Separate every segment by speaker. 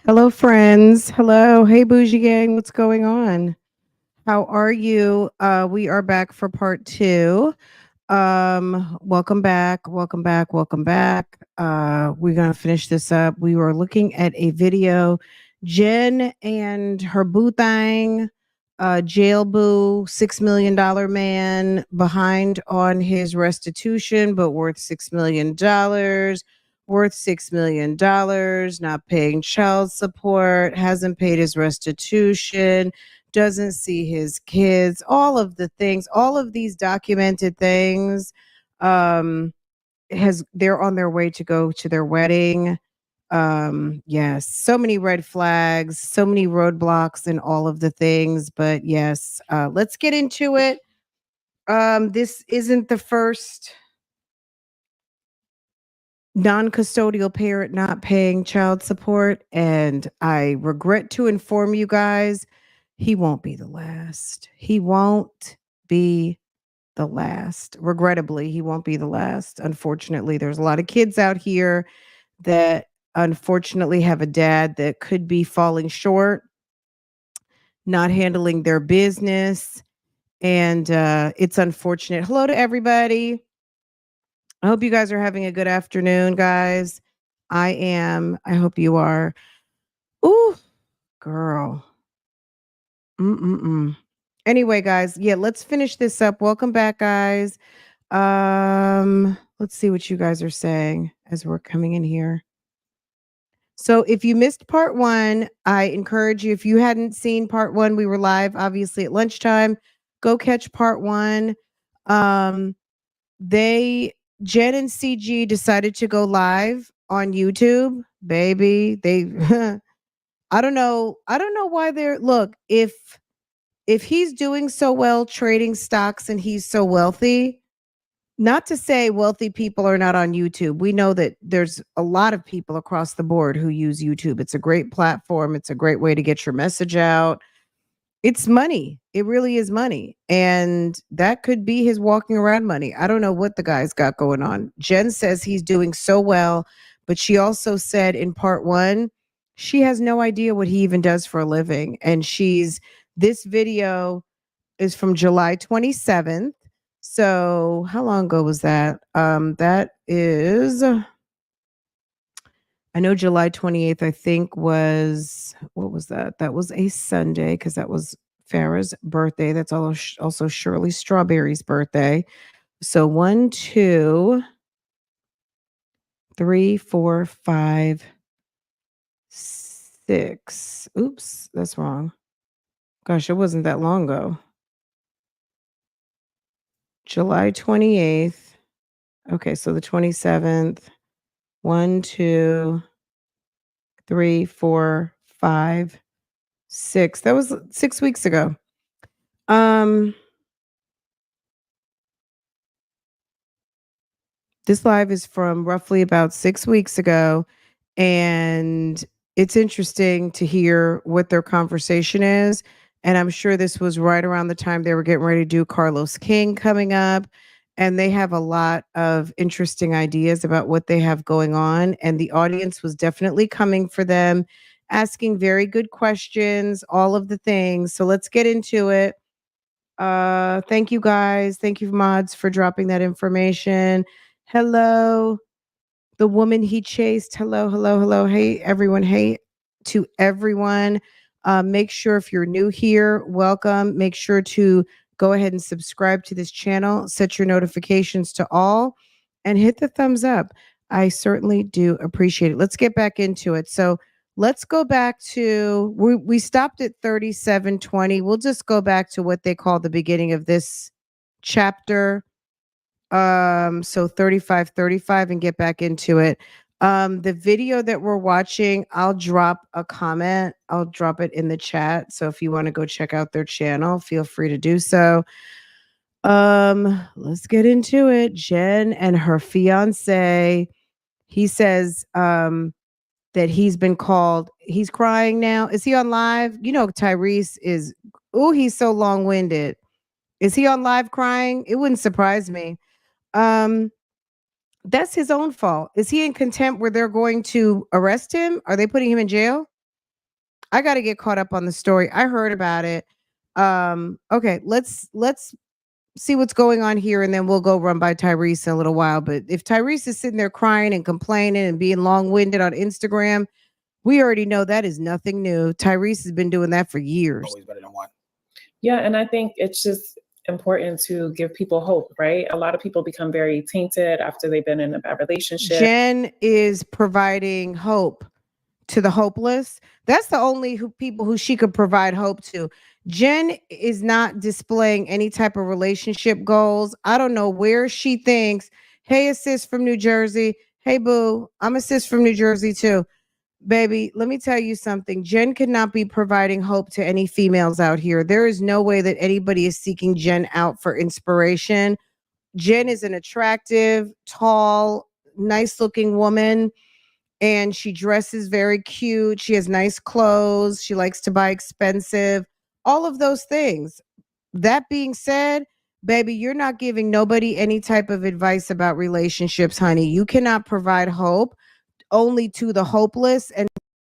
Speaker 1: Hello, friends. Hello. Hey, Bougie Gang. What's going on? How are you? We are back for part two. Welcome back. Welcome back. Welcome back. We're going to finish this up. We were looking at a video. Jen and her boo thing, jail boo, $6 million man behind on his restitution, but worth $6 million, worth $6 million, not paying child support, hasn't paid his restitution, doesn't see his kids, all of the things, all of these documented things. Um, has they're on their way to go to their wedding. Yes, so many red flags, so many roadblocks and all of the things, but yes, let's get into it. This isn't the first non-custodial parent not paying child support, and I regret to inform you guys, he won't be the last. He won't be the last. Regrettably, he won't be the last. Unfortunately, there's a lot of kids out here that unfortunately have a dad that could be falling short, not handling their business, and it's unfortunate. Hello to everybody. I hope you guys are having a good afternoon, guys. I am. I hope you are. Ooh, girl. Mm-mm-mm. Anyway, guys, yeah, let's finish this up. Welcome back, guys. Let's see what you guys are saying as we're coming in here. So if you missed part one, I encourage you, if you hadn't seen part one, we were live obviously at lunchtime. Go catch part one. Um, they Jen and CG decided to go live on YouTube, baby. They I don't know why they're look, if he's doing so well trading stocks and he's so wealthy, not to say wealthy people are not on YouTube. We know that there's a lot of people across the board who use YouTube. It's a great platform. It's a great way to get your message out. It's money. It really is money. And that could be his walking around money. I don't know what the guy's got going on. Jen says he's doing so well, but she also said in part one, she has no idea what he even does for a living. And this video is from July 27th. So how long ago was that? That is, I know July 28th, I think was, what was that? That was a Sunday because that was Farrah's birthday. That's also Shirley Strawberry's birthday. So 1, 2, 3, 4, 5, 6. Oops, that's wrong. Gosh, it wasn't that long ago. July 28th. Okay, so the 27th. 1, 2, 3, 4, 5, 6. That was 6 weeks ago. This live is from roughly about 6 weeks ago, and it's interesting to hear what their conversation is. And I'm sure this was right around the time they were getting ready to do Carlos King coming up. And they have a lot of interesting ideas about what they have going on. And the audience was definitely coming for them, asking very good questions, all of the things. So let's get into it. Thank you guys. Thank you, mods, for dropping that information. Hello, the woman he chased. Hello, hello, hello. Hey, everyone. Hey to everyone. Make sure if you're new here, welcome. Make sure to go ahead and subscribe to this channel, set your notifications to all, and hit the thumbs up. I certainly do appreciate it. Let's get back into it. So let's go back to, we stopped at 37:20. We'll just go back to what they call the beginning of this chapter. So 35:35 and get back into it. The video that we're watching, I'll drop a comment. I'll drop it in the chat. So if you want to go check out their channel, feel free to do so. Let's get into it. Jen and her fiance, he says that he's been called, he's crying now. Is he on live? You know, Tyrese is, oh, he's so long-winded. Is he on live crying? It wouldn't surprise me. Um, that's his own fault. Is he in contempt where they're going to arrest him? Are they putting him in jail? I got to get caught up on the story. I heard about it. Okay, let's see what's going on here, and then we'll go run by Tyrese in a little while. But if Tyrese is sitting there crying and complaining and being long-winded on Instagram, we already know that is nothing new. Tyrese has been doing that for years.
Speaker 2: Always better than one.
Speaker 3: Yeah, and I think it's just important to give people hope, right? A lot of people become very tainted after they've been in a bad relationship.
Speaker 1: Jen is providing hope to the hopeless. That's the only people who she could provide hope to. Jen is not displaying any type of relationship goals. I don't know where she thinks, hey, a sis from New Jersey. Hey, boo, I'm a sis from New Jersey too. Baby, let me tell you something. Jen could not be providing hope to any females out here. There is no way that anybody is seeking Jen out for inspiration. Jen is an attractive, tall, nice looking woman, and she dresses very cute. She has nice clothes. She likes to buy expensive, all of those things. That being said, baby, you're not giving nobody any type of advice about relationships, honey. You cannot provide hope only to the hopeless and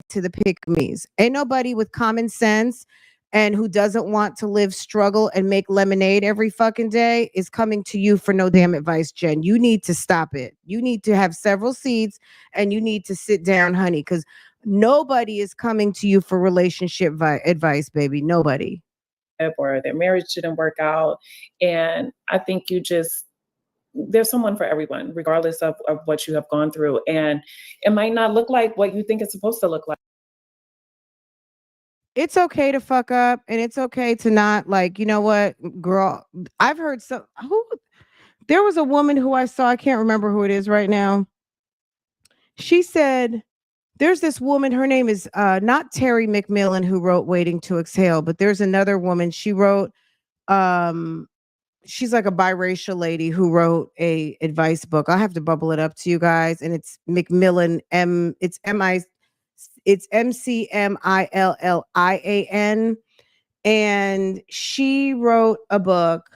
Speaker 1: to the pick-me's. Ain't nobody with common sense and who doesn't want to live struggle and make lemonade every fucking day is coming to you for no damn advice, Jen. You need to stop it. You need to have several seats and you need to sit down, honey, because nobody is coming to you for relationship advice, baby. Nobody.
Speaker 3: Or their marriage didn't work out. And I think there's someone for everyone, regardless of what you have gone through. And it might not look like what you think it's supposed to look like.
Speaker 1: It's okay to fuck up, and it's okay to not, like, you know what, girl, I've heard there was a woman who I saw, I can't remember who it is right now. She said, there's this woman, her name is not Terry McMillan, who wrote Waiting to Exhale, but there's another woman. She wrote, she's like a biracial lady who wrote a advice book. I'll have to bubble it up to you guys. And it's McMillan, it's McMillian. And she wrote a book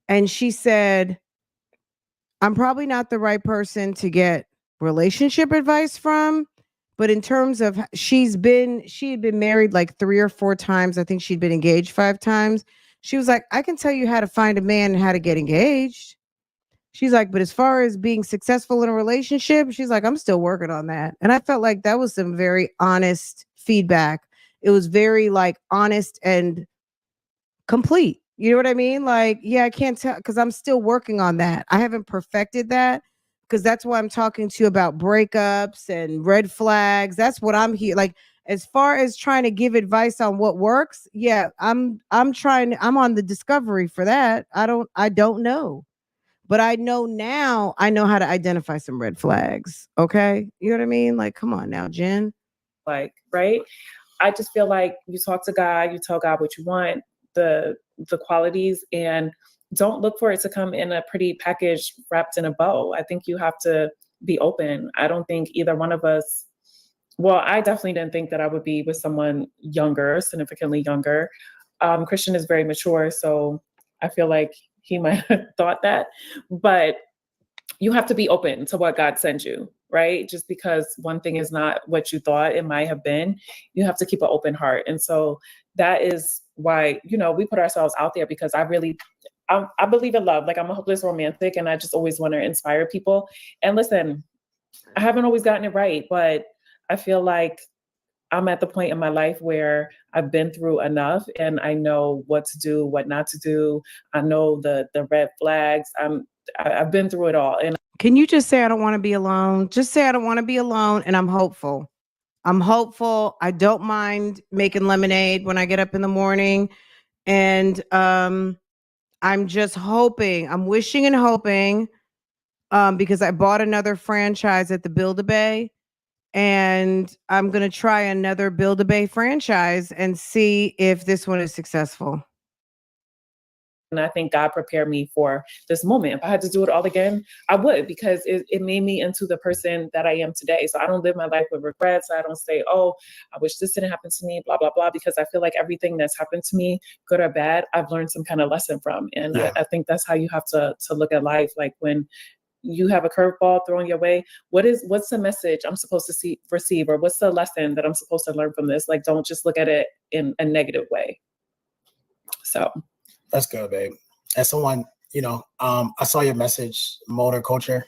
Speaker 1: and she said, I'm probably not the right person to get relationship advice from, but in terms of she had been married like 3 or 4 times. I think she'd been engaged 5 times. She was like, I can tell you how to find a man and how to get engaged. She's like, but as far as being successful in a relationship, she's like, I'm still working on that. And I felt like that was some very honest feedback. It was very like honest and complete. You know what I mean? Like, yeah, I can't tell because I'm still working on that. I haven't perfected that because that's why I'm talking to you about breakups and red flags. That's what I'm here. Like, as far as trying to give advice on what works, yeah, I'm on the discovery for that. I don't know. But I know now, I know how to identify some red flags. Okay. You know what I mean? Like, come on now, Jen.
Speaker 3: Like, right. I just feel like you talk to God, you tell God what you want, the qualities, and don't look for it to come in a pretty package wrapped in a bow. I think you have to be open. I don't think either one of us, well, I definitely didn't think that I would be with someone younger, significantly younger. Christian is very mature, so I feel like he might have thought that, but you have to be open to what God sends you, right? Just because one thing is not what you thought it might have been, you have to keep an open heart. And so that is why, we put ourselves out there, because I believe in love. Like, I'm a hopeless romantic and I just always want to inspire people. And listen, I haven't always gotten it right, but I feel like I'm at the point in my life where I've been through enough and I know what to do, what not to do. I know the red flags. I've been through it all. And
Speaker 1: can you just say, I don't want to be alone? Just say, I don't want to be alone. And I'm hopeful. I don't mind making lemonade when I get up in the morning. And I'm just hoping, I'm wishing and hoping, because I bought another franchise at the Build-A-Bay. And I'm going to try another Build-A-Bay franchise and see if this one is successful.
Speaker 3: And I think God prepared me for this moment. If I had to do it all again, I would, because it made me into the person that I am today. So I don't live my life with regrets. I don't say, oh, I wish this didn't happen to me, blah, blah, blah, because I feel like everything that's happened to me, good or bad, I've learned some kind of lesson from. And I think that's how you have to look at life. Like, when you have a curveball thrown your way, what's the message I'm supposed to receive, or what's the lesson that I'm supposed to learn from this? Like, don't just look at it in a negative way. So
Speaker 2: that's good, babe. As someone, I saw your message, motor culture,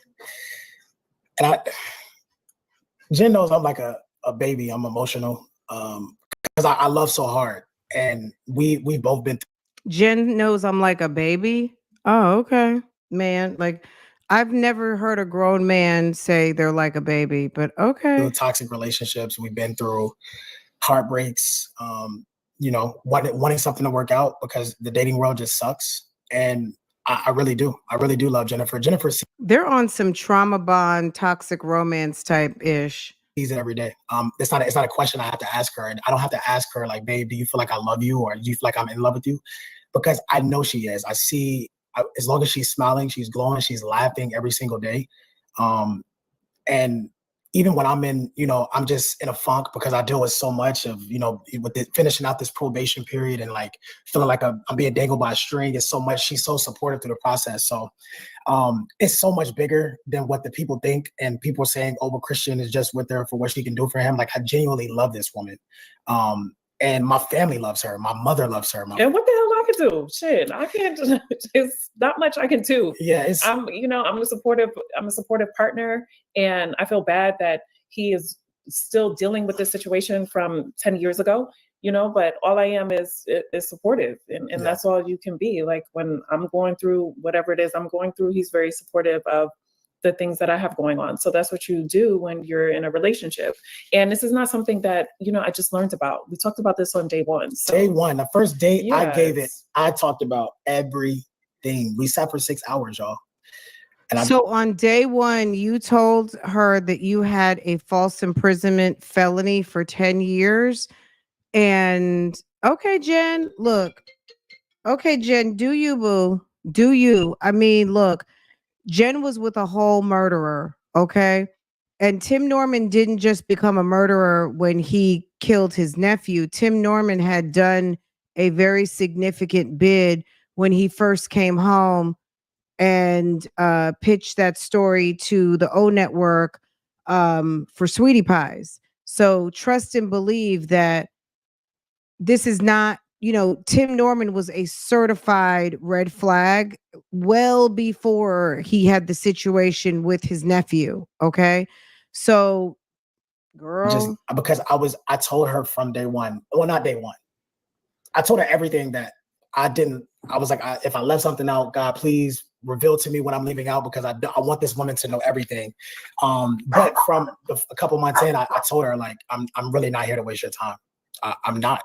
Speaker 2: and Jen knows I'm like a baby. I'm emotional because I love so hard, and we both been.
Speaker 1: Jen knows I'm like a baby. Oh, okay, man. Like, I've never heard a grown man say they're like a baby, but okay.
Speaker 2: Through toxic relationships, we've been through heartbreaks. Wanting something to work out because the dating world just sucks, and I really do. I really do love Jennifer.
Speaker 1: They're on some trauma bond, toxic romance type ish.
Speaker 2: Sees it every day. It's not a question I have to ask her, and I don't have to ask her like, babe, do you feel like I love you, or do you feel like I'm in love with you? Because I know she is. I see, as long as she's smiling, she's glowing, she's laughing every single day. And even when I'm in, I'm just in a funk because I deal with so much of, with finishing out this probation period and like feeling like I'm being dangled by a string. It's so much. She's so supportive through the process. So it's so much bigger than what the people think. And people are saying, oh, well, Christian is just with her for what she can do for him. Like, I genuinely love this woman. And my family loves her. My mother loves her.
Speaker 3: And what the hell I can do? Shit, I can't. It's not much I can do.
Speaker 2: Yeah,
Speaker 3: I'm a supportive partner, and I feel bad that he is still dealing with this situation from 10 years ago. But all I am is supportive, and that's all you can be. Like, when I'm going through whatever it is I'm going through, he's very supportive of the things that I have going on. So that's what you do when you're in a relationship. And this is not something that, I just learned about. We talked about this on day one. So.
Speaker 2: Day one, the first date I gave it, I talked about everything. We sat for 6 hours, y'all.
Speaker 1: And so on day one, you told her that you had a false imprisonment felony for 10 years. And okay, Jen, look. Okay, Jen, do you, boo? Do you? I mean, look. Jen was with a whole murderer, okay? And Tim Norman didn't just become a murderer when he killed his nephew. Tim Norman had done a very significant bid when he first came home and pitched that story to the O Network for Sweetie Pies. So trust and believe that this is not, Tim Norman was a certified red flag well before he had the situation with his nephew. Okay. So, girl.
Speaker 2: Just because I told her from day one, well, not day one. I told her everything that I was like, if I left something out, God, please reveal to me what I'm leaving out, because I want this woman to know everything. But from a couple months in, I told her, like, I'm really not here to waste your time. I'm not.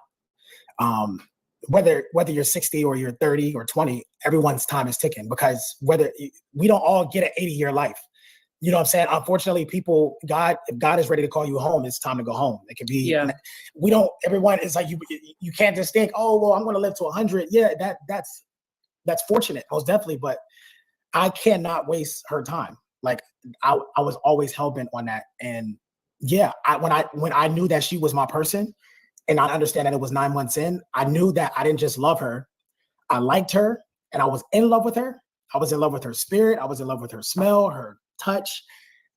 Speaker 2: Whether you're 60 or you're 30 or 20, everyone's time is ticking, because we don't all get an 80-year life. You know what I'm saying? Unfortunately, if God is ready to call you home, it's time to go home. It could be, everyone is like, you can't just think, oh, well, I'm going to live to 100. Yeah, that's fortunate, most definitely. But I cannot waste her time. Like, I was always hell-bent on that. And yeah, when I knew that she was my person, and I understand that it was 9 months in, I knew that I didn't just love her. I liked her, and I was in love with her. I was in love with her spirit. I was in love with her smell, her touch.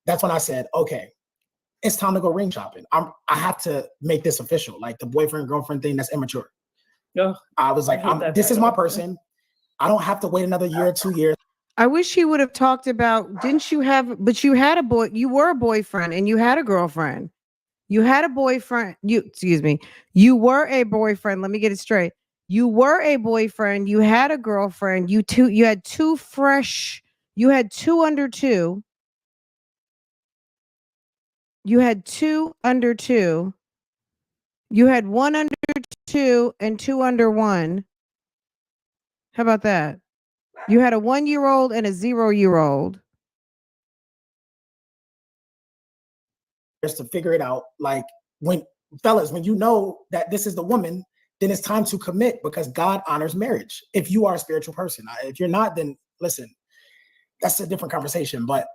Speaker 2: That's when I said, okay, it's time to go ring shopping. I have to make this official. Like, the boyfriend, girlfriend thing, that's immature.
Speaker 3: Oh,
Speaker 2: I was like, this is my person. I don't have to wait another year or 2 years.
Speaker 1: I wish he would have talked about, but you had you were a boyfriend and you had a girlfriend. You had a boyfriend. You were a boyfriend. Let me get it straight. You were a boyfriend. You had a girlfriend. You had two fresh. You had two under two. You had two under two. You had one under two and two under one. How about that? You had a 1-year-old and a 0-year-old.
Speaker 2: Just to figure it out. Like, when you know that this is the woman, then it's time to commit, because God honors marriage. If you are a spiritual person, if you're not, then listen, that's a different conversation. But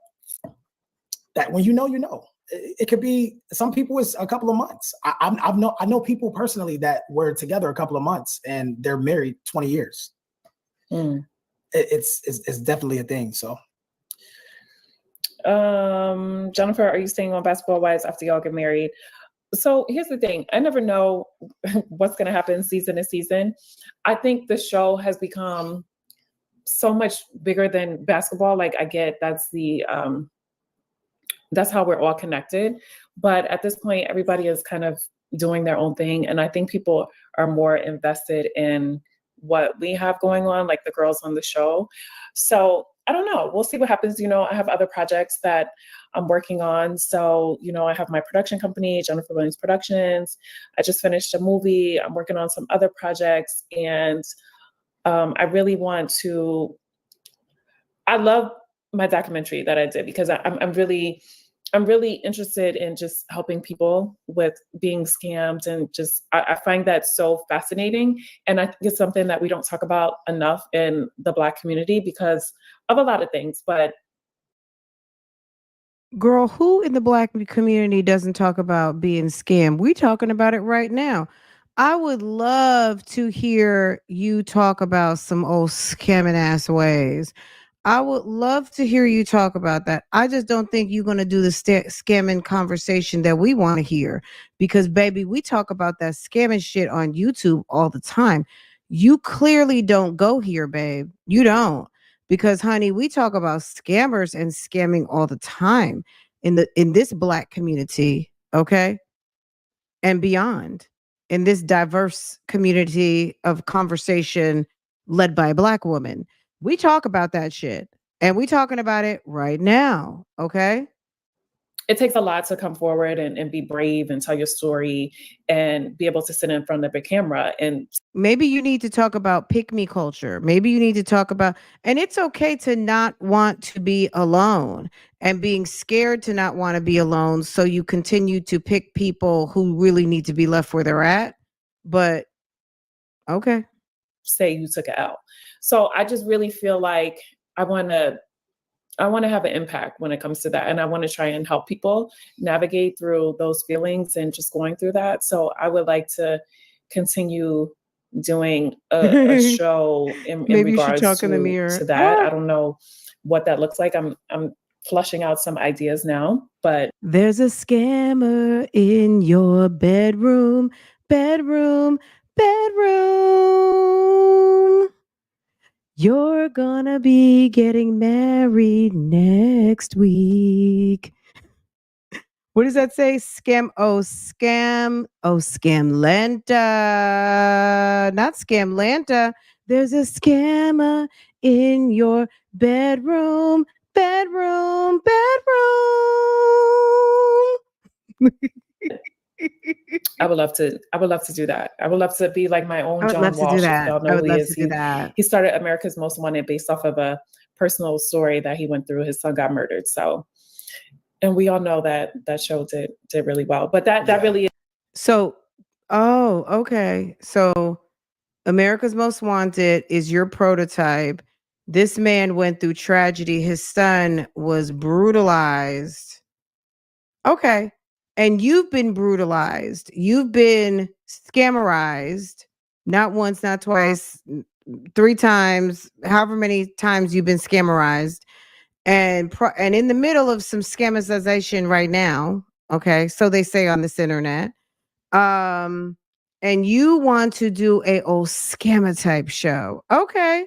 Speaker 2: that when you know, it could be, some people it's a couple of months. I know people personally that were together a couple of months and they're married 20 years. It's definitely a thing. So
Speaker 3: Jennifer, are you staying on Basketball Wives after y'all get married? So here's the thing. I never know what's going to happen season to season. I think the show has become so much bigger than basketball. Like, I get that's how we're all connected. But at this point, everybody is kind of doing their own thing. And I think people are more invested in what we have going on, like the girls on the show. So I don't know. We'll see what happens. I have other projects that I'm working on. So, I have my production company, Jennifer Williams Productions. I just finished a movie. I'm working on some other projects. And I really want to, I love my documentary that I did because I'm really interested in just helping people with being scammed, and just I find that so fascinating. And I think it's something that we don't talk about enough in the Black community because of a lot of things. But
Speaker 1: Girl, who in the Black community doesn't talk about being scammed? We talking about it right now. I would love to hear you talk about some old scamming ass ways. I would love to hear you talk about that. I just don't think you're going to do the scamming conversation that we want to hear, because, baby, we talk about that scamming shit on YouTube all the time. You clearly don't go here, babe. You don't. Because, honey, we talk about scammers and scamming all the time in this Black community, okay? And beyond, in this diverse community of conversation led by a Black woman. We talk about that shit, and we talking about it right now, okay?
Speaker 3: it takes a lot to come forward and be brave and tell your story and be able to sit in front of a camera. And
Speaker 1: Maybe you need to talk about pick me culture. Maybe you need to talk about, and it's okay to not want to be alone and being scared to not want to be alone. So you continue to pick people who really need to be left where they're at. But okay.
Speaker 3: say you took it out. So I just really feel like I want to have an impact when it comes to that. And I want to try and help people navigate through those feelings and just going through that. So I would like to continue doing a show in
Speaker 1: Maybe you should
Speaker 3: regards
Speaker 1: talk in the mirror.
Speaker 3: to that. I don't know what that looks like. I'm flushing out some ideas now, but
Speaker 1: There's a scammer in your bedroom, bedroom, bedroom. You're gonna be getting married next week. What does that say? Scam. Oh, scam. Oh, scamlanta. Not scamlanta. There's a scammer in your bedroom, bedroom, bedroom.
Speaker 3: I would love to do that. I would love to be like my own
Speaker 1: I would
Speaker 3: John
Speaker 1: love to do
Speaker 3: Walsh, if
Speaker 1: that.
Speaker 3: y'all
Speaker 1: I
Speaker 3: know
Speaker 1: would
Speaker 3: who he
Speaker 1: love
Speaker 3: is.
Speaker 1: to do that.
Speaker 3: He started America's Most Wanted based off of a personal story that he went through. His son got murdered. So, and we all know that show did really well. But that really is.
Speaker 1: So, oh, okay. So America's Most Wanted is your prototype. This man went through tragedy. His son was brutalized. Okay. And you've been brutalized. You've been scammerized. Not once, not twice, 3 times, however many times you've been scammerized. And in the middle of some scammization right now. Okay. So they say on this internet. And you want to do a old scammer type show. Okay.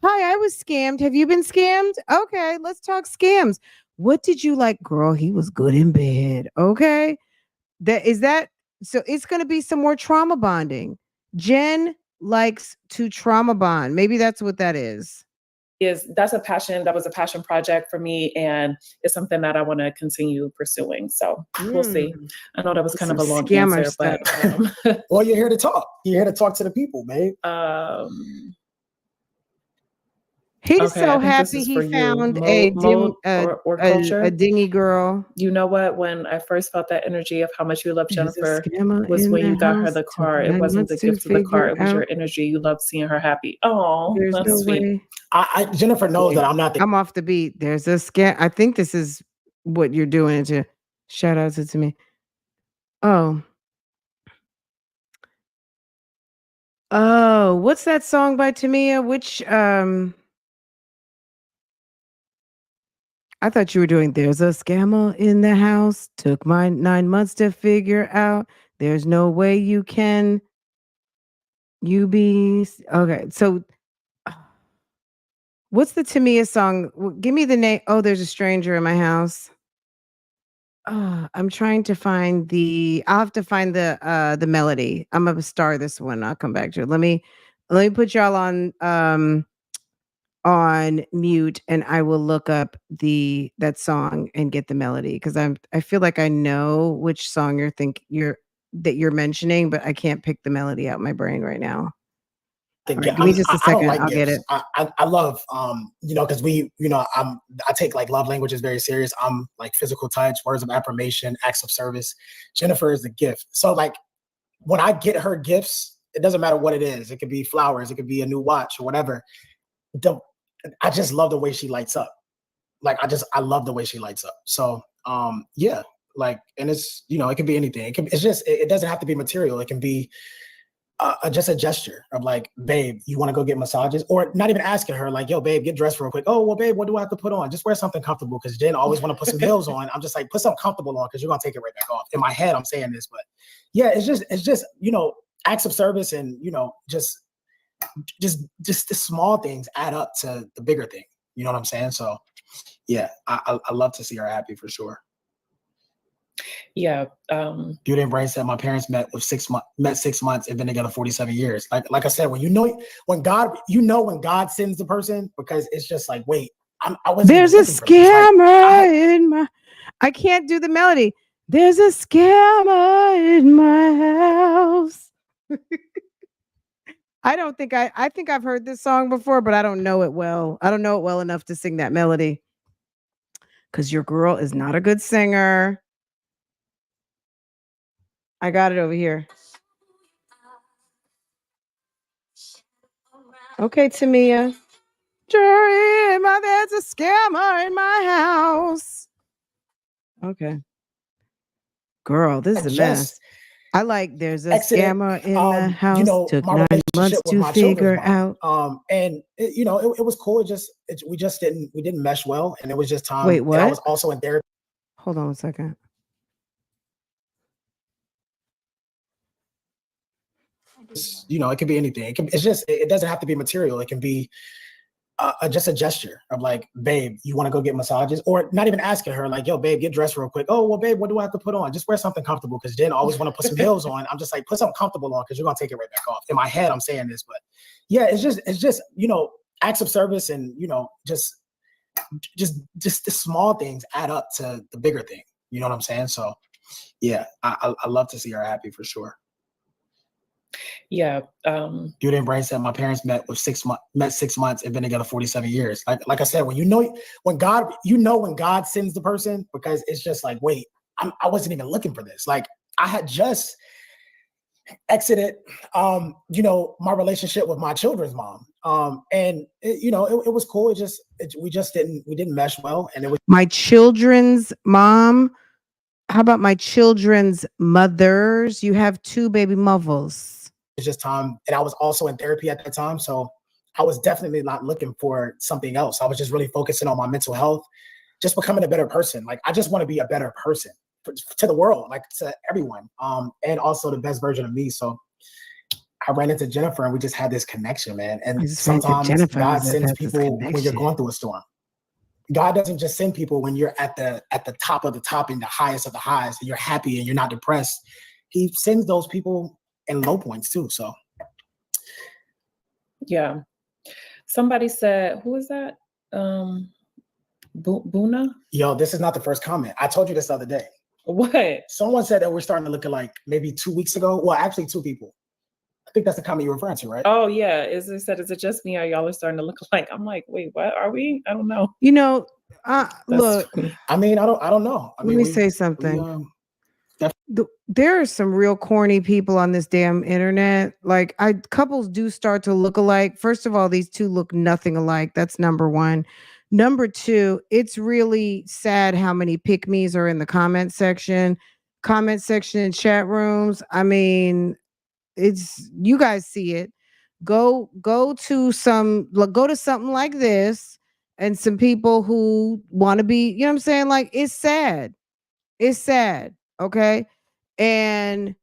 Speaker 1: Hi, I was scammed. Have you been scammed? Okay, let's talk scams. What did you like? Girl, he was good in bed. Okay. That so it's gonna be some more trauma bonding. Jen likes to trauma bond. Maybe that's what that is.
Speaker 3: That's a passion. That was a passion project for me, and it's something that I want to continue pursuing. So we'll see. I know that was kind of a long answer, but
Speaker 2: well, you're here to talk. You're here to talk to the people, babe.
Speaker 1: He's so happy he found a dingy girl.
Speaker 3: You know what? When I first felt that energy of how much you love Jennifer was when you got her the car. It wasn't the gift of the car. It was your energy. You loved seeing her happy. Oh, that's no sweet.
Speaker 2: Way. Jennifer knows that I'm not.
Speaker 1: I'm off the beat. There's a scam. I think this is what you're doing to shout out to me. Oh, what's that song by Tamia? Which I thought you were doing there's a scammer in the house. Took my 9 months to figure out. There's no way you can okay. So what's the Tamia song? Give me the name. Oh, there's a stranger in my house. I'm trying to find I'll have to find the melody. I'm gonna star this one. I'll come back to it. Let me put y'all on mute and I will look up that song and get the melody because I feel like I know which song you're mentioning, but I can't pick the melody out my brain right now. All right, give me just a
Speaker 2: I don't
Speaker 1: second.
Speaker 2: like
Speaker 1: I'll get
Speaker 2: gifts.
Speaker 1: it.
Speaker 2: I love because I take like love languages very serious. I'm like physical touch, words of affirmation, acts of service. Jennifer is the gift. So like when I get her gifts, it doesn't matter what it is. It could be flowers, it could be a new watch or whatever. I just love the way she lights up. Like I love the way she lights up. So yeah, like, and it's it can be anything. It doesn't have to be material. It can be just a gesture of like, babe, you want to go get massages? Or not even asking her like, yo, babe, get dressed real quick. Oh, well, babe, what do I have to put on? Just wear something comfortable because Jen always want to put some heels on. I'm just like, put something comfortable on because you're gonna take it right back off. In my head, I'm saying this, but yeah, it's just acts of service and just the small things add up to the bigger thing. You know what I'm saying? So yeah, I love to see her happy for sure.
Speaker 3: Yeah.
Speaker 2: Beauty and Brain said my parents met 6 months and been together 47 years. Like I said, when God sends the person, because it's just like, wait, I wasn't.
Speaker 1: There's a scammer in my. I can't do the melody. There's a scammer in my house. I think I've heard this song before, but I don't know it well. I don't know it well enough to sing that melody. Because your girl is not a good singer. I got it over here. Okay, Tamia. Dream, there's a scammer in my house. Okay. Girl, this is a mess. I like there's a scammer in the house. Took 9 months to figure out.
Speaker 2: And it was cool. We didn't mesh well, and it was just time.
Speaker 1: Wait, what?
Speaker 2: And I was also in therapy.
Speaker 1: Hold on a second.
Speaker 2: It can be anything. It doesn't have to be material. It can be just a gesture of like, babe, you want to go get massages? Or not even asking her like, yo, babe, get dressed real quick. Oh, well, babe, what do I have to put on? Just wear something comfortable because Jen always want to put some heels on. I'm just like, put something comfortable on because you're gonna take it right back off. In my head, I'm saying this, but yeah, it's just acts of service and just the small things add up to the bigger thing. You know what I'm saying? So yeah, I love to see her happy for sure.
Speaker 3: Yeah.
Speaker 2: Beauty and Brain said my parents met 6 months and been together 47 years. Like I said, when God sends the person, because it's just like, wait, I wasn't even looking for this. Like I had just exited my relationship with my children's mom. And it was cool. We didn't mesh well. And it was
Speaker 1: my children's mom. How about my children's mothers? You have 2 baby mothers.
Speaker 2: It's just time. And I was also in therapy at that time. So I was definitely not looking for something else. I was just really focusing on my mental health, just becoming a better person. Like, I just want to be a better person to the world, like to everyone. And also the best version of me. So I ran into Jennifer and we just had this connection, man. And sometimes God sends people when you're going through a storm. God doesn't just send people when you're at the top of the top and the highest of the highs and you're happy and you're not depressed. He sends those people in low points too. So
Speaker 3: yeah. Somebody said, who is that? Buna?
Speaker 2: Yo, this is not the first comment. I told you this the other day.
Speaker 3: What?
Speaker 2: Someone said that we're starting to look alike maybe 2 weeks ago. Well, actually 2 people. I think that's the comment you're referring to, right?
Speaker 3: Oh yeah. Is it just me or y'all are starting to look alike? I'm like, wait, what are we? I don't know.
Speaker 1: Look,
Speaker 2: I mean, I don't know.
Speaker 1: Let me say something. There are some real corny people on this damn internet. Like, couples do start to look alike. First of all, these 2 look nothing alike. That's number 1. Number 2, it's really sad how many pick-me's are in the comment section in chat rooms. I mean, you guys see it. Go to something like this and some people who want to be, you know what I'm saying? Like, it's sad. It's sad. Okay. And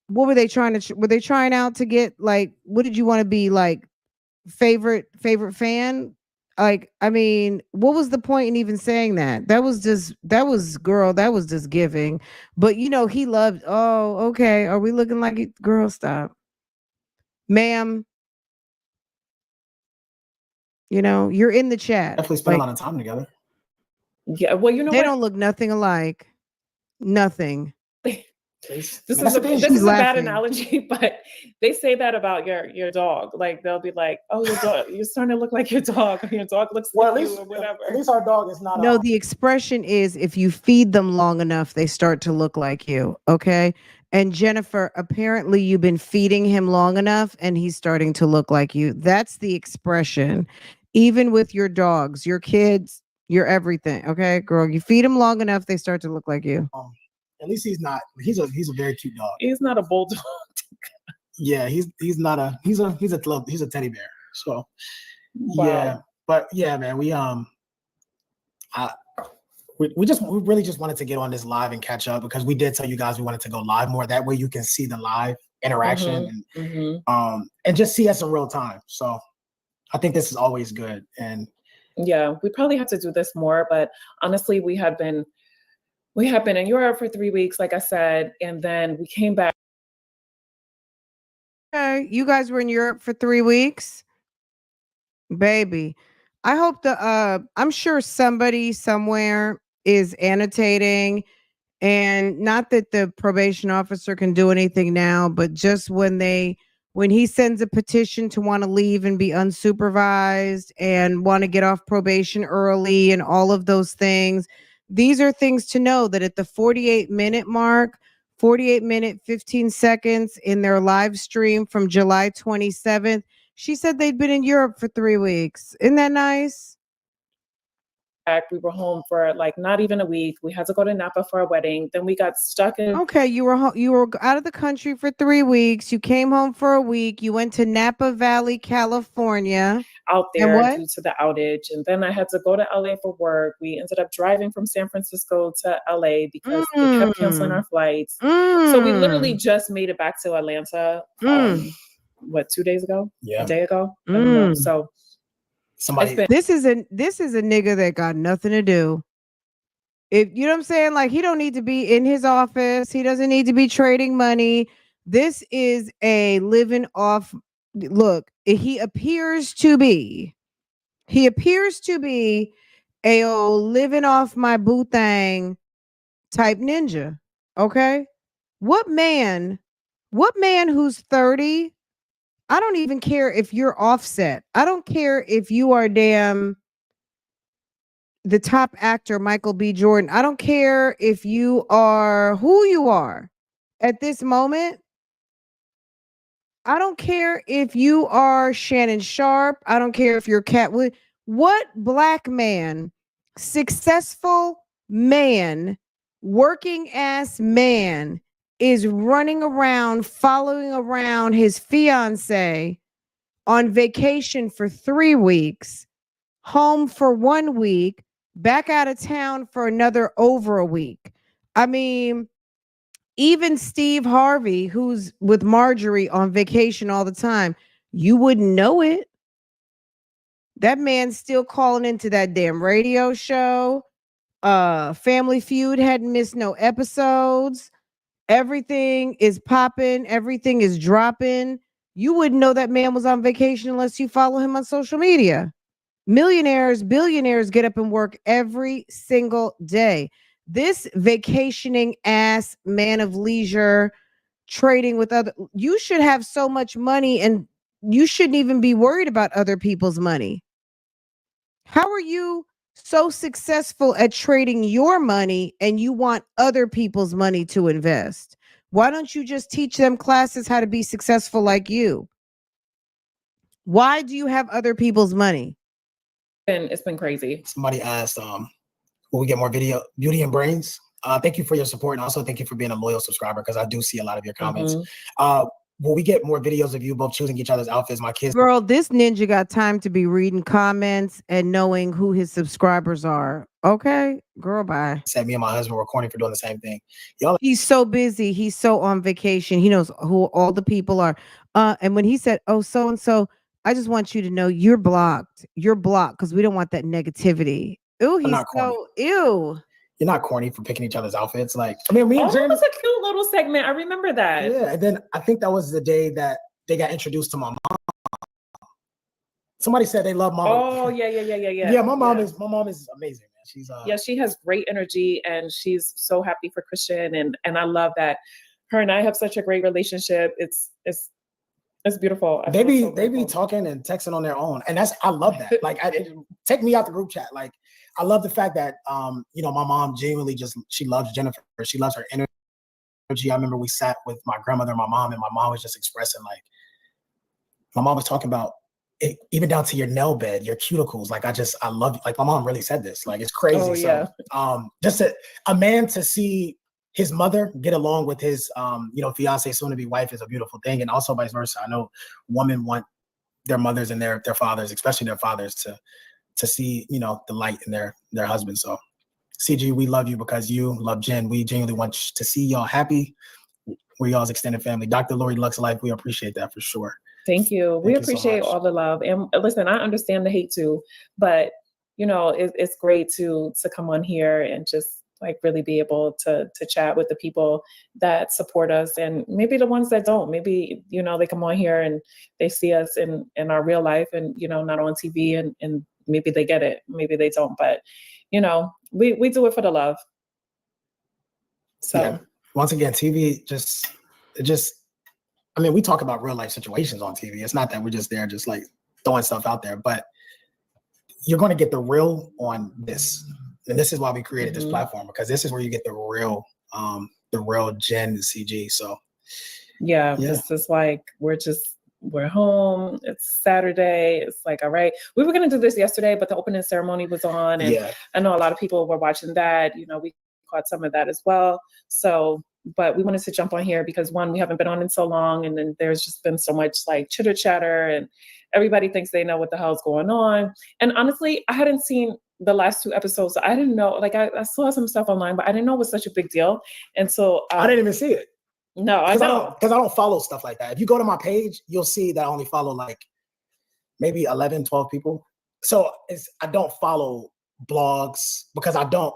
Speaker 1: what were they trying to, were they trying out to get, like, what did you want to be, like, favorite fan? Like, I mean, what was the point in even saying that? That was just, that was, girl, that was just giving. But you know, he loved, oh, okay. Are we looking like it? Girl, stop. Ma'am, you know, you're in the chat.
Speaker 2: Definitely spend
Speaker 1: Like,
Speaker 2: a lot of time together.
Speaker 3: Yeah, well, you know
Speaker 1: they
Speaker 3: what?
Speaker 1: don't look nothing alike. Nothing.
Speaker 3: This
Speaker 2: That's
Speaker 3: is
Speaker 2: the
Speaker 3: a
Speaker 2: thing.
Speaker 3: this
Speaker 1: She's
Speaker 3: is a bad
Speaker 1: laughing.
Speaker 3: analogy, but they say that about your dog. Like they'll be like, "Oh, your dog, you're starting to look like your dog, or your dog looks
Speaker 2: Well,
Speaker 3: like
Speaker 2: at
Speaker 3: you,
Speaker 2: least,
Speaker 3: or whatever."
Speaker 2: at least our dog is not.
Speaker 1: No, the expression is if you feed them long enough, they start to look like you. Okay. And Jennifer, apparently you've been feeding him long enough and he's starting to look like you. That's the expression. Even with your dogs, your kids, your everything. Okay, girl, you feed them long enough, they start to look like you.
Speaker 2: At least he's not. He's a very cute dog.
Speaker 3: He's not a bulldog.
Speaker 2: Yeah, he's not a he's a teddy bear. So
Speaker 3: Wow.
Speaker 2: yeah, but yeah, man, we really just wanted to get on this live and catch up because we did tell you guys we wanted to go live more. That way you can see the live interaction and just see us in real time. So I think this is always good. And
Speaker 3: yeah, we probably have to do this more. But honestly, we had been in Europe for 3 weeks, like I said, and then we came back.
Speaker 1: Okay, you guys were in Europe for 3 weeks? Baby, I hope I'm sure somebody somewhere is annotating, and not that the probation officer can do anything now, but just when he sends a petition to want to leave and be unsupervised and want to get off probation early and all of those things, these are things to know that at the 48-minute mark, 48 minute 15 seconds in their live stream from July 27th, she said they'd been in Europe for 3 weeks. Isn't that nice?
Speaker 3: We were home for like not even a week. We had to go to Napa for a wedding. Then we got stuck in.
Speaker 1: Okay, you were out of the country for 3 weeks. You came home for a week. You went to Napa Valley, California.
Speaker 3: Out
Speaker 1: And
Speaker 3: there
Speaker 1: what?
Speaker 3: due to the outage. And then I had to go to LA for work. We ended up driving from San Francisco to LA because they kept canceling our flights. So we literally just made it back to Atlanta. What, 2 days ago?
Speaker 2: Yeah.
Speaker 3: A day ago? I don't know. So
Speaker 2: somebody
Speaker 1: This is a nigga that got nothing to do. If you know what I'm saying, like he don't need to be in his office. He doesn't need to be trading money. This is a living off. Look, he appears to be a old living off my boo thing type ninja. Okay, what man who's 30? I don't even care if you're Offset. I don't care if you are damn the top actor, Michael B. Jordan. I don't care if you are who you are at this moment. I don't care if you are Shannon Sharp. I don't care if you're Cat Wood. What black man, successful man, working ass man is running around, following around his fiance on vacation for 3 weeks, home for 1 week, back out of town for another over a week? I mean, even Steve Harvey, who's with Marjorie on vacation all the time, you wouldn't know it. That man's still calling into that damn radio show. Family Feud hadn't missed no episodes. Everything is popping. Everything is dropping. You wouldn't know that man was on vacation unless you follow him on social media. Millionaires, billionaires get up and work every single day. This vacationing ass man of leisure, trading with other, you should have so much money and you shouldn't even be worried about other people's money. How are you so successful at trading your money and you want other people's money to invest? Why don't you just teach them classes how to be successful like you? Why do you have other people's money?
Speaker 3: And it's been crazy.
Speaker 2: Somebody asked, will we get more video Beauty and Brains? Thank you for your support, and also thank you for being a loyal subscriber because I do see a lot of your comments. will we get more videos of you both choosing each other's outfits? My kids.
Speaker 1: Girl, this ninja got time to be reading comments and knowing who his subscribers are. Okay, girl, bye.
Speaker 2: Said me and my husband were corny for doing the same thing. Y'all.
Speaker 1: He's so busy. He's so on vacation. He knows who all the people are. And when he said, "Oh, so and so," I just want you to know you're blocked. You're blocked because we don't want that negativity. Ooh, he's
Speaker 2: not corny.
Speaker 1: so ew.
Speaker 2: You're not corny for picking each other's outfits. Like, I mean,
Speaker 3: that was a cute little segment. I remember that.
Speaker 2: Yeah, and then I think that was the day that they got introduced to my mom. Somebody said they love mama.
Speaker 3: Oh yeah.
Speaker 2: Yeah, my mom is amazing, man. She's
Speaker 3: she has great energy and she's so happy for Christian and I love that her and I have such a great relationship. It's beautiful.
Speaker 2: They be talking and texting on their own, and I love that. Like, take me out the group chat. Like, I love the fact that you know, my mom genuinely she loves Jennifer. She loves her energy. I remember we sat with my grandmother and my mom was just expressing, like, my mom was talking about it, even down to your nail bed, your cuticles. Like, I love, like, my mom really said this. Like, it's crazy.
Speaker 3: Oh, yeah.
Speaker 2: So just a man to see his mother get along with his you know, fiance, soon to be wife, is a beautiful thing. And also vice versa. I know women want their mothers and their fathers, especially their fathers, to see, you know, the light in their husbands. So CG, we love you because you love Jen. We genuinely want to see y'all happy. We're y'all's extended family. Dr. Lori Lux Life, we appreciate that for sure.
Speaker 3: Thank you. We appreciate all the love. And listen, I understand the hate too, but you know, it's great to come on here and just like really be able to chat with the people that support us, and maybe the ones that don't. Maybe, you know, they come on here and they see us in our real life and, you know, not on TV, and maybe they get it, maybe they don't, but you know, we do it for the love. So
Speaker 2: yeah. Once again, TV I mean, we talk about real life situations on TV. It's not that we're just there, just like throwing stuff out there, but you're going to get the real on this. And this is why we created this platform, because this is where you get the real Jen CG. So
Speaker 3: yeah, this is like, we're home. It's Saturday. It's like, all right, we were going to do this yesterday, but the opening ceremony was on, and I know a lot of people were watching that. You know, we caught some of that as well. So, but we wanted to jump on here because, one, we haven't been on in so long, and then there's just been so much like chitter chatter, and everybody thinks they know what the hell's going on. And honestly, I hadn't seen the last 2 episodes. So I didn't know, like, I saw some stuff online, but I didn't know it was such a big deal. And so
Speaker 2: I didn't even see it.
Speaker 3: No, I don't.
Speaker 2: Because I don't follow stuff like that. If you go to my page, you'll see that I only follow like maybe 11, 12 people. So I don't follow blogs because I don't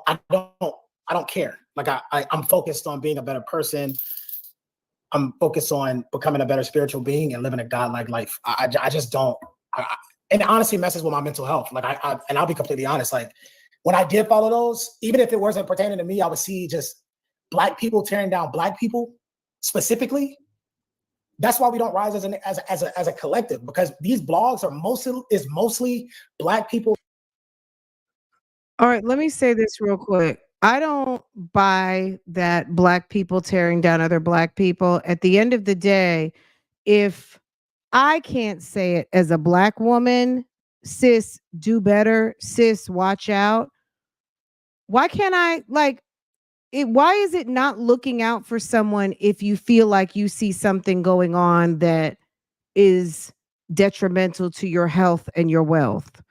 Speaker 2: care. Like, I'm focused on being a better person. I'm focused on becoming a better spiritual being and living a godlike life. I just don't. And it honestly messes with my mental health. Like, and I'll be completely honest. Like, when I did follow those, even if it wasn't pertaining to me, I would see just Black people tearing down Black people specifically. That's why we don't rise as a collective, because these blogs are mostly Black people.
Speaker 1: All right, let me say this real quick. I don't buy that Black people tearing down other Black people. At the end of the day, if I can't say it as a Black woman, sis, do better, sis, watch out. Why can't I, like, why is it not looking out for someone if you feel like you see something going on that is detrimental to your health and your wealth?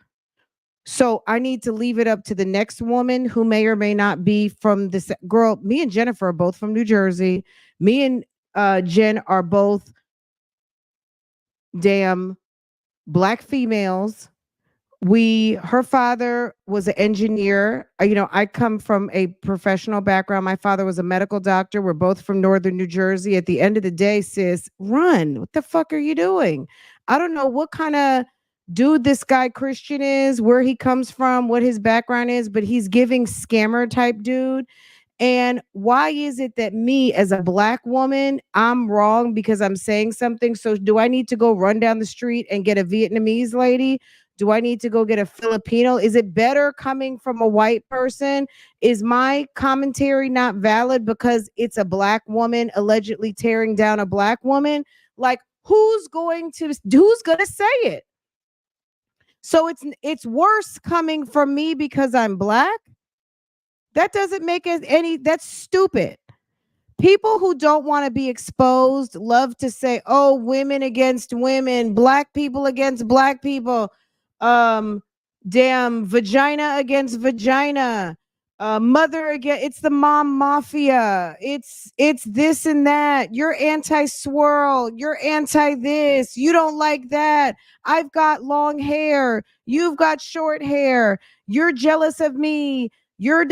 Speaker 1: So I need to leave it up to the next woman who may or may not be from this girl. Me and Jennifer are both from New Jersey. Me and Jen are both damn Black females. Her father was an engineer. You know, I come from a professional background. My father was a medical doctor. We're both from Northern New Jersey. At the end of the day, sis, run. What the fuck are you doing? I don't know what kind of dude this guy Christian is, where he comes from, what his background is, but he's giving scammer type dude. And why is it that me as a Black woman, I'm wrong because I'm saying something? So do I need to go run down the street and get a Vietnamese lady? Do I need to go get a Filipino? Is it better coming from a white person? Is my commentary not valid because it's a Black woman allegedly tearing down a Black woman? Like, who's going to say it? So it's worse coming from me because I'm Black? That doesn't make it any, that's stupid. People who don't want to be exposed love to say, oh, women against women, black people against black people, damn, vagina against vagina, mother again. It's the mom mafia. It's this and that. You're anti-swirl. You're anti this. You don't like that. I've got long hair. You've got short hair. You're jealous of me. You're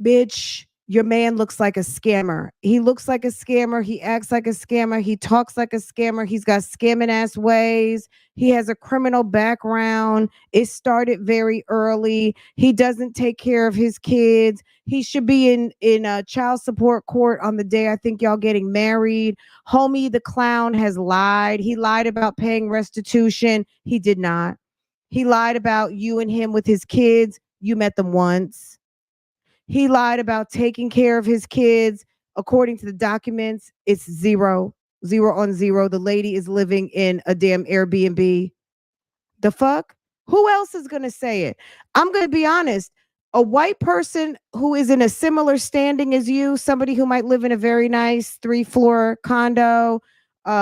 Speaker 1: bitch, your man looks like a scammer. He looks like a scammer. He acts like a scammer. He talks like a scammer. He's got scamming ass ways. He has a criminal background. It started very early. He doesn't take care of his kids. He should be in a child support court on the day I think y'all getting married. Homie the clown has lied. He lied about paying restitution. He did not. He lied about you and him with his kids. You met them once. He lied about taking care of his kids. According to the documents, it's 0 on 0. The lady is living in a damn Airbnb. The fuck? Who else is going to say it? I'm going to be honest. A white person who is in a similar standing as you, somebody who might live in a very nice 3-floor condo,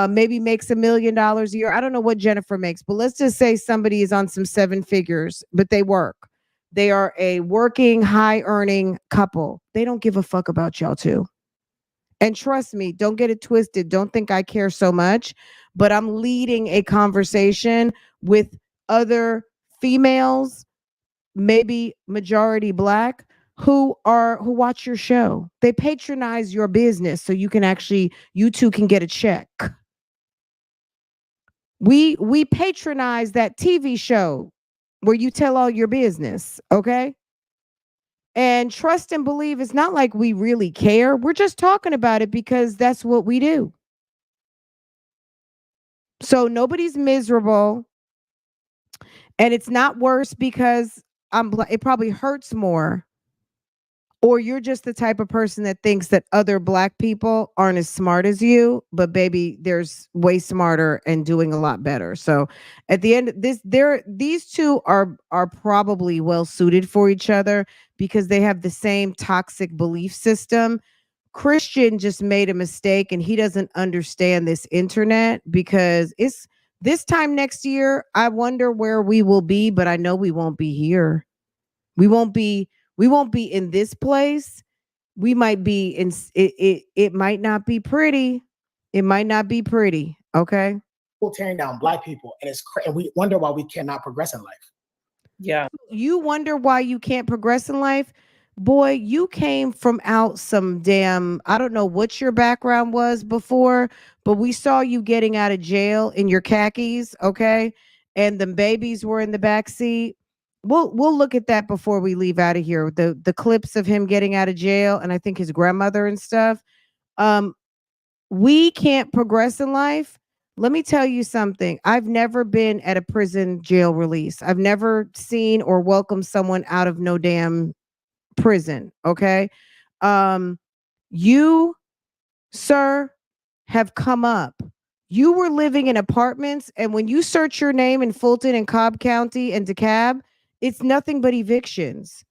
Speaker 1: maybe makes $1 million a year. I don't know what Jennifer makes, but let's just say somebody is on some 7 figures, but they work. They are a working, high-earning couple. They don't give a fuck about y'all too. And trust me, don't get it twisted. Don't think I care so much, but I'm leading a conversation with other females, maybe majority black, who watch your show. They patronize your business so you two can get a check. We patronize that TV show where you tell all your business, okay? And trust and believe, it's not like we really care. We're just talking about it because that's what we do. So nobody's miserable. And it's not worse because it probably hurts more. Or you're just the type of person that thinks that other black people aren't as smart as you, but baby, there's way smarter and doing a lot better. So at the end, these two are probably well suited for each other because they have the same toxic belief system. Christian just made a mistake and he doesn't understand this internet because it's this time next year. I wonder where we will be, but I know we won't be here. We won't be in this place. We might be in it might not be pretty. It might not be pretty. Okay.
Speaker 2: People tearing down black people, and and we wonder why we cannot progress in life.
Speaker 3: Yeah.
Speaker 1: You wonder why you can't progress in life? Boy, you came from out some damn, I don't know what your background was before, but we saw you getting out of jail in your khakis, okay? And the babies were in the back seat. We'll look at that before we leave out of here. The clips of him getting out of jail and I think his grandmother and stuff. We can't progress in life. Let me tell you something. I've never been at a prison jail release. I've never seen or welcomed someone out of no damn prison. Okay. You, sir, have come up. You were living in apartments, and when you search your name in Fulton and Cobb County and DeKalb, it's nothing but evictions.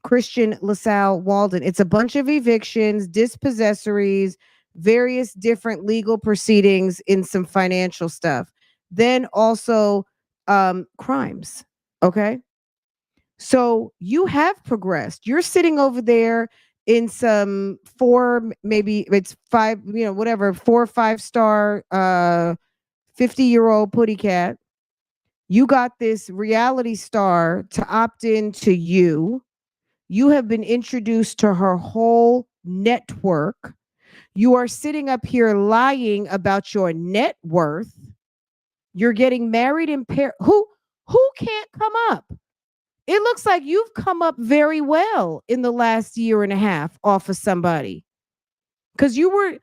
Speaker 1: Christian LaSalle Walden. It's a bunch of evictions, dispossessories, various different legal proceedings in some financial stuff. Then also crimes. Okay. So you have progressed. You're sitting over there in some 4, maybe it's 5, whatever, 4 or 5-star 50-year-old putty cat. You got this reality star to opt into you. You have been introduced to her whole network. You are sitting up here lying about your net worth. You're getting married in pair. Who can't come up? It looks like you've come up very well in the last year and a half off of somebody. Because you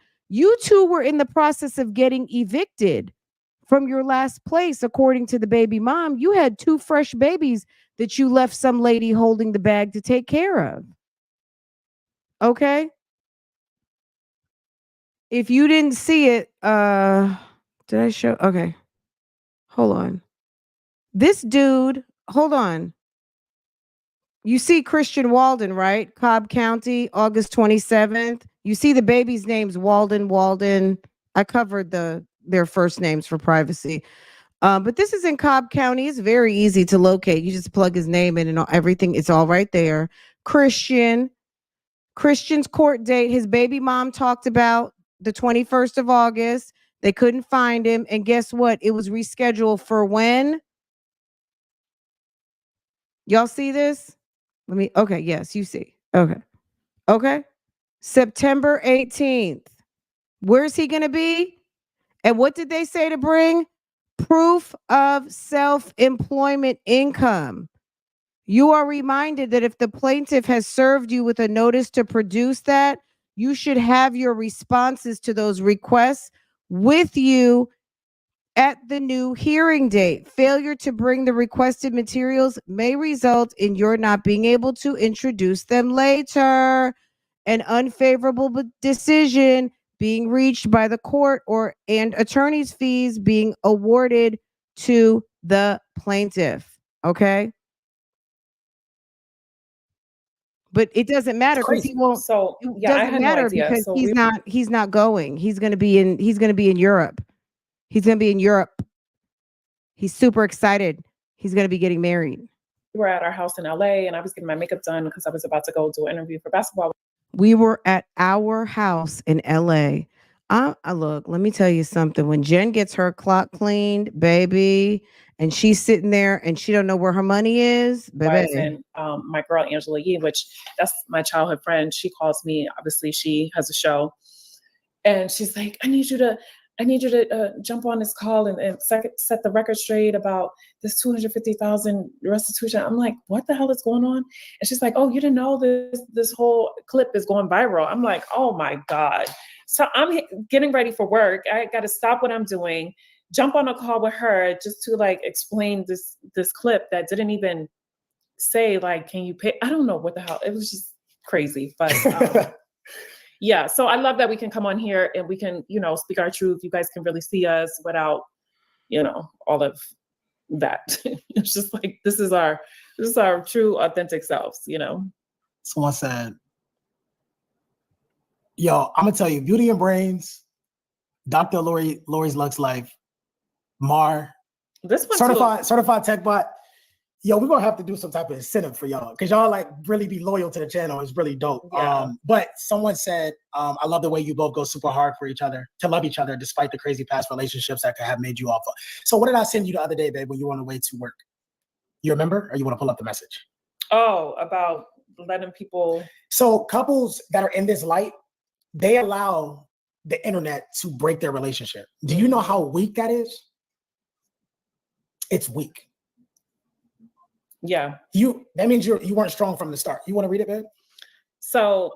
Speaker 1: two were in the process of getting evicted from your last place, according to the baby mom. You had 2 fresh babies that you left some lady holding the bag to take care of. Okay? If you didn't see it, did I show? Okay. Hold on. This dude, hold on. You see Christian Walden, right? Cobb County, August 27th. You see the baby's names, Walden. I covered their first names for privacy. But this is in Cobb County. It's very easy to locate. You just plug his name in and everything. It's all right there. Christian's court date. His baby mom talked about the 21st of August. They couldn't find him. And guess what? It was rescheduled for when? Y'all see this? Okay, yes, you see. Okay. September 18th. Where's he going to be? And what did they say to bring? Proof of self-employment income. You are reminded that if the plaintiff has served you with a notice to produce that, you should have your responses to those requests with you at the new hearing date. Failure to bring the requested materials may result in your not being able to introduce them later. An unfavorable decision being reached by the court and attorney's fees being awarded to the plaintiff. Okay. But it doesn't matter because he won't.
Speaker 3: So
Speaker 1: It
Speaker 3: yeah, I
Speaker 1: doesn't
Speaker 3: had no
Speaker 1: matter
Speaker 3: idea.
Speaker 1: because
Speaker 3: So
Speaker 1: he's not going. He's gonna be in Europe. He's gonna be in Europe. He's super excited. He's gonna be getting married.
Speaker 3: we were at our house in LA and I was getting my makeup done because I was about to go do an interview for basketball.
Speaker 1: We were at our house in LA. Look, let me tell you something. When Jen gets her clock cleaned, baby, and she's sitting there and she don't know where her money is, baby.
Speaker 3: And my girl Angela Yee, which that's my childhood friend, she calls me. Obviously, she has a show, and she's like, "I need you to jump on this call and set the record straight about this $250,000 restitution." I'm like, "What the hell is going on?" And she's like, "Oh, you didn't know this whole clip is going viral." I'm like, "Oh my God." So I'm getting ready for work. I got to stop what I'm doing, jump on a call with her just to like explain this clip that didn't even say like, "Can you pay?" I don't know what the hell. It was just crazy. But yeah, so I love that we can come on here and we can, speak our truth. You guys can really see us without, all of that. It's just like this is our true authentic selves,
Speaker 2: Someone said, "Yo, I'm gonna tell you, Beauty and Brains, Dr. Lori's Lux Life, Mar,
Speaker 3: this one
Speaker 2: certified tech bot. Yo, we're gonna have to do some type of incentive for y'all because y'all like really be loyal to the channel. It's really dope."
Speaker 3: Yeah.
Speaker 2: But someone said, "I love the way you both go super hard for each other, to love each other despite the crazy past relationships that could have made you awful." So what did I send you the other day, babe, when you were on the way to work? You remember, or you want to pull up the message?
Speaker 3: Oh, about letting people.
Speaker 2: So couples that are in this light, they allow the internet to break their relationship. Do you know how weak that is? It's weak.
Speaker 3: Yeah.
Speaker 2: That means you weren't strong from the start. You want to read it, babe?
Speaker 3: So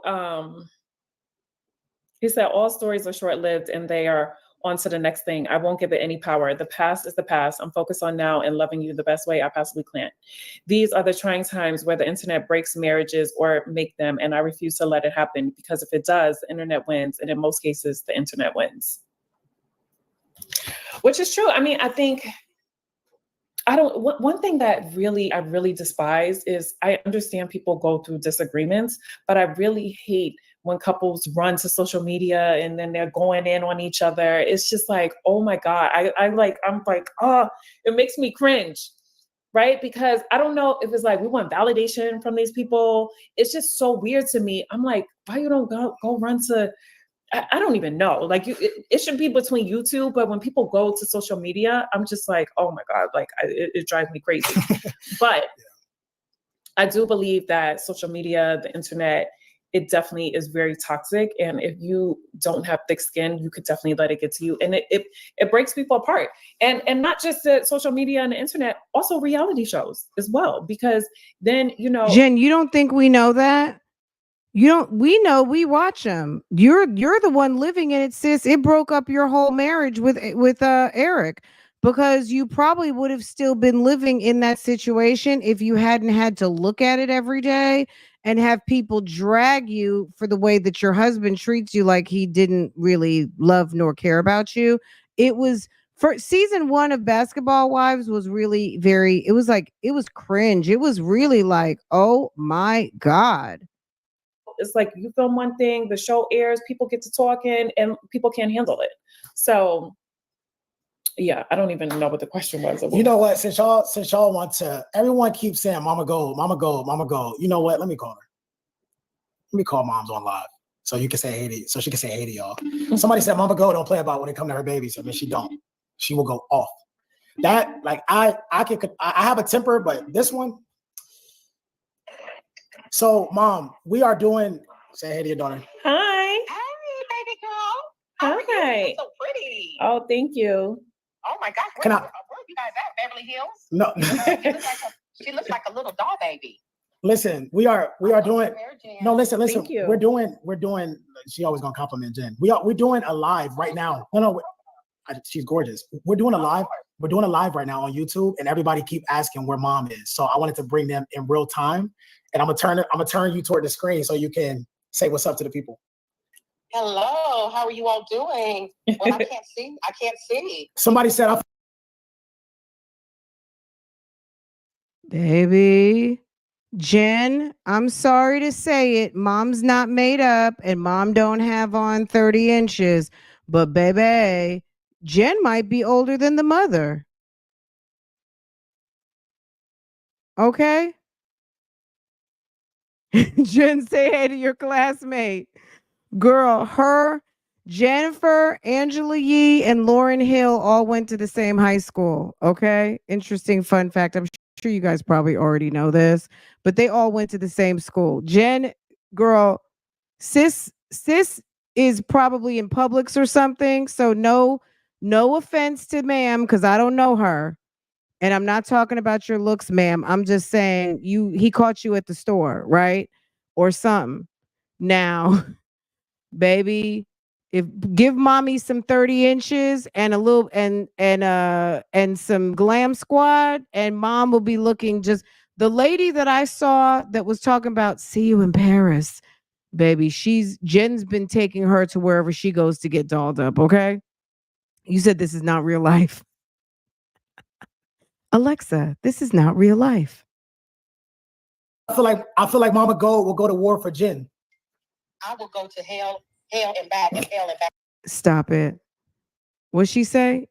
Speaker 3: he said, "All stories are short-lived and they are on to the next thing. I won't give it any power. The past is the past. I'm focused on now and loving you the best way I possibly can. These are the trying times where the internet breaks marriages or make them, and I refuse to let it happen because if it does, the internet wins, and in most cases, the internet wins." Which is true. I mean, I think one thing that I really despise is I understand people go through disagreements, but I really hate when couples run to social media and then they're going in on each other. It's just like, oh my God. I'm like, oh, it makes me cringe. Right? Because I don't know if it's like, we want validation from these people. It's just so weird to me. I'm like, why you don't go run to, I don't even know. Like it should be between you two, but when people go to social media, I'm just like, oh my God, like it drives me crazy. But I do believe that social media, the internet, it definitely is very toxic. And if you don't have thick skin, you could definitely let it get to you. And it breaks people apart. And not just the social media and the internet, also reality shows as well. Because then,
Speaker 1: Jen, you don't think we know that? We know, we watch them. You're the one living in it, sis. It broke up your whole marriage with Eric because you probably would have still been living in that situation if you hadn't had to look at it every day and have people drag you for the way that your husband treats you like he didn't really love nor care about you. It was for season 1 of Basketball Wives was really it was cringe. It was really like, oh my God.
Speaker 3: It's like you film one thing, the show airs, people get to talking, and people can't handle it. So yeah, I don't even know what the question was.
Speaker 2: You know what? Since y'all want to, everyone keeps saying Mama Gold, Mama Gold, Mama Gold. You know what? Let me call her. Let me call Moms on live. So you can say hey to, so she can say hey to y'all. Somebody said Mama Gold don't play about when it come to her babies. I mean, she don't. She will go off. That, like, I have a temper, but this one. So, Mom, we are doing, say hey to your daughter.
Speaker 3: Hi.
Speaker 4: Hey, baby girl. How are you?
Speaker 3: Hi.
Speaker 4: You're so pretty.
Speaker 3: Oh, thank you.
Speaker 4: Oh my gosh.
Speaker 2: Can
Speaker 4: Where
Speaker 2: I-
Speaker 4: you guys at? Beverly Hills?
Speaker 2: No.
Speaker 4: She looks like a little doll baby.
Speaker 2: Listen, we are doing. No, listen.
Speaker 3: Thank you.
Speaker 2: We're doing. She always gonna compliment Jen. We're doing a live right now. No, she's gorgeous. We're doing a live. We're doing a live right now on YouTube, and everybody keep asking where Mom is. So I wanted to bring them in real time, and I'm gonna turn you toward the screen so you can say what's up to the people.
Speaker 4: Hello. How are you all doing? Well, I can't see. I can't see.
Speaker 2: Somebody said,
Speaker 1: Baby. Jen, I'm sorry to say it. Mom's not made up and mom don't have on 30 inches. But baby, Jen might be older than the mother. Okay? Jen, say hey to your classmate. Girl, her, Jennifer, Angela Yee, and Lauren Hill all went to the same high school. Okay? Interesting fun fact. I'm sure you guys probably already know this, but they all went to the same school. Jen, girl, sis is probably in Publix or something. So no offense to ma'am, because I don't know her. And I'm not talking about your looks, ma'am. I'm just saying he caught you at the store, right? Or something. Now, baby, if give mommy some 30 inches and a little and some glam squad, and mom will be looking just the lady that I saw that was talking about see you in Paris, baby. Jen's been taking her to wherever she goes to get dolled up. Okay. You said this is not real life. Alexa, this is not real life.
Speaker 2: I feel like Mama Gold will go to war for Jen.
Speaker 4: I will go to hell and back and hell and back
Speaker 1: Stop it. What'd she say?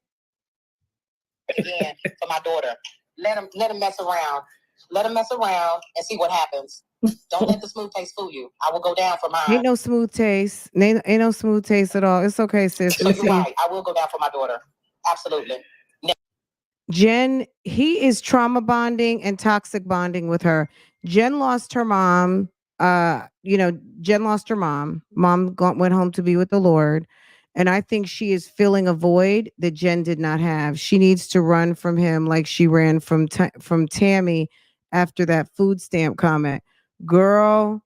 Speaker 4: again for my daughter. Let him mess around. Let him mess around and see what happens. Don't let the smooth taste fool you. I will go down for mine.
Speaker 1: Ain't no smooth taste. Ain't no smooth taste at all. It's okay, sis.
Speaker 4: So you're right. I will go down for my daughter. Absolutely.
Speaker 1: Jen, he is trauma bonding and toxic bonding with her. Jen lost her mom. Jen lost her mom. Went home to be with the Lord. And I think she is filling a void that Jen did not have. She needs to run from him like she ran from Tammy after that food stamp comment. Girl,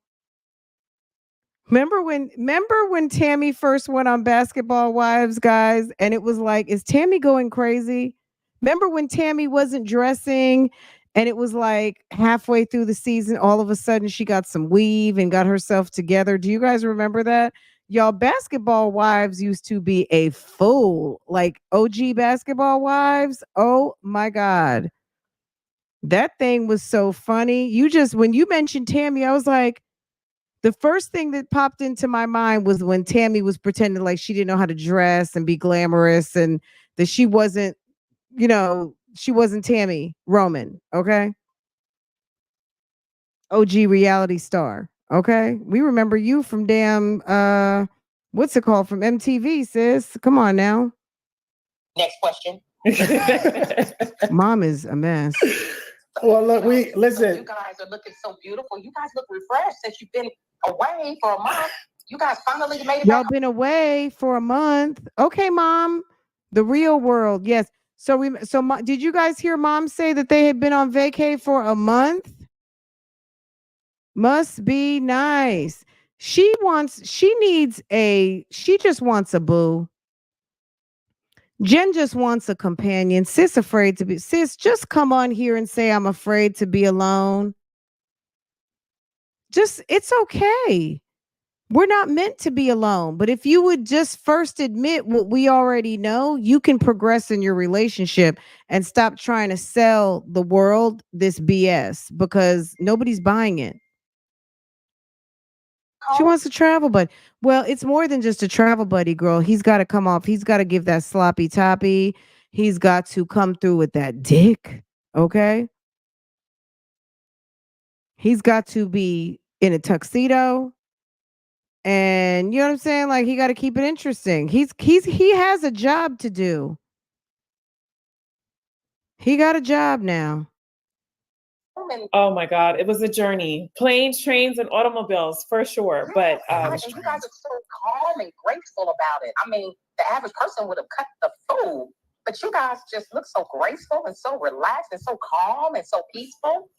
Speaker 1: remember when Tammy first went on Basketball Wives, guys, and it was like, is Tammy going crazy? Remember when Tammy wasn't dressing and it was like halfway through the season, all of a sudden she got some weave and got herself together. Do you guys remember that? Y'all, Basketball Wives used to be a fool, like OG Basketball Wives. Oh my God. That thing was so funny. When you mentioned Tammy, I was like, the first thing that popped into my mind was when Tammy was pretending like she didn't know how to dress and be glamorous and that she wasn't Tammy Roman, okay? OG reality star, okay? We remember you from damn, what's it called, from MTV, sis? Come on now.
Speaker 4: Next question.
Speaker 1: Mom is a mess.
Speaker 2: Well, look, listen.
Speaker 4: You guys are looking so beautiful. You guys look refreshed since you've been away for a month. You guys finally made it
Speaker 1: Y'all
Speaker 4: back.
Speaker 1: been away for a month. Okay, Mom. The real world, yes. So did you guys hear Mom say that they had been on vacay for a month? Must be nice. She just wants a boo. Jen just wants a companion. Sis, just come on here and say I'm afraid to be alone. It's okay. We're not meant to be alone. But if you would just first admit what we already know, you can progress in your relationship and stop trying to sell the world this BS because nobody's buying it. She wants a travel buddy. Well, it's more than just a travel buddy, girl. He's got to come off. He's got to give that sloppy toppy. He's got to come through with that dick. Okay. He's got to be in a tuxedo. And you know what I'm saying? Like he got to keep it interesting. He has a job to do. He got a job now.
Speaker 3: Oh my God, it was a journey. Planes, trains, and automobiles for sure. But
Speaker 4: and you guys are so calm and graceful about it. I mean, the average person would have cut the food, but you guys just look so graceful and so relaxed and so calm and so peaceful.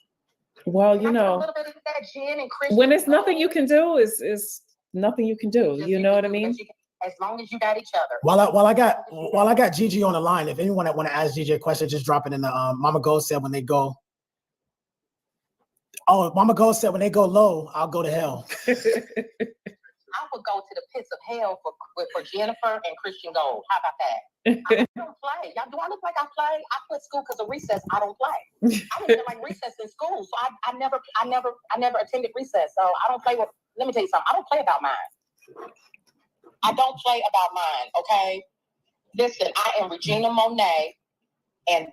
Speaker 3: well, you
Speaker 4: A
Speaker 3: know,
Speaker 4: little bit of that gin and Christian
Speaker 3: when it's
Speaker 4: Gold.
Speaker 3: nothing you can do, is nothing you can do.
Speaker 4: Just
Speaker 3: You know what I
Speaker 4: can do
Speaker 3: mean?
Speaker 4: what you can, as long as you got each other.
Speaker 2: While I got Gigi on the line, if anyone that want to ask Gigi a question, just drop it in the Mama Go said when they go. Oh, Mama Go said when they go low, I'll go to hell.
Speaker 4: I would go to the pits of hell for Jennifer and Christian Gold. How about that? I don't play. Y'all, do I look like I play? I quit school because of recess. I don't play. I didn't even like recess in school, so I never attended recess. So I don't play with. Let me tell you something. I don't play about mine. I don't play about mine. Okay. Listen, I am Regina Monet, and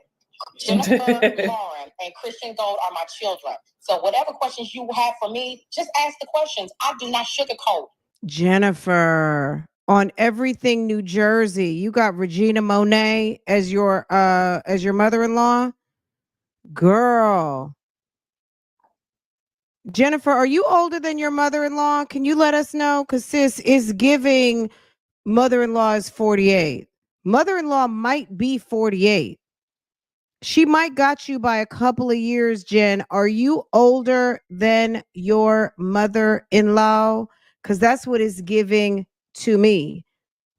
Speaker 4: Jennifer, Lauren, and Christian Gold are my children. So whatever questions you have for me, just ask the questions. I do not sugarcoat.
Speaker 1: Jennifer, on Everything New Jersey, you got Regina Monet as your mother-in-law? Girl. Jennifer, are you older than your mother-in-law? Can you let us know? Because sis is giving mother-in-law is 48. Mother-in-law might be 48. She might got you by a couple of years, Jen. Are you older than your mother-in-law? Because that's what it's giving to me.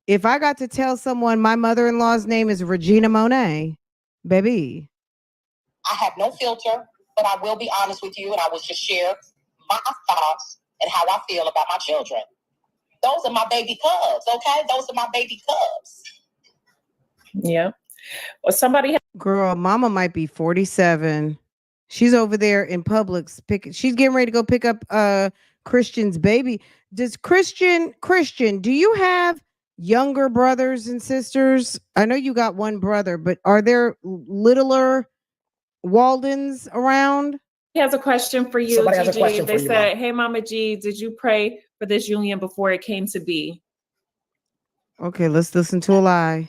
Speaker 1: If I got to tell someone my mother-in-law's name is Regina Monet, baby.
Speaker 4: I have no filter, but I will be honest with you, and I will just share my thoughts and how I feel about my children. Those are my baby cubs, okay? Those are my baby cubs.
Speaker 3: Yeah. Well, somebody.
Speaker 1: Girl, mama might be 47. She's over there in Publix she's getting ready to go pick up Christian's baby. Does Christian, do you have younger brothers and sisters? I know you got one brother, but are there littler Waldens around?
Speaker 3: He has a question for you,
Speaker 2: Somebody has a
Speaker 3: Gigi.
Speaker 2: question
Speaker 3: They
Speaker 2: for you,
Speaker 3: said,
Speaker 2: Mom.
Speaker 3: "Hey, Mama G, did you pray for this union before it came to be?"
Speaker 1: Okay, let's listen to a lie.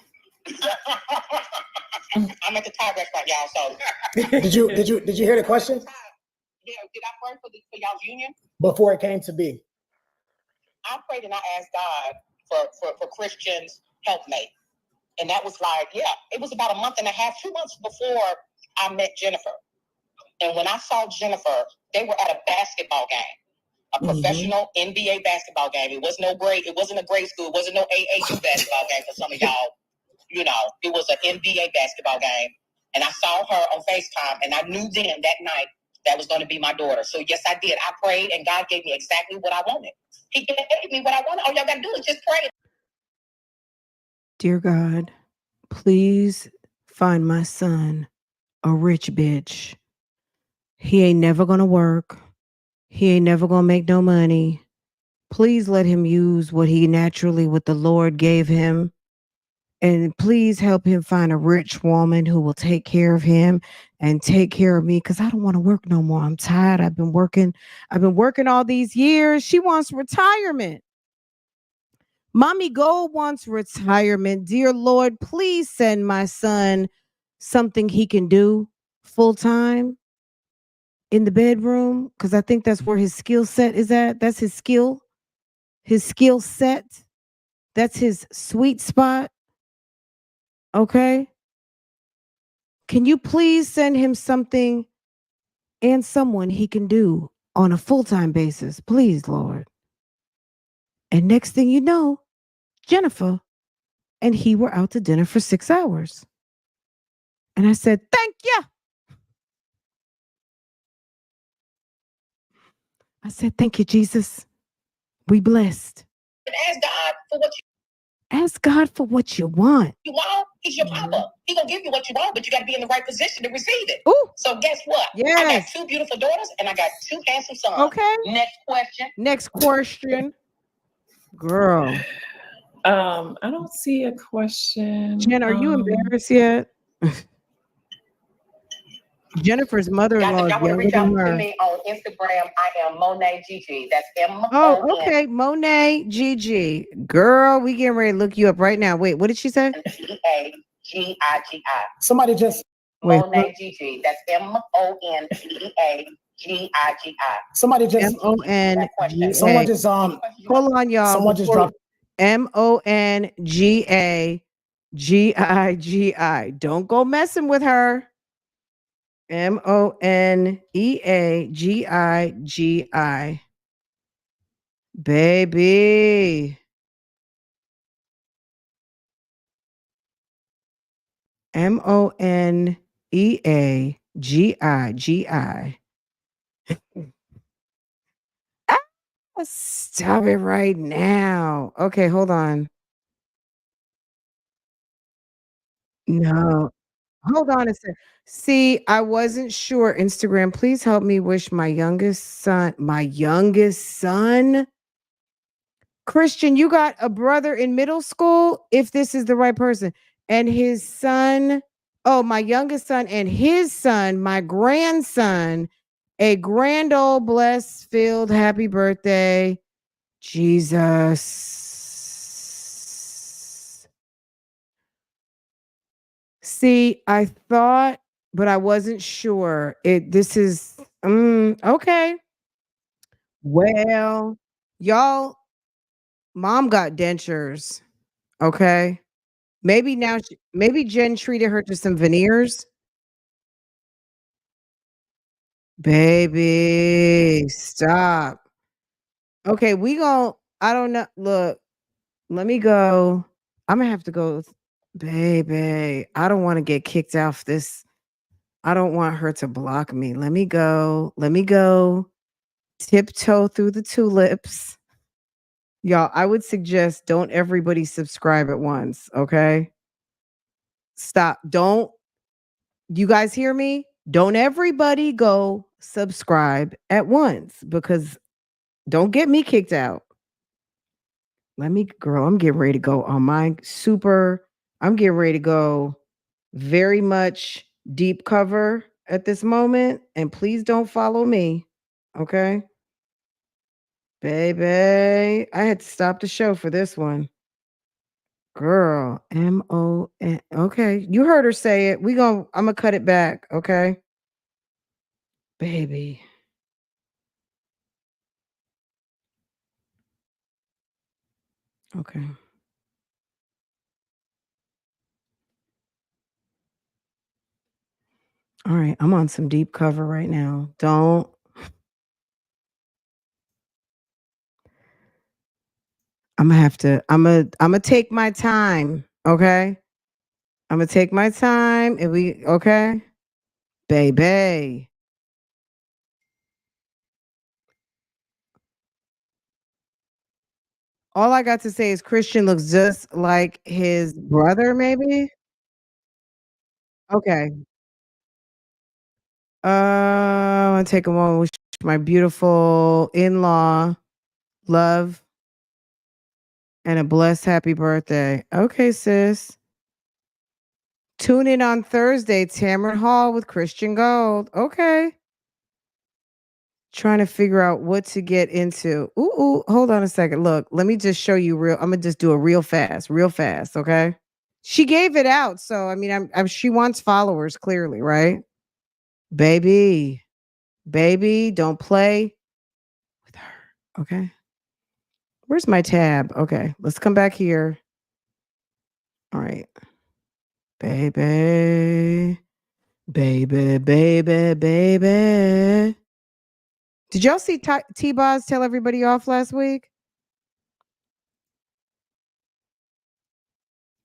Speaker 4: I'm at the top restaurant, y'all. So
Speaker 2: Did you hear the question?
Speaker 4: Yeah, did I pray for y'all's union?
Speaker 2: Before it came to be.
Speaker 4: I prayed and I asked God for Christian's helpmate. And that was like, yeah, it was about a month and a half, 2 months before I met Jennifer. And when I saw Jennifer, they were at a basketball game, a professional NBA basketball game. It wasn't a grade school. It wasn't no AAU basketball game for some of y'all. You know, it was an NBA basketball game. And I saw her on FaceTime, and I knew then that night that was going to be my daughter. So yes, I did. I prayed, and God gave me exactly what I wanted. He gave me what I wanted. All y'all got to do is just pray.
Speaker 1: Dear God, please find my son a rich bitch. He ain't never gonna work. He ain't never gonna make no money. Please let him use what the Lord gave him. And please help him find a rich woman who will take care of him and take care of me, because I don't want to work no more. I'm tired. I've been working all these years. She wants retirement. Mommy Gold wants retirement. Dear Lord, please send my son something he can do full time in the bedroom, because I think that's where his skill set is at. That's his skill set. That's his sweet spot. Okay. Can you please send him something and someone he can do on a full-time basis? Please, Lord. And next thing you know, Jennifer and he were out to dinner for 6 hours. And I said, thank you. I said, thank you, Jesus. We blessed.
Speaker 4: And ask God for what
Speaker 1: Ask God for what you want.
Speaker 4: You want? He's your papa. He gonna give you what you want, but you got to be in the right position to receive it.
Speaker 1: Ooh,
Speaker 4: So guess what? I got
Speaker 1: yes.
Speaker 4: 2 beautiful daughters and I got 2 handsome sons.
Speaker 1: Okay.
Speaker 4: Next question.
Speaker 1: Next question. Girl.
Speaker 3: I don't see a question.
Speaker 1: Jen, are you embarrassed yet? Jennifer's mother-in-law is
Speaker 4: Y'all want to
Speaker 1: younger
Speaker 4: reach out
Speaker 1: than
Speaker 4: to
Speaker 1: her.
Speaker 4: me on Instagram? I am Monet Gigi. That's M-O-N.
Speaker 1: Oh, okay. Monet Gigi. Girl, we getting ready to look you up right now. Wait, what did she say?
Speaker 4: T-A-G-I-G-I.
Speaker 2: Somebody just
Speaker 1: Wait,
Speaker 4: Monet Gigi. That's M-O-N-T-A-G-I-G-I.
Speaker 2: somebody just
Speaker 1: M-O-N-G-A.
Speaker 2: someone just
Speaker 1: Hold on, y'all.
Speaker 2: someone just dropped
Speaker 1: M-O-N-G-A-G-I-G-I. Don't go messing with her. M-O-N-E-A-G-I-G-I. Baby. M-O-N-E-A-G-I-G-I. Stop it right now. Okay, hold on. No. Hold on a sec. See, I wasn't sure. Instagram, please help me wish my youngest son. Christian, you got a brother in middle school, if this is the right person. And his son, oh, my youngest son and his son, my grandson, a grand old blessed filled happy birthday. Jesus. See, I thought, but I wasn't sure. This is okay. Well, y'all, mom got dentures. Okay. Maybe now maybe Jen treated her to some veneers. Baby, stop. Okay, I don't know. Look, let me go. I'm gonna have to go. Baby, I don't want to get kicked off this. I don't want her to block me. Let me go. Let me go. Tiptoe through the tulips. Y'all, I would suggest don't everybody subscribe at once. Okay. Stop. Don't you guys hear me? Don't everybody go subscribe at once because don't get me kicked out. I'm getting ready to go on I'm getting ready to go very much deep cover at this moment. And please don't follow me. Okay. Baby, I had to stop the show for this one. Girl, M-O-N. Okay. You heard her say it. I'm going to cut it back. Okay. Baby. Okay. All right. I'm on some deep cover right now. I'm gonna take my time. Okay. I'm gonna take my time and okay. Baby. All I got to say is Christian looks just like his brother, maybe. Okay. I want to take a moment, wish my beautiful in-law love and a blessed happy birthday. Okay, sis. Tune in on Thursday, Tamron Hall with Christian Gold. Okay. Trying to figure out what to get into. Ooh, hold on a second. Look, let me just show you I'm gonna just do it real fast, okay? She gave it out, so I mean, she wants followers clearly, right? Baby, don't play with her. Okay. Where's my tab? Okay, let's come back here. All right. Baby. Did y'all see T-Boz tell everybody off last week?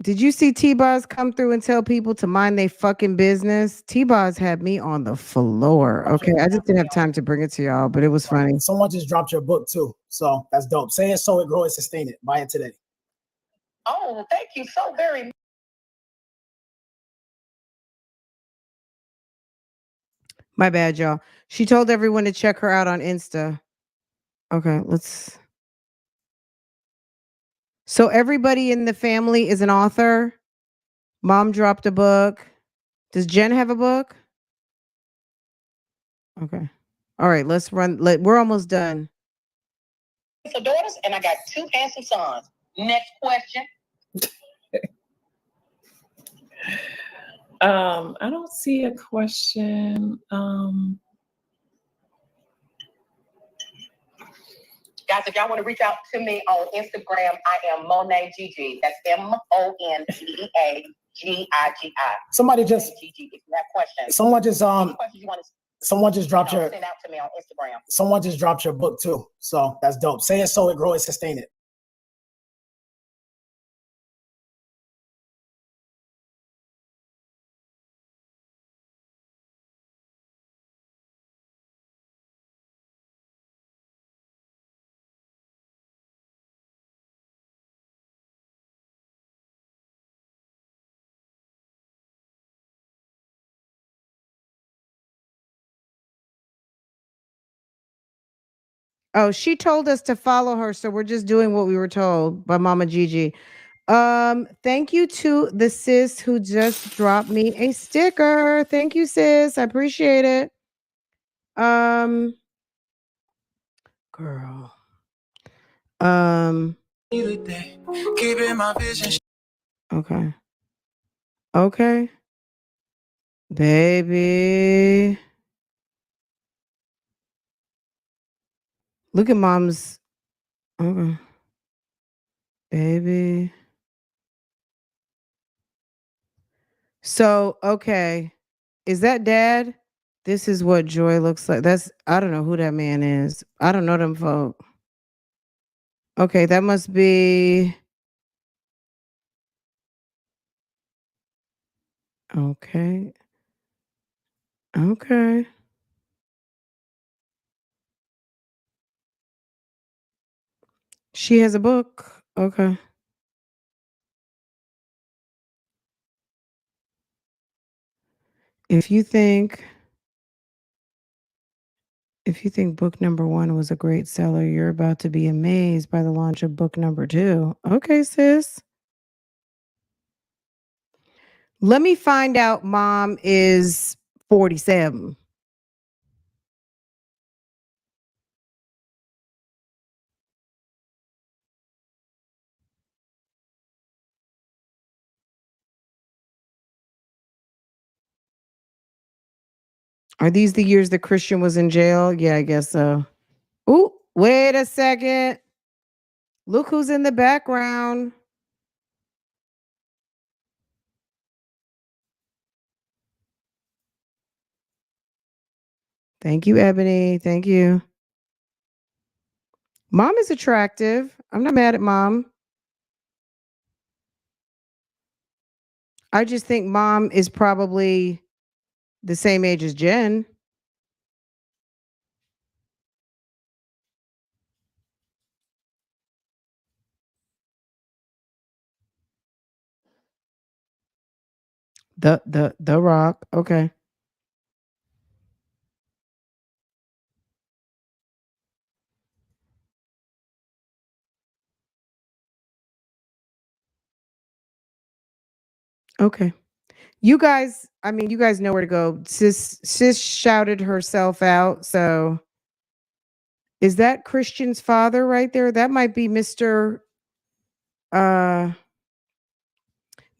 Speaker 1: Did you see T-Boz come through and tell people to mind their fucking business? T-Boz had me on the floor. Okay, I just didn't have time to bring it to y'all, but it was funny.
Speaker 2: Someone just dropped your book too. So that's dope. Say it, sow it, grow it, sustain it. Buy it today.
Speaker 4: Oh, thank you so very much.
Speaker 1: My bad, y'all. She told everyone to check her out on Insta. Okay, let's. So everybody in the family is an author. Mom dropped a book. Does Jen have a book? Okay. All right, let's run. We're almost done.
Speaker 4: For daughters, and I got 2 handsome sons. Next question.
Speaker 3: I don't see a question.
Speaker 4: Guys, if y'all want to reach out to me on Instagram, I am Monet Gigi. That's MONEAGIGI.
Speaker 2: Somebody just
Speaker 4: Gigi. If you have questions,
Speaker 2: someone just
Speaker 4: questions you want to
Speaker 2: someone just dropped your
Speaker 4: send out to me on Instagram.
Speaker 2: someone just dropped your book too. So that's dope. Say it, sow it, grow it, sustain it.
Speaker 1: Oh, she told us to follow her, so we're just doing what we were told by Mama Gigi. Thank you to the sis who just dropped me a sticker. Thank you, sis. I appreciate it. Girl.
Speaker 5: Keeping my vision.
Speaker 1: Okay. Okay. Baby. Look at mom's. Okay. Baby. So, okay. Is that dad? This is what joy looks like. I don't know who that man is. I don't know them folk. Okay, that must be. Okay. Okay. She has a book. Okay. If you think book number 1 was a great seller, you're about to be amazed by the launch of book number 2. Okay, sis. Let me find out mom is 47. Are these the years that Christian was in jail? Yeah, I guess so. Ooh, wait a second. Look who's in the background. Thank you, Ebony. Thank you. Mom is attractive. I'm not mad at mom. I just think mom is probably the same age as Jen. The Rock. Okay. Okay. You guys know where to go. Sis shouted herself out. So is that Christian's father right there? That might be Mr.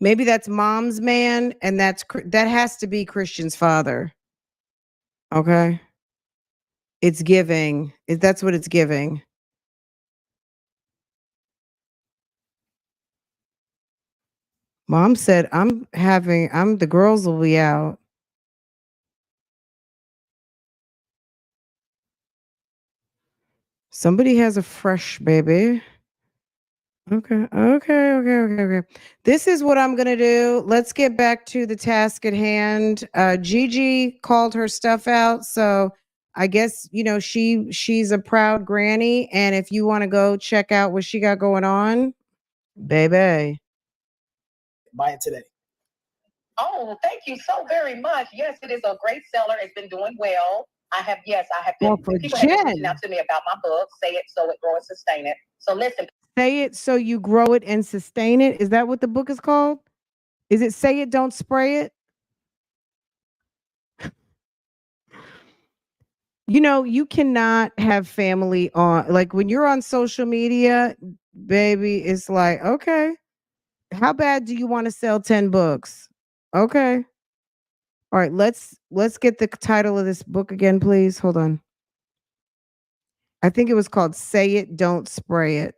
Speaker 1: Maybe that's mom's man, and that has to be Christian's father. Okay. It's giving. That's what it's giving. Mom said, the girls will be out. Somebody has a fresh baby. Okay. This is what I'm gonna do. Let's get back to the task at hand. Gigi called her stuff out, so I guess she's a proud granny. And if you want to go check out what she got going on, Baby.
Speaker 2: Buy it today.
Speaker 4: Oh, thank you so very much. Yes, it is a great seller. It's been doing well. I have been.
Speaker 1: Well, for
Speaker 4: People have been reaching
Speaker 1: Jen.
Speaker 4: out to me about my book, Say It, Sow It, Grow It, Sustain It. So listen,
Speaker 1: Say it so you grow it and sustain it. Is that what the book is called? Is it Say It, Don't Spray It? You know, you cannot have family on, like when you're on social media, baby, it's like, okay, how bad do you want to sell 10 books? Okay. All right, let's get the title of this book again, please. Hold on. I think it was called Say It, Don't Spray It.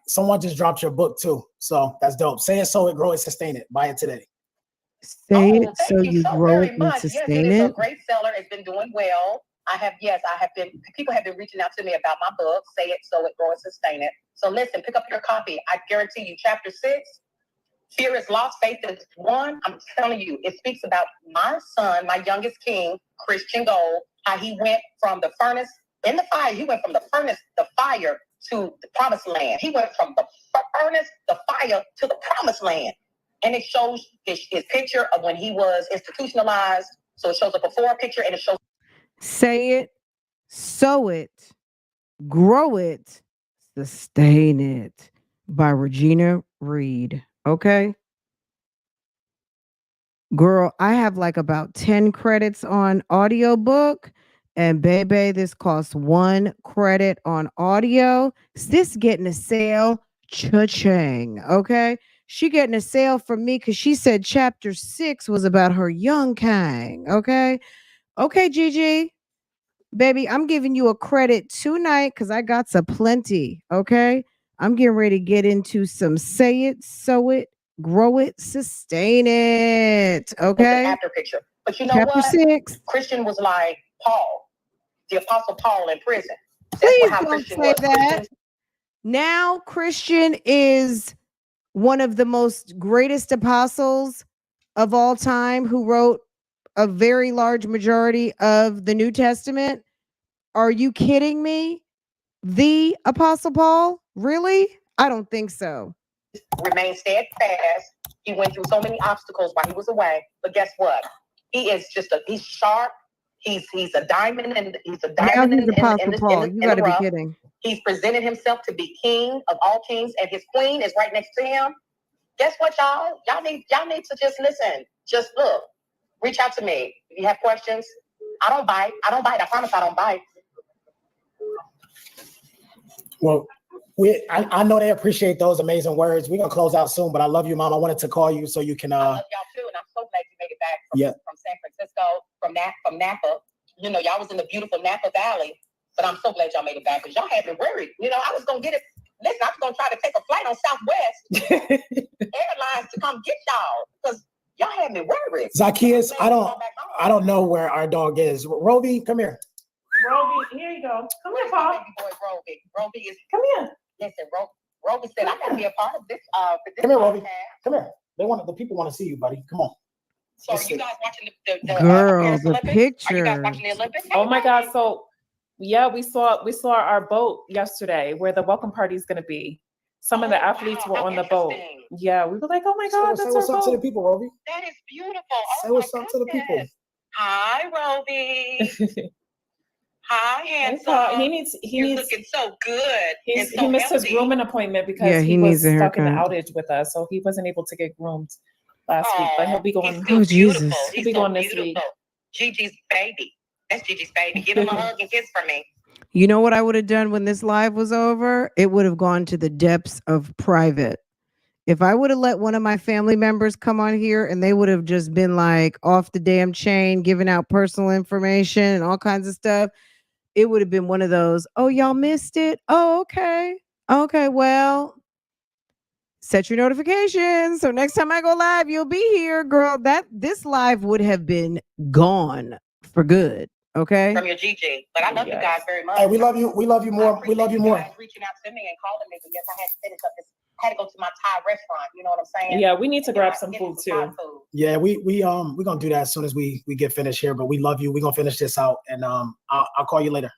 Speaker 2: Someone just dropped your book too. So that's dope. Say it, sow it, grow it, sustain it. Buy it today.
Speaker 1: Say it
Speaker 4: thank
Speaker 1: so you
Speaker 4: so
Speaker 1: grow
Speaker 4: very
Speaker 1: it and
Speaker 4: much. Yes, it
Speaker 1: sustain
Speaker 4: is a
Speaker 1: it.
Speaker 4: great seller. It's been doing well. I have been. People have been reaching out to me about my book, Say It, Sow It, Grow It, Sustain It. So listen, pick up your copy. I guarantee you, chapter 6, fear is lost, faith is won. I'm telling you, it speaks about my son, my youngest king, Christian Gold, how he went from the furnace in the fire. He went from the furnace, the fire, to the promised land. He went from the furnace, the fire, to the promised land. And it shows his picture of when he was institutionalized. So it shows a before picture and it shows.
Speaker 1: Say it, sow it, grow it, sustain it by Regina Reed. Okay. Girl, I have like about 10 credits on audiobook. And baby, this costs 1 credit on audio. Is this getting a sale? Cha-ching. Okay. She getting a sale from me because she said chapter 6 was about her young king. Okay. Okay, Gigi. Baby, I'm giving you a credit tonight because I got some plenty. Okay. I'm getting ready to get into some Say It, Sow It, Grow It, Sustain It. Okay.
Speaker 4: After picture. But you know
Speaker 1: Chapter
Speaker 4: what?
Speaker 1: 6.
Speaker 4: Christian was like Paul, the apostle Paul in prison.
Speaker 1: Please don't say that. Now Christian is one of the most greatest apostles of all time who wrote a very large majority of the New Testament. Are you kidding me? The Apostle Paul? Really? I don't think so.
Speaker 4: Remain steadfast. He went through so many obstacles while he was away. But guess what? He is he's sharp. He's a diamond, and he's a diamond.
Speaker 1: Now he's Apostle Paul. You got to be kidding.
Speaker 4: He's presented himself to be king of all kings, and his queen is right next to him. Guess what, y'all? Y'all need to just listen. Just look. Reach out to me if you have questions. I don't bite. I promise I don't bite.
Speaker 2: Well, I know they appreciate those amazing words. We're gonna close out soon, but I love you, Mom. I wanted to call you so you can.
Speaker 4: I love y'all too, and I'm so glad you made it back from San Francisco, from Napa. You know, y'all was in the beautiful Napa Valley, but I'm so glad y'all made it back because y'all had me worried. You know, I was gonna get it. Listen, I was gonna try to take a flight on Southwest Airlines to come get y'all because y'all had me worried.
Speaker 2: Zacchaeus, I don't know where our dog is. Roby, come here.
Speaker 3: Roby, here you go. Come here, Paul.
Speaker 4: Baby boy, Roby. Roby is.
Speaker 3: Come here.
Speaker 4: Listen, Roby said I gotta be a part of this.
Speaker 2: Come here, Roby. Come here. The people want to see you, buddy. Come on.
Speaker 4: So are you guys watching the
Speaker 1: girl, the picture?
Speaker 4: Are you guys watching the Olympics?
Speaker 3: Oh my God! So yeah, we saw our boat yesterday where the welcome party is going to be. Some of the athletes were on the boat. Yeah, we were like, oh my God,
Speaker 2: say what's up to the people, Roby.
Speaker 4: That is beautiful.
Speaker 2: Say what's up to the people.
Speaker 4: Hi, Roby. Hi, handsome. You're looking so good.
Speaker 3: He missed his grooming appointment because he was stuck in the outage with us, so he wasn't able to get groomed last week. But he'll be going.
Speaker 1: Oh Jesus!
Speaker 3: He'll be going this week.
Speaker 4: Gigi's baby. That's Gigi's baby. Give him a hug and kiss for me.
Speaker 1: You know what I would have done when this live was over? It would have gone to the depths of private. If I would have let one of my family members come on here and they would have just been like off the damn chain, giving out personal information and all kinds of stuff, it would have been one of those, oh, y'all missed it? Oh, okay. Okay, well, set your notifications. So next time I go live, you'll be here, girl. This live would have been gone for good. Okay.
Speaker 4: From your Gigi. But I love you guys very much.
Speaker 2: Hey, we love you. We love you more. We love you more.
Speaker 4: Reaching out to me and calling me, but yes, I had to finish up this. I had to go to my Thai restaurant. You know what I'm saying?
Speaker 3: Yeah, we need to grab some food too.
Speaker 2: Yeah, we're gonna do that as soon as we get finished here. But we love you. We're gonna finish this out, and I'll call you later.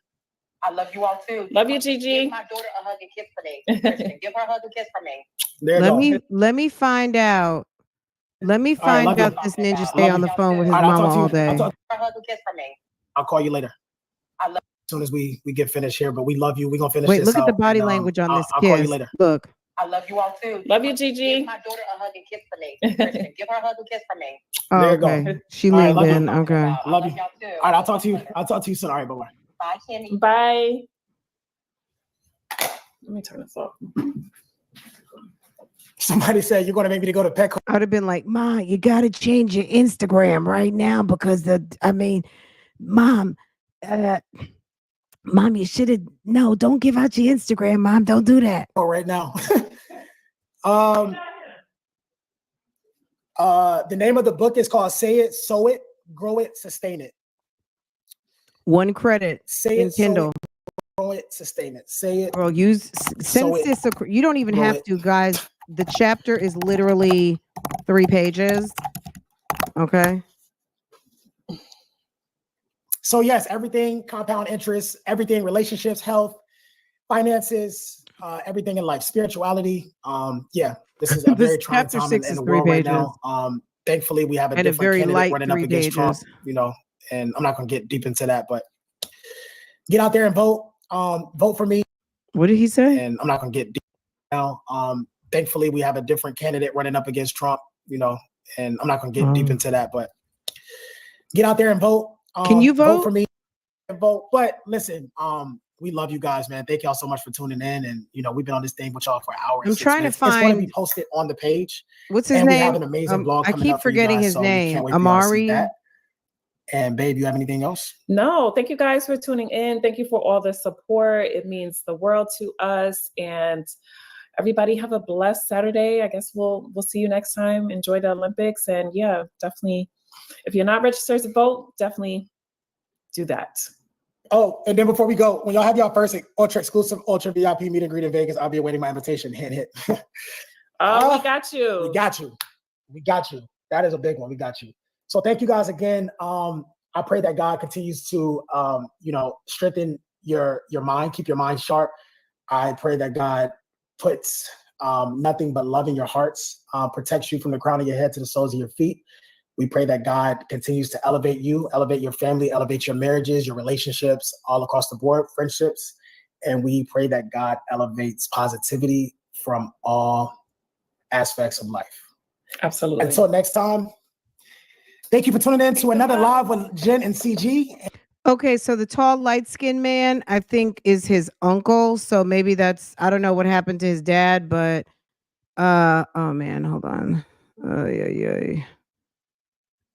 Speaker 4: I love you all too.
Speaker 3: Love you, Gigi.
Speaker 4: Give my daughter a hug and kiss for me. Christian, give her a hug and kiss for me.
Speaker 2: There you go.
Speaker 1: let me find out. Let me find
Speaker 2: love you.
Speaker 1: out this ninja stay
Speaker 2: Love
Speaker 1: on
Speaker 2: you.
Speaker 1: the phone with his
Speaker 2: All right, I'll
Speaker 1: mama
Speaker 2: talk to you.
Speaker 1: all day.
Speaker 4: Give her a hug and kiss for me.
Speaker 2: I'll call you later.
Speaker 4: I love
Speaker 2: As soon as we get finished here, but we love you. We're gonna finish
Speaker 1: Wait,
Speaker 2: this
Speaker 1: look at the
Speaker 2: out,
Speaker 1: body
Speaker 2: and,
Speaker 1: language on this
Speaker 2: I'll
Speaker 1: kiss.
Speaker 2: call you later.
Speaker 1: Look.
Speaker 4: I love you all too.
Speaker 3: Love you, Gigi.
Speaker 4: Give my daughter a hug and kiss for me. Christian, give her a hug and kiss for me.
Speaker 1: Oh,
Speaker 2: There you go.
Speaker 1: okay. She
Speaker 2: All right,
Speaker 1: leaned
Speaker 2: love you.
Speaker 1: in. Okay.
Speaker 2: Love you.
Speaker 4: y'all too.
Speaker 2: All right, I'll talk to you. I'll talk to you soon. All right, bye-bye.
Speaker 4: Bye, Kenny.
Speaker 3: Bye. Let me turn this off.
Speaker 2: Somebody said you're gonna make me to go to Petco.
Speaker 1: I would have been like, Ma, you got to change your Instagram right now because Mom, Mom, you should have. No, don't give out your Instagram, Mom. Don't do that.
Speaker 2: Right now. The name of the book is called Say It, Sow It, Grow It, Sustain It.
Speaker 1: One credit
Speaker 2: Say
Speaker 1: in
Speaker 2: it, sow
Speaker 1: Kindle.
Speaker 2: it, grow it, sustain it. Say it.
Speaker 1: Girl, send
Speaker 2: Sow it.
Speaker 1: sis. You don't even
Speaker 2: Grow
Speaker 1: have
Speaker 2: it.
Speaker 1: to, guys. The chapter is literally 3 pages. Okay.
Speaker 2: So yes, everything, compound interest, everything, relationships, health, finances, everything in life, spirituality. Yeah, this is a
Speaker 1: This
Speaker 2: very trying
Speaker 1: chapter
Speaker 2: time
Speaker 1: 6
Speaker 2: in
Speaker 1: is
Speaker 2: the
Speaker 1: 3
Speaker 2: world right
Speaker 1: pages.
Speaker 2: now. Thankfully, we have a
Speaker 1: And a
Speaker 2: different
Speaker 1: very
Speaker 2: candidate
Speaker 1: light
Speaker 2: running up
Speaker 1: 3
Speaker 2: against Trump,
Speaker 1: pages.
Speaker 2: you know, and I'm not going to get deep into that, but get out there and vote. Vote for me.
Speaker 1: What did he say?
Speaker 2: And I'm not going to get deep now. Thankfully, we have a different candidate running up against Trump, you know, and I'm not going to get deep into that, but get out there and vote.
Speaker 1: Can you vote?
Speaker 2: Vote for me and vote. But listen, we love you guys, man. Thank y'all so much for tuning in. And, you know, we've been on this thing with y'all for hours.
Speaker 1: I'm trying to
Speaker 2: It's going to
Speaker 1: find.
Speaker 2: be posted on the page.
Speaker 1: What's his
Speaker 2: And we
Speaker 1: name?
Speaker 2: have an amazing blog
Speaker 1: I
Speaker 2: coming
Speaker 1: keep
Speaker 2: up for you
Speaker 1: forgetting
Speaker 2: guys,
Speaker 1: his
Speaker 2: so we
Speaker 1: name.
Speaker 2: can't wait for y'all to see
Speaker 1: Amari.
Speaker 2: that. And babe, you have anything else?
Speaker 3: No, thank you guys for tuning in. Thank you for all the support. It means the world to us. And everybody have a blessed Saturday. I guess we'll see you next time. Enjoy the Olympics. And yeah, definitely, if you're not registered to vote, definitely do that.
Speaker 2: Oh, and then before we go, when y'all have y'all first ultra exclusive, ultra VIP meet and greet in Vegas, I'll be awaiting my invitation. Hit.
Speaker 3: Oh, we got you.
Speaker 2: We got you. We got you. That is a big one. We got you. So thank you guys again. I pray that God continues to, you know, strengthen your mind, keep your mind sharp. I pray that God puts nothing but love in your hearts, protects you from the crown of your head to the soles of your feet. We pray that God continues to elevate you, elevate your family, elevate your marriages, your relationships, all across the board, friendships. And we pray that God elevates positivity from all aspects of life.
Speaker 3: Absolutely.
Speaker 2: Until next time, thank you for tuning in to another live with Jen and CG.
Speaker 1: Okay, so the tall, light-skinned man, I think, is his uncle. So maybe that's, I don't know what happened to his dad, but oh man, hold on.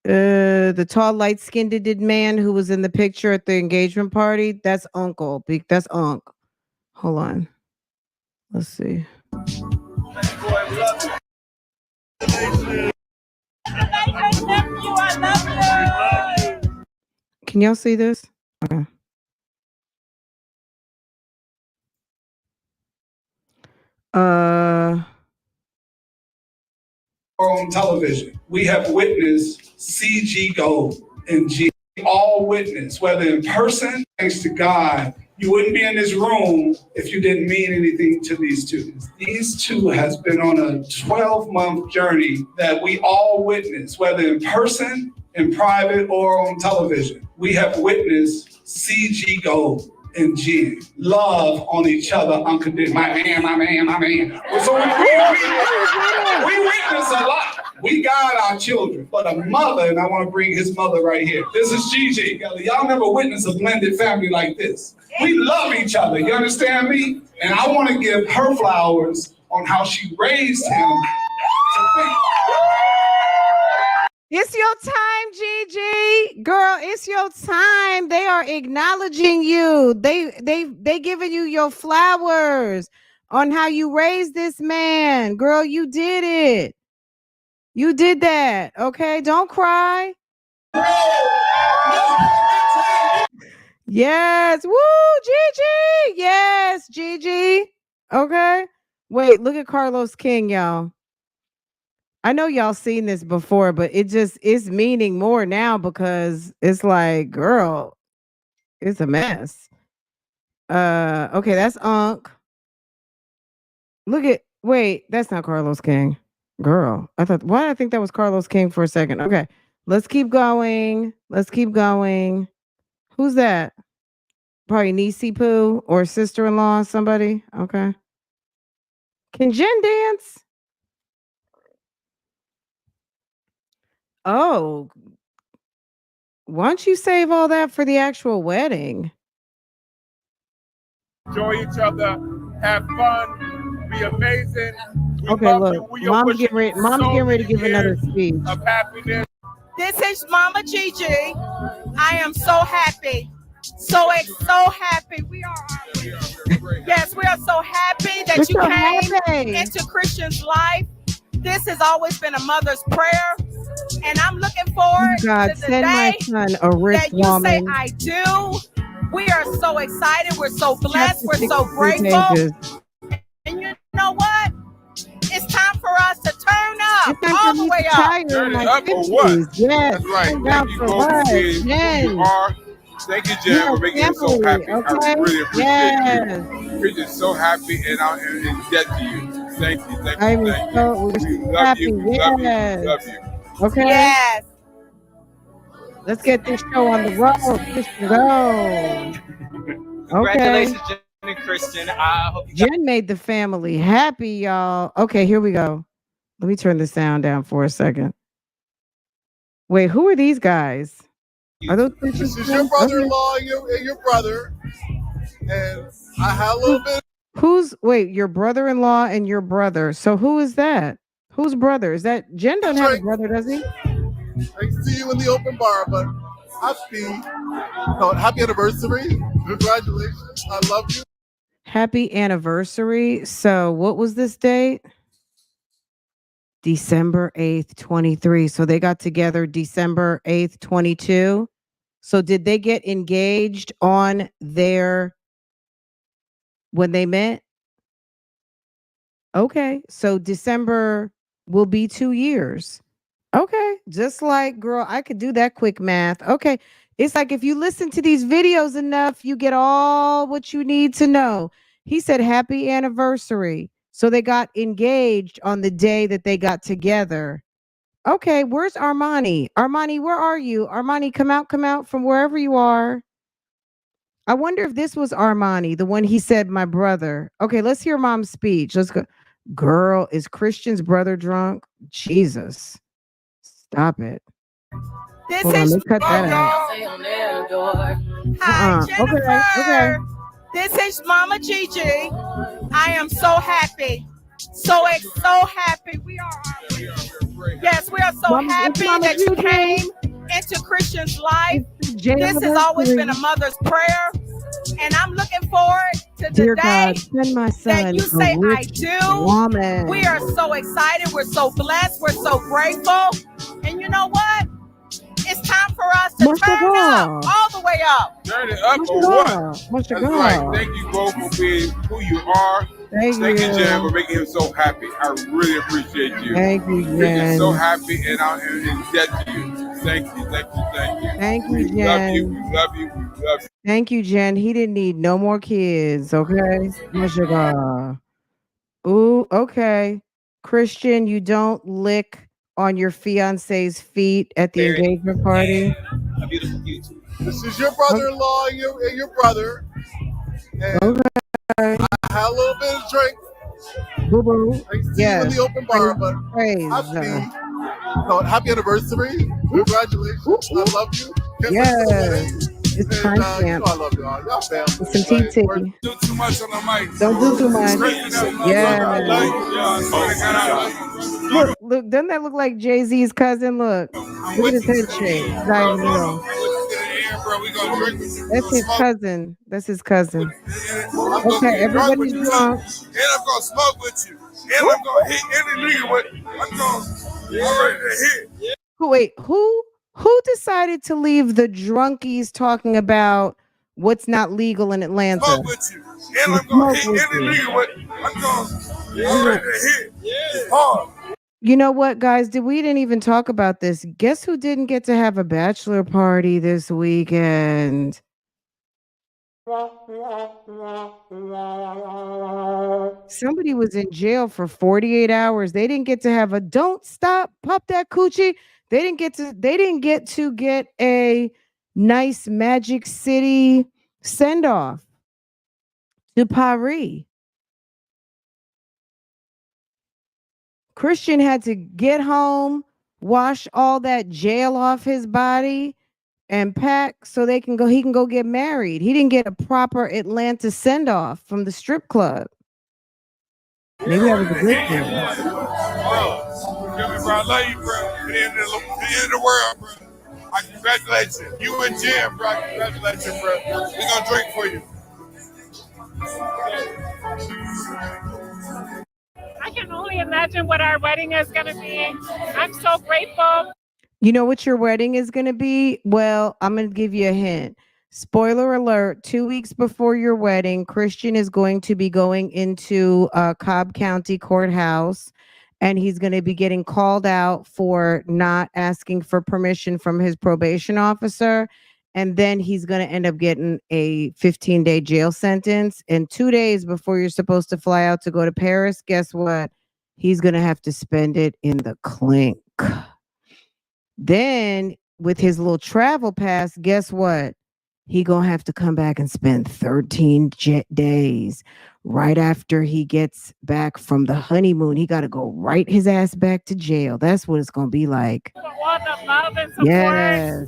Speaker 1: The tall, light-skinned man who was in the picture at the engagement party, that's uncle. That's Unc. Hold on. Let's see. Can y'all see this? Okay.
Speaker 6: On television, we have witnessed CG go and G. All witness, whether in person, thanks to God, you wouldn't be in this room if you didn't mean anything to these two. These two has been on a 12-month journey that we all witness, whether in person, in private, or on television. We have witnessed CG go and G. Love on each other unconditionally. My man. So we witness a lot. We guide our children, but a mother, and I want to bring his mother right here. This is Gigi. Y'all never witnessed a blended family like this. We love each other, you understand me? And I want to give her flowers on how she raised him to think.
Speaker 1: It's your time, Gigi. Girl, it's your time. They are acknowledging you. They giving you your flowers on how you raised this man. Girl, you did it. You did that. Okay, don't cry. Yes. Woo, Gigi. Yes, Gigi. Okay. Wait, look at Carlos King, y'all. I know y'all seen this before, but it's meaning more now because it's like, girl, it's a mess. Okay, that's Unc. Look at wait, that's not Carlos King. Girl, I thought why did I think that was Carlos King for a second? Okay, let's keep going. Let's keep going. Who's that? Probably Niecy Poo or sister-in-law, somebody. Okay. Can Jen dance? Oh, why don't you save all that for the actual wedding?
Speaker 7: Enjoy each other, have fun, be amazing. We
Speaker 1: Okay,
Speaker 7: love
Speaker 1: look,
Speaker 7: you. We are wishing you
Speaker 1: mom's
Speaker 7: so
Speaker 1: getting ready to
Speaker 7: many
Speaker 1: give another
Speaker 7: years
Speaker 1: speech.
Speaker 7: of happiness.
Speaker 8: This is Mama Gigi. I am so happy. So happy. We are yes, we are so happy that
Speaker 1: We're
Speaker 8: you
Speaker 1: so
Speaker 8: came
Speaker 1: happy.
Speaker 8: into Christian's life. This has always been a mother's prayer. And I'm looking forward
Speaker 1: God,
Speaker 8: to the
Speaker 1: send my
Speaker 8: day
Speaker 1: son a rich
Speaker 8: that you say
Speaker 1: woman.
Speaker 8: I do. We are so excited. We're so blessed. We're
Speaker 1: Chapter
Speaker 8: so
Speaker 1: 63
Speaker 8: grateful.
Speaker 1: pages.
Speaker 8: And you know what? It's time for us to turn up
Speaker 1: It's time
Speaker 8: all
Speaker 1: for
Speaker 8: the
Speaker 1: me
Speaker 8: way
Speaker 1: to
Speaker 8: up.
Speaker 1: retire in
Speaker 7: Turn it
Speaker 1: my
Speaker 7: up or what?
Speaker 1: 50s. Yes.
Speaker 7: That's right.
Speaker 1: Turn down
Speaker 7: Thank you
Speaker 1: for
Speaker 7: both
Speaker 1: what?
Speaker 7: for being who
Speaker 1: Jen.
Speaker 7: you are. Thank you, Jen,
Speaker 1: You're
Speaker 7: for
Speaker 1: a
Speaker 7: making him so
Speaker 1: family,
Speaker 7: happy.
Speaker 1: okay?
Speaker 7: I really appreciate
Speaker 1: Yes.
Speaker 7: you. You're just so happy, and I'm in debt to you. Thank you, thank
Speaker 1: I'm
Speaker 7: you, thank
Speaker 1: so
Speaker 7: you. We
Speaker 1: we're
Speaker 7: love
Speaker 1: happy.
Speaker 7: you, we love you, we
Speaker 1: Yes.
Speaker 7: love you.
Speaker 1: Okay.
Speaker 8: Yes.
Speaker 1: Let's get this show on the road. Christian, go. Okay.
Speaker 9: Congratulations, Jen and Christian. I hope you
Speaker 1: Jen made the family happy, y'all. Okay, here we go. Let me turn the sound down for a second. Wait, who are these guys? Are those Christian
Speaker 7: This is
Speaker 1: friends?
Speaker 7: your
Speaker 1: Okay.
Speaker 7: brother-in-law and your brother, and I had a little bit.
Speaker 1: Wait, your brother-in-law and your brother. So who is that? Whose brother? Is that Jen don't have a brother, does he?
Speaker 7: I can see you in the open bar, but happy anniversary. Congratulations. I love you.
Speaker 1: Happy anniversary. So what was this date? December 8th, 23. So they got together December 8th, 22. So did they get engaged on when they met? Okay. So December will be 2 years. Okay. Just like, girl, I could do that quick math. Okay. It's like if you listen to these videos enough, you get all what you need to know. He said happy anniversary. So they got engaged on the day that they got together. Okay, where's Armani? Armani, where are you? Armani, come out from wherever you are. I wonder if this was Armani, the one he said, my brother. Okay, let's hear mom's speech. Let's go. Girl, is Christian's brother drunk? Jesus. Stop it.
Speaker 8: This
Speaker 1: Hold on,
Speaker 8: is
Speaker 1: let's cut that out.
Speaker 8: Hi, Jennifer.
Speaker 1: Okay.
Speaker 8: This is Mama Gigi. I am so happy. So happy. We are yes, we are so
Speaker 1: Mama,
Speaker 8: happy
Speaker 1: Mama
Speaker 8: that you
Speaker 1: Gigi.
Speaker 8: came into Christian's life. This has always been a mother's prayer. And I'm looking forward to the
Speaker 1: Dear
Speaker 8: day
Speaker 1: God, send my son
Speaker 8: that you say
Speaker 1: a
Speaker 8: I
Speaker 1: rich
Speaker 8: do.
Speaker 1: woman.
Speaker 8: We are so excited. We're so blessed. We're so grateful. And you know what? It's time for us to turn up all the way up.
Speaker 7: Turn it up or what? That's right. Thank you both for being who you are. Thank you, Jen, for making him so happy. I really appreciate you.
Speaker 1: Thank you, Jen.
Speaker 7: You're just so happy, and I'm in debt to you. Thank you, thank you, thank you.
Speaker 1: Thank you,
Speaker 7: We
Speaker 1: Jen.
Speaker 7: love you, we love you, we love you.
Speaker 1: Thank you, Jen. He didn't need no more kids, okay? Mashallah. Ooh, okay. Christian, you don't lick on your fiance's feet at the engagement party.
Speaker 9: a beautiful future.
Speaker 7: This is your brother-in-law and your brother, and
Speaker 1: Okay.
Speaker 7: I had a little bit of drink.
Speaker 1: Boo boo.
Speaker 7: I can see you in the open bar, but happy anniversary. Congratulations. I love you.
Speaker 1: Yes. It's time stamp.
Speaker 7: I love y'all. Y'all family.
Speaker 1: Some TT.
Speaker 7: Do too much on the mic.
Speaker 1: Don't do too much. Yeah. Look, doesn't that look like Jay-Z's cousin? Look at his head shape. Guy in the middle. That's his cousin. That's his cousin. Okay, everybody's drunk.
Speaker 7: And I'm gonna smoke with you. And I'm gonna hit any nigga with. I'm ready to hit.
Speaker 1: Wait, who decided to leave the drunkies talking about what's not legal in Atlanta?
Speaker 7: Smoke with you. And I'm gonna hit any nigga with. I'm ready to hit. Hard.
Speaker 1: You know what, guys? We didn't even talk about this. Guess who didn't get to have a bachelor party this weekend? Somebody was in jail for 48 hours. They didn't get to have a don't stop, pop that coochie. They didn't get to get a nice Magic City send off to Paris. Christian had to get home, wash all that jail off his body, and pack so he can go get married. He didn't get a proper Atlanta send off from the strip club. Maybe that was a good thing.
Speaker 7: Bro, I love you, bro. The end of the world, bro. Congratulations. You in jail, bro. Congratulations, bro. We're gonna drink for you.
Speaker 8: I can only imagine what our wedding is going to be. I'm so grateful.
Speaker 1: You know what your wedding is going to be? Well, I'm going to give you a hint. Spoiler alert, 2 weeks before your wedding, Christian is going to be going into Cobb County Courthouse, and he's going to be getting called out for not asking for permission from his probation officer. And then he's going to end up getting a 15-day jail sentence. And 2 days before you're supposed to fly out to go to Paris, guess what? He's going to have to spend it in the clink. Then with his little travel pass, guess what? He going to have to come back and spend 13 days right after he gets back from the honeymoon. He got to go right his ass back to jail. That's what it's going to be like.
Speaker 8: For all the love and support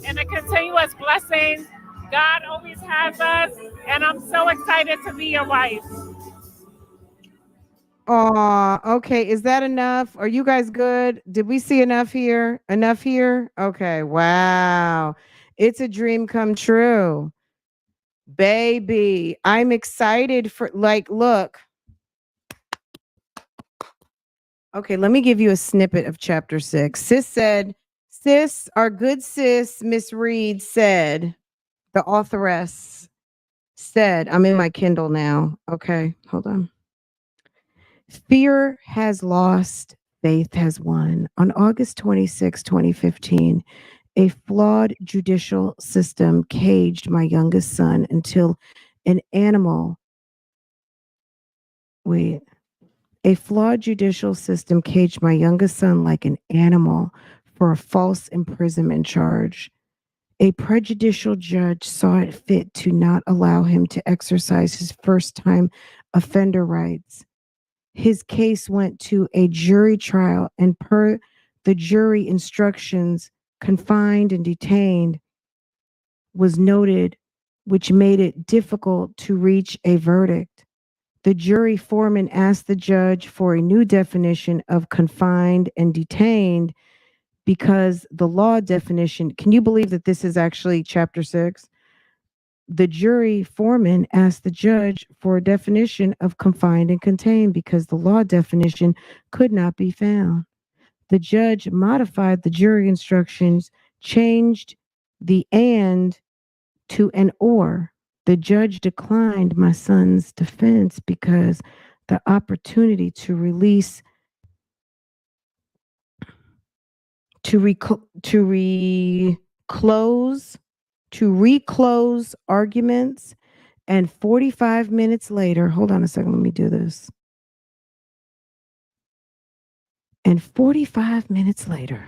Speaker 8: and the continuous blessings. God always has us, and I'm so excited to be your wife.
Speaker 1: Oh, okay. Is that enough? Are you guys good? Did we see enough here? Enough here? Okay. Wow. It's a dream come true. Baby, I'm excited for look. Okay, let me give you a snippet of chapter 6. Our good sis, Miss Reed said, the authoress said, I'm in my Kindle now. Okay, hold on. Fear has lost, faith has won. On August 26, 2015, a flawed judicial system caged my youngest son until a flawed judicial system caged my youngest son like an animal for a false imprisonment charge. A prejudicial judge saw it fit to not allow him to exercise his first-time offender rights. His case went to a jury trial, and per the jury instructions, confined and detained was noted, which made it difficult to reach a verdict. The jury foreman asked the judge for a new definition of confined and detained because the law definition, can you believe that this is actually chapter 6? The jury foreman asked the judge for a definition of confined and contained because the law definition could not be found. The judge modified the jury instructions, changed the and to an or. The judge declined my son's defense because the opportunity to reclose arguments, and 45 minutes later, hold on a second, let me do this. And 45 minutes later,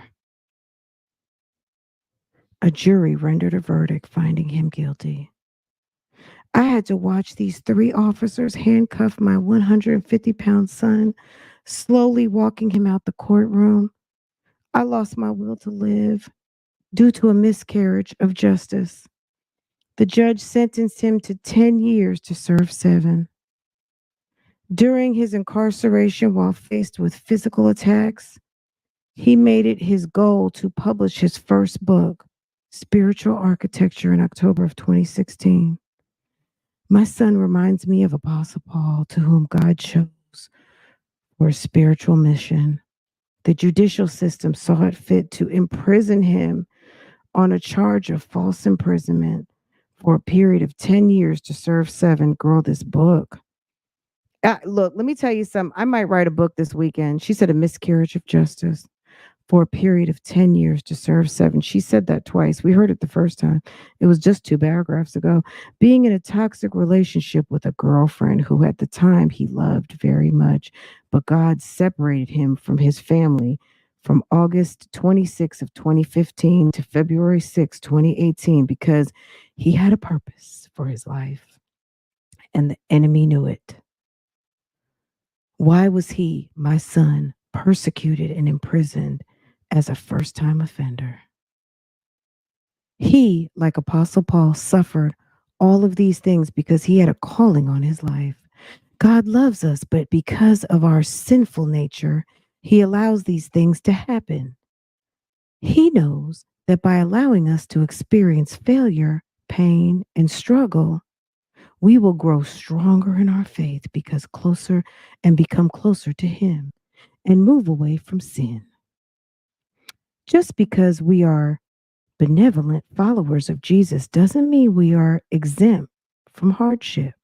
Speaker 1: a jury rendered a verdict finding him guilty. I had to watch these 3 officers handcuff my 150-pound son, slowly walking him out the courtroom. I lost my will to live due to a miscarriage of justice. The judge sentenced him to 10 years to serve 7. During his incarceration, while faced with physical attacks, he made it his goal to publish his first book, Spiritual Architecture, in October of 2016. My son reminds me of Apostle Paul, to whom God chose for a spiritual mission. The judicial system saw it fit to imprison him on a charge of false imprisonment for a period of 10 years to serve 7. Girl, this book. Look, let me tell you something. I might write a book this weekend. She said a miscarriage of justice. for a period of 10 years to serve 7. She said that twice. We heard it the first time. It was just 2 paragraphs ago. Being in a toxic relationship with a girlfriend who at the time he loved very much, but God separated him from his family from August 26 of 2015 to February 6, 2018 because he had a purpose for his life and the enemy knew it. Why was he, my son, persecuted and imprisoned as a first-time offender? He, like Apostle Paul, suffered all of these things because he had a calling on his life. God loves us, but because of our sinful nature, he allows these things to happen. He knows that by allowing us to experience failure, pain, and struggle, we will grow stronger in our faith because closer and become closer to him and move away from sin. Just because we are benevolent followers of Jesus doesn't mean we are exempt from hardship.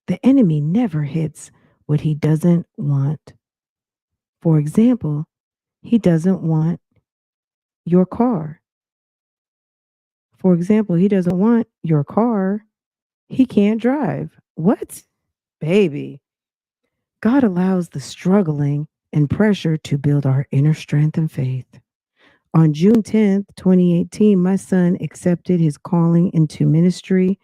Speaker 1: The enemy never hits what he doesn't want. For example, he doesn't want your car. For example, he doesn't want your car. He can't drive. What? Baby. God allows the struggling and pressure to build our inner strength and faith. On June 10th, 2018, my son accepted his calling into ministry,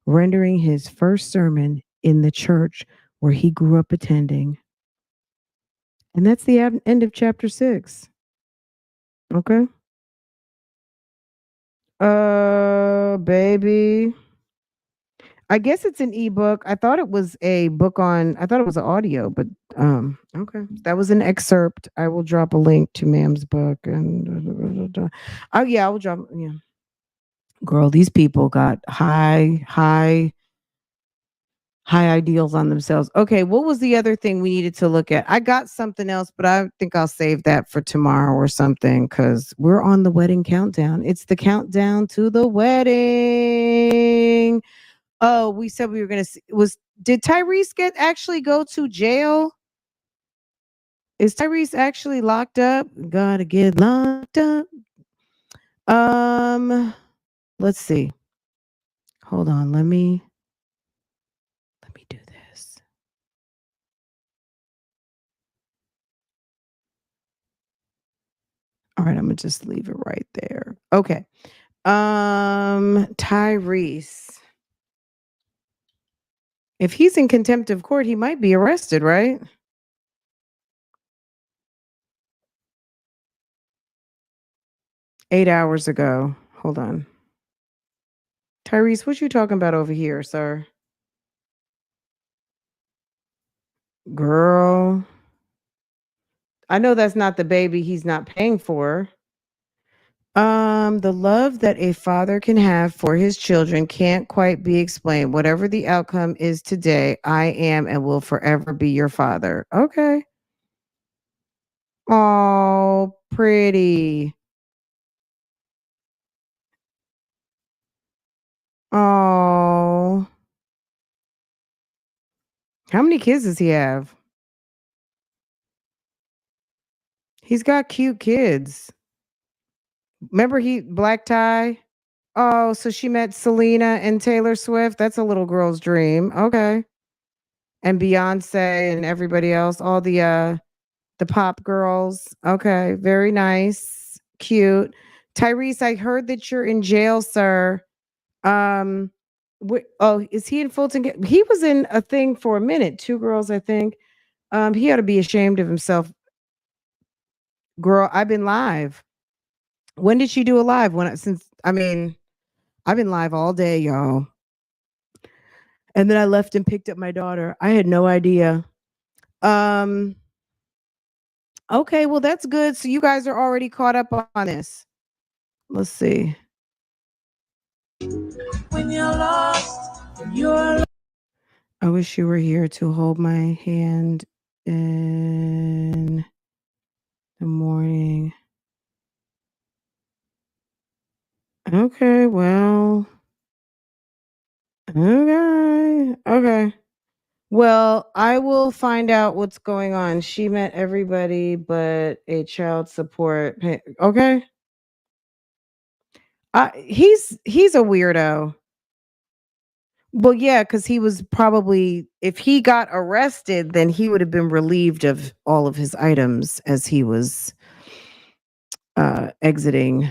Speaker 1: rendering his first sermon in the church where he grew up attending. And that's the end of chapter 6. Okay. Baby. I guess it's an ebook. I thought it was a book I thought it was an audio, but okay. That was an excerpt. I will drop a link to Ma'am's book and oh yeah, I will drop yeah. Girl, these people got high ideals on themselves. Okay, what was the other thing we needed to look at? I got something else, but I think I'll save that for tomorrow or something because we're on the wedding countdown. It's the countdown to the wedding. Oh, we said we were gonna see. Did Tyrese actually go to jail? Is Tyrese actually locked up? Gotta get locked up. Let's see. Hold on. Let me do this. All right, I'm gonna just leave it right there. Okay. Tyrese. If he's in contempt of court, he might be arrested, right? Eight hours ago. Hold on. Tyrese, what you talking about over here, sir? Girl. I know that's not the baby he's not paying for. The love that a father can have for his children can't quite be explained. Whatever the outcome is today, I am and will forever be your father. Okay. Oh, pretty. Oh. How many kids does he have? He's got cute kids. Remember black tie? Oh, so she met Selena and Taylor Swift. That's a little girl's dream. Okay. And Beyonce and everybody else, all the pop girls. Okay, very nice. Cute. Tyrese, I heard that you're in jail, sir. Is he in Fulton? He was in a thing for a minute. 2 girls, I think. He ought to be ashamed of himself. Girl, I've been live. When did she do a live? I've been live all day, y'all. And then I left and picked up my daughter. I had no idea. Okay, well that's good. So you guys are already caught up on this. Let's see. When you're lost, I wish you were here to hold my hand in the morning. Okay, well. Okay. Well, I will find out what's going on. She met everybody but a child support. Okay. He's a weirdo. Well, yeah, because he was probably, if he got arrested, then he would have been relieved of all of his items as he was exiting.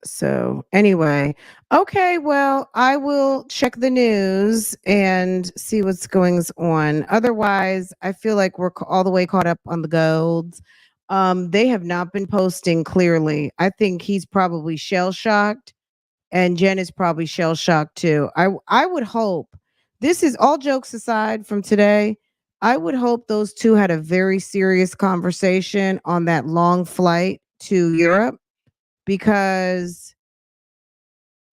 Speaker 1: So anyway, okay, well, I will check the news and see what's going on. Otherwise, I feel like we're all the way caught up on the golds. They have not been posting clearly. I think he's probably shell shocked, and Jen is probably shell shocked too. I would hope, this is all jokes aside from today, I would hope those two had a very serious conversation on that long flight to Europe, because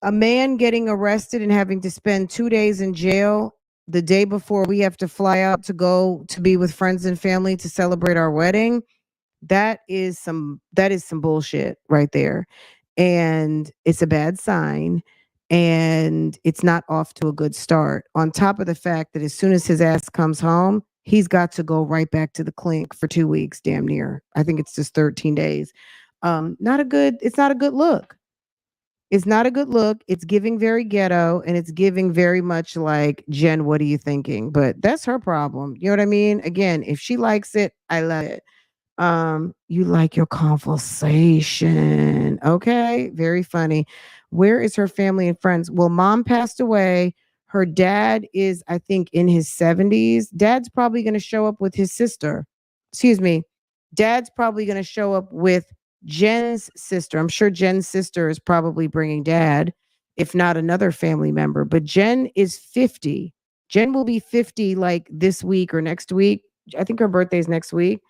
Speaker 1: a man getting arrested and having to spend 2 days in jail the day before we have to fly out to go to be with friends and family to celebrate our wedding, that is some bullshit right there. And it's a bad sign, and it's not off to a good start. On top of the fact that as soon as his ass comes home, he's got to go right back to the clink for 2 weeks, damn near. I think it's just 13 days. It's not a good look. It's not a good look. It's giving very ghetto, and it's giving very much like, Jen, what are you thinking? But that's her problem. You know what I mean? Again, if she likes it, I love it. You like your conversation. Okay. Very funny. Where is her family and friends? Well, mom passed away. Her dad is, I think, in his 70s. Dad's probably going to show up with his sister. Excuse me. Dad's probably going to show up with Jen's sister. I'm sure Jen's sister is probably bringing dad, if not another family member. But Jen is 50. Jen will be 50 like this week or next week. I think her birthday's next week.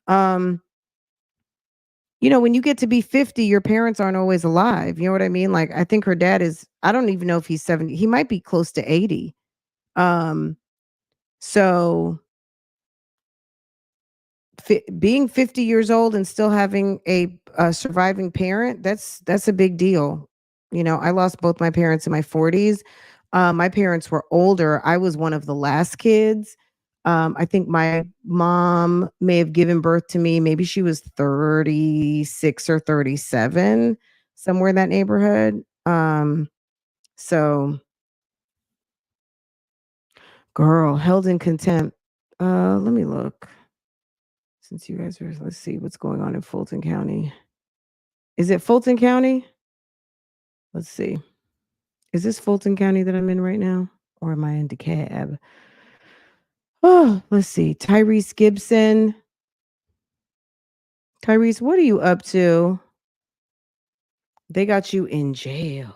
Speaker 1: Um, when you get to be 50, your parents aren't always alive. You know what I mean? Like, I think her dad is, I don't even know if he's 70. He might be close to 80. So being 50 years old and still having a surviving parent, that's a big deal. I lost both my parents in my 40s. My parents were older. I was one of the last kids. I think my mom may have given birth to me. Maybe she was 36 or 37, somewhere in that neighborhood. So girl, held in contempt. Let me look. Since you guys are, let's see what's going on in Fulton County. Is it Fulton County? Let's see. Is this Fulton County that I'm in right now? Or am I in DeKalb? Oh, let's see. Tyrese Gibson. Tyrese, what are you up to? They got you in jail.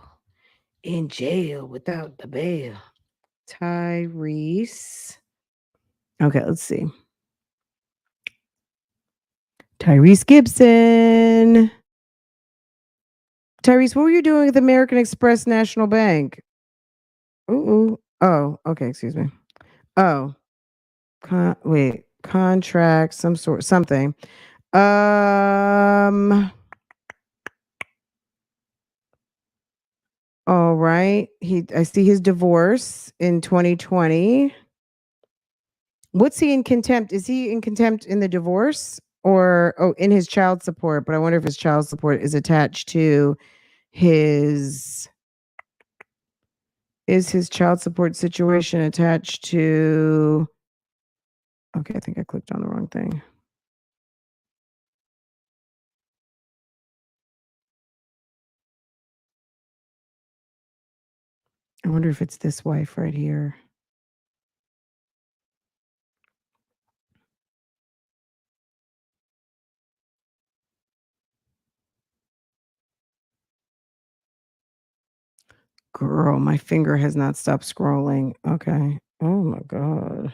Speaker 1: In jail without the bail. Tyrese. Okay, let's see. Tyrese Gibson. Tyrese, what were you doing with American Express National Bank? Ooh. Oh, okay, excuse me. Oh. Contract, something. All right. I see his divorce in 2020. What's he in contempt? Is he in contempt in the divorce or in his child support? But I wonder if his child support is attached to is his child support situation attached to, okay, I think I clicked on the wrong thing. I wonder if it's this wife right here. Girl, my finger has not stopped scrolling. Okay. Oh my God.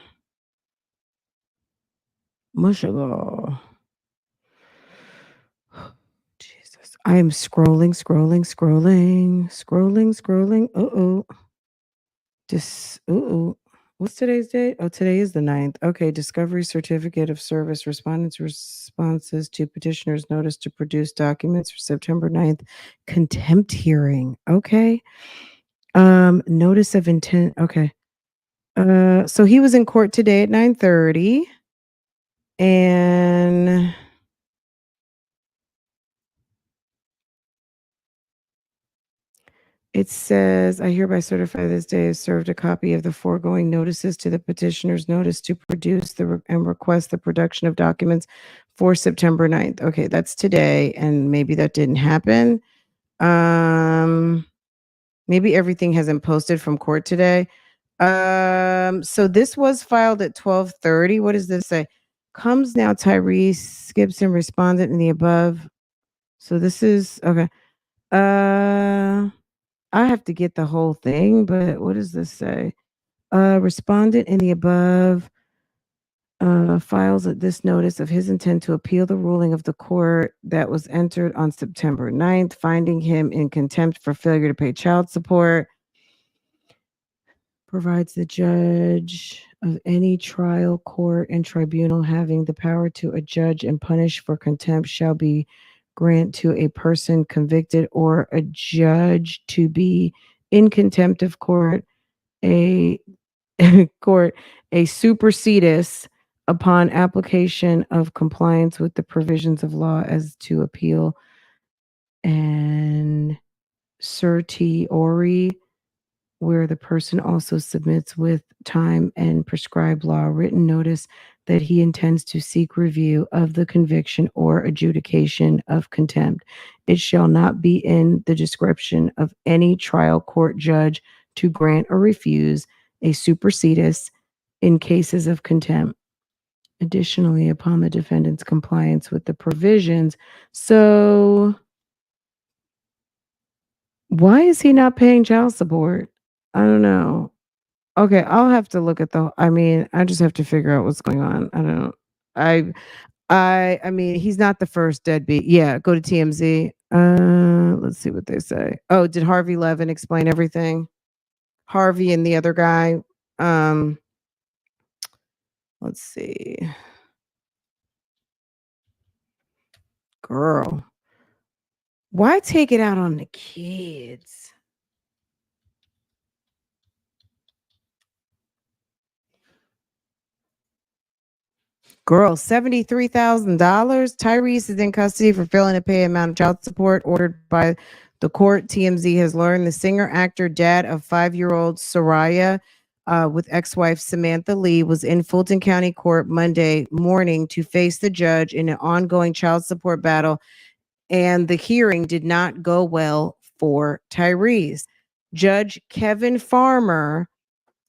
Speaker 1: Mushagal. Jesus. I am scrolling. What's today's date? Oh, today is the 9th. Okay. Discovery certificate of service. Respondents' responses to petitioner's notice to produce documents for September 9th. Contempt hearing. Okay. Notice of intent. Okay. So he was in court today at 9:30, and it says, I hereby certify this day is served a copy of the foregoing notices to the petitioner's notice to produce and request the production of documents for September 9th. Okay, that's today, and maybe that didn't happen. Maybe everything hasn't posted from court today. So this was filed at 12:30. What does this say? Comes now Tyrese Gibson, respondent in the above. So this is okay. I have to get the whole thing, but what does this say? Respondent in the above files this notice of his intent to appeal the ruling of the court that was entered on September 9th, finding him in contempt for failure to pay child support. Provides the judge of any trial, court, and tribunal having the power to adjudge and punish for contempt shall be grant to a person convicted or a judge to be in contempt of court a court a supersedis upon application of compliance with the provisions of law as to appeal and certiorari where the person also submits with time and prescribed law written notice that he intends to seek review of the conviction or adjudication of contempt. It shall not be in the description of any trial court judge to grant or refuse a supersedis in cases of contempt. Additionally, upon the defendant's compliance with the provisions. So, why is he not paying child support? I don't know. Okay, I'll have to look at I just have to figure out what's going on. I don't I mean, he's not the first deadbeat. Yeah, go to TMZ. Let's see what they say. Oh, did Harvey Levin explain everything? Harvey and the other guy. Um, let's see. Girl, why take it out on the kids? Girl, $73,000. Tyrese is in custody for failing to pay amount of child support ordered by the court. TMZ has learned the singer, actor, dad of 5-year-old Soraya with ex-wife Samantha Lee was in Fulton County Court Monday morning to face the judge in an ongoing child support battle, and the hearing did not go well for Tyrese. Judge Kevin Farmer,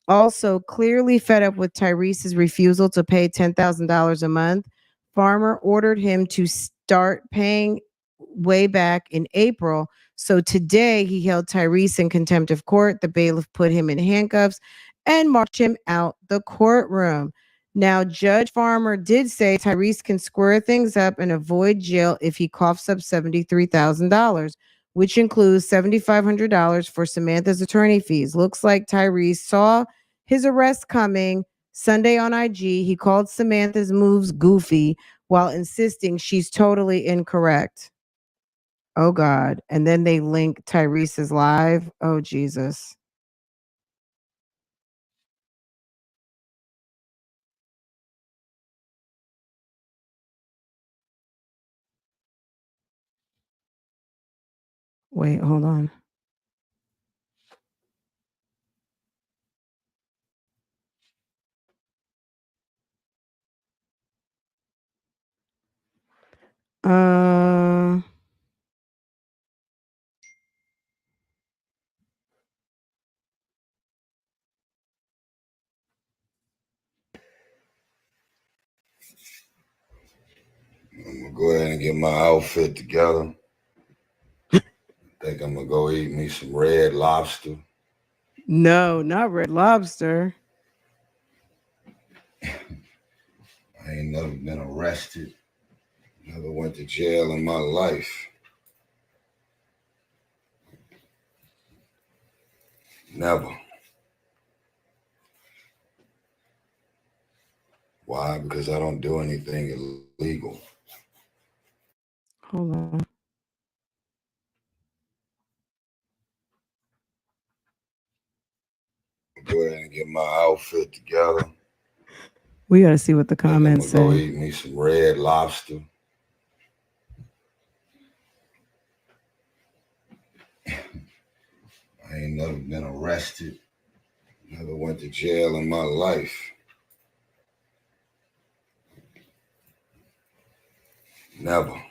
Speaker 1: also clearly fed up with Tyrese's refusal to pay $10,000 a month, Farmer ordered him to start paying way back in April. So today he held Tyrese in contempt of court. The bailiff put him in handcuffs and marched him out the courtroom. Now, Judge Farmer did say Tyrese can square things up and avoid jail if he coughs up $73,000, which includes $7,500 for Samantha's attorney fees. Looks like Tyrese saw his arrest coming. Sunday on IG, he called Samantha's moves goofy while insisting she's totally incorrect. Oh, God. And then they link Tyrese's live. Oh, Jesus. Wait, hold on. Uh,
Speaker 10: I'm gonna go ahead and get my outfit together. Think I'm gonna go eat me some Red Lobster.
Speaker 1: No, not Red Lobster.
Speaker 10: I ain't never been arrested. Never went to jail in my life. Never. Why? Because I don't do anything illegal.
Speaker 1: Hold on.
Speaker 10: Go ahead and get my outfit. outfit together.
Speaker 1: We got to see what the
Speaker 10: I'm
Speaker 1: comments
Speaker 10: gonna go
Speaker 1: say.
Speaker 10: eat me some red lobster. I ain't never been arrested. Never went to jail in my life. Never.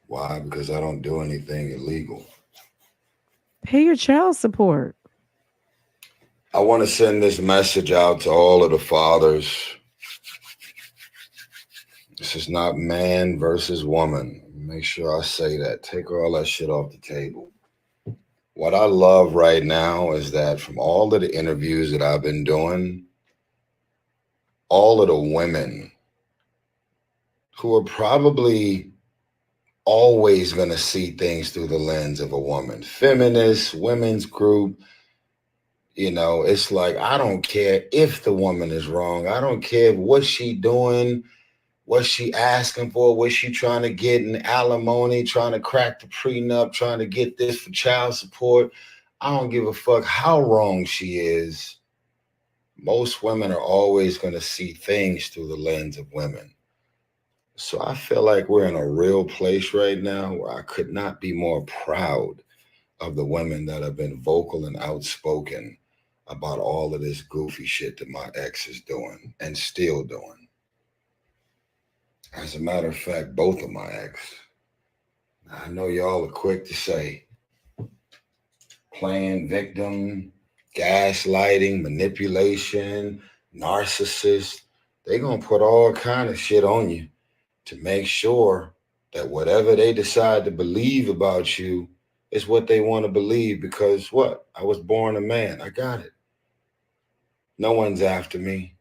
Speaker 10: Why? Because I don't do anything illegal.
Speaker 1: Pay your child support.
Speaker 10: I want to send this message out to all of the fathers. This is not man versus woman. Make sure I say that. Take all that shit off the table. What I love right now is that from all of the interviews that I've been doing, all of the women who are probably always going to see things through the lens of a woman, feminist, women's group, you know, it's like, I don't care if the woman is wrong. I don't care what she doing, what she asking for, what she trying to get in alimony, trying to crack the prenup, trying to get this for child support. I don't give a fuck how wrong she is. Most women are always going to see things through the lens of women. So I feel like we're in a real place right now where I could not be more proud of the women that have been vocal and outspoken about all of this goofy shit that my ex is doing and still doing. As a matter of fact, both of my ex. I know y'all are quick to say playing victim, gaslighting, manipulation, narcissist. They gonna put all kind of shit on you to make sure that whatever they decide to believe about you is what they want to believe, because what? I was born a man. I got it. No one's after me.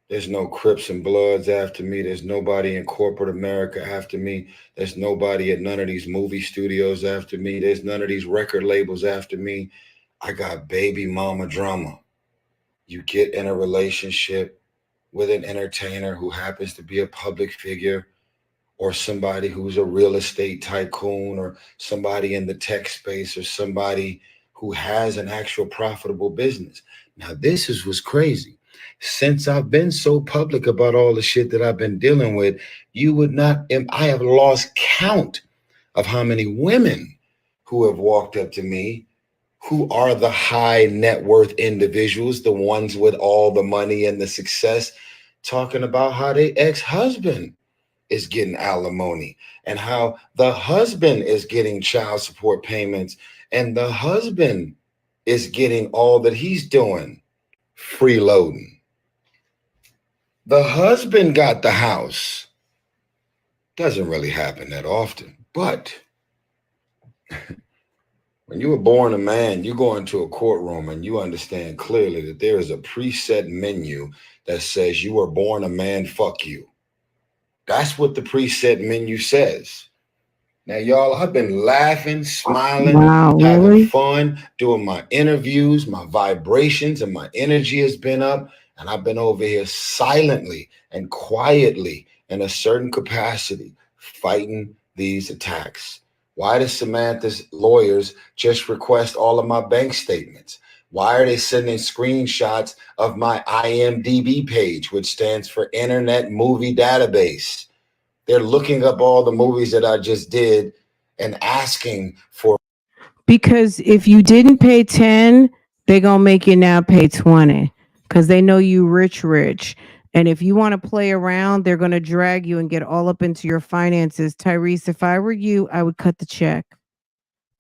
Speaker 10: There's no Crips and Bloods after me. There's nobody in corporate America after me. There's nobody at none of these movie studios after me. There's none of these record labels after me. I got baby mama drama. You get in a relationship with an entertainer who happens to be a public figure, or somebody who's a real estate tycoon, or somebody in the tech space, or somebody who has an actual profitable business. Now, this is what's crazy. Since I've been so public about all the shit that I've been dealing with, you would not, I have lost count of how many women who have walked up to me who are the high net worth individuals, the ones with all the money and the success, talking about how their ex-husband is getting alimony and how the husband is getting child support payments and the husband is getting all that he's doing freeloading. The husband got the house. Doesn't really happen that often, but when you were born a man, you go into a courtroom and you understand clearly that there is a preset menu that says you were born a man, fuck you. That's what the preset menu says. Now, y'all, I've been laughing, smiling, having fun, doing my interviews, my vibrations and my energy has been up. And I've been over here silently and quietly in a certain capacity fighting these attacks. Why does Samantha's lawyers just request all of my bank statements? Why are they sending screenshots of my IMDb page, which stands for Internet Movie Database? They're looking up all the movies that I just did and asking for.
Speaker 1: Because if you didn't pay 10, they're going to make you now pay 20 because they know you rich. And if you want to play around, they're going to drag you and get all up into your finances. Tyrese, if I were you, I would cut the check.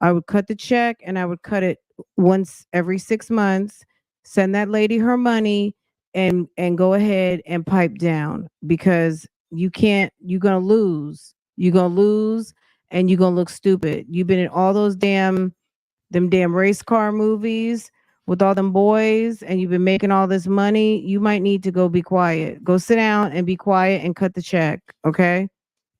Speaker 1: I would cut the check and I would cut it once every 6 months, send that lady her money and go ahead and pipe down, because you're going to lose. You're going to lose and you're going to look stupid. You've been in all those damn race car movies with all them boys and you've been making all this money. You might need to go be quiet. Go sit down and be quiet and cut the check, okay?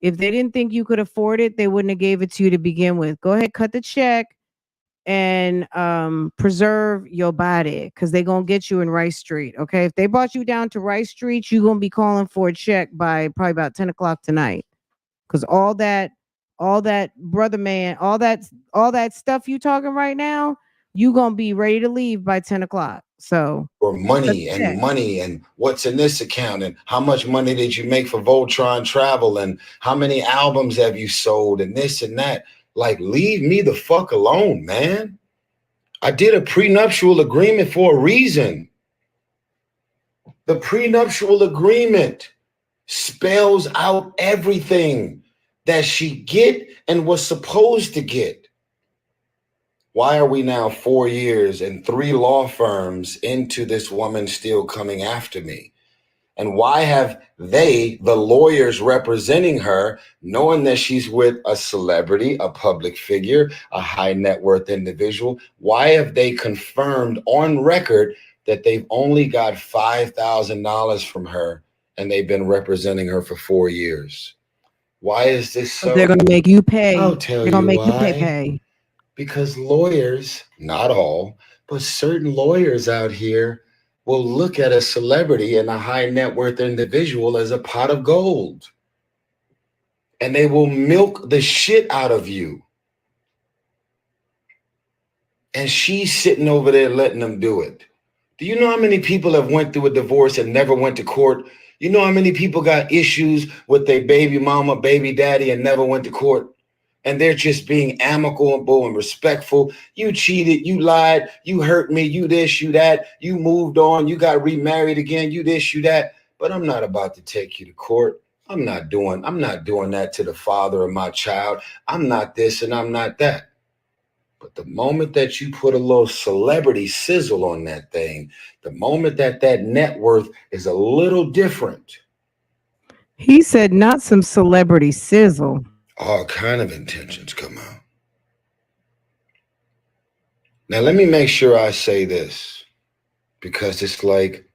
Speaker 1: If they didn't think you could afford it, they wouldn't have gave it to you to begin with. Go ahead, cut the check and preserve your body, because they're going to get you in Rice Street, okay? If they brought you down to Rice Street, you're going to be calling for a check by probably about 10 o'clock tonight, because all that brother man, all that stuff you talking right now you gonna be ready to leave by 10 o'clock. So
Speaker 10: or money and what's in this account and how much money did you make for Voltron Travel and how many albums have you sold and this and that. Like, leave me the fuck alone, man. I did a prenuptial agreement for a reason. The prenuptial agreement spells out everything that she get and was supposed to get. Why are we now 4 years and 3 law firms into this woman still coming after me? And why have they, the lawyers representing her, knowing that she's with a celebrity, a public figure, a high net worth individual, why have they confirmed on record that they've only got $5,000 from her and they've been representing her for 4 years? Why is this so?
Speaker 1: They're going to make you pay.
Speaker 10: I'll tell
Speaker 1: They're going to
Speaker 10: you
Speaker 1: make you
Speaker 10: why.
Speaker 1: pay.
Speaker 10: Because lawyers, not all, but certain lawyers out here will look at a celebrity and a high net worth individual as a pot of gold. And they will milk the shit out of you. And she's sitting over there letting them do it. Do you know how many people have went through a divorce and never went to court? You know how many people got issues with their baby mama, baby daddy, and never went to court? And they're just being amicable and respectful. You cheated, you lied, you hurt me, you this, you that, you moved on, you got remarried again, you this, you that. But I'm not about to take you to court. I'm not doing that to the father of my child. I'm not this and I'm not that. But the moment that you put a little celebrity sizzle on that thing, the moment that that net worth is a little different.
Speaker 1: He said not some celebrity sizzle.
Speaker 10: All kind of intentions come out. Now, let me make sure I say this, because it's like,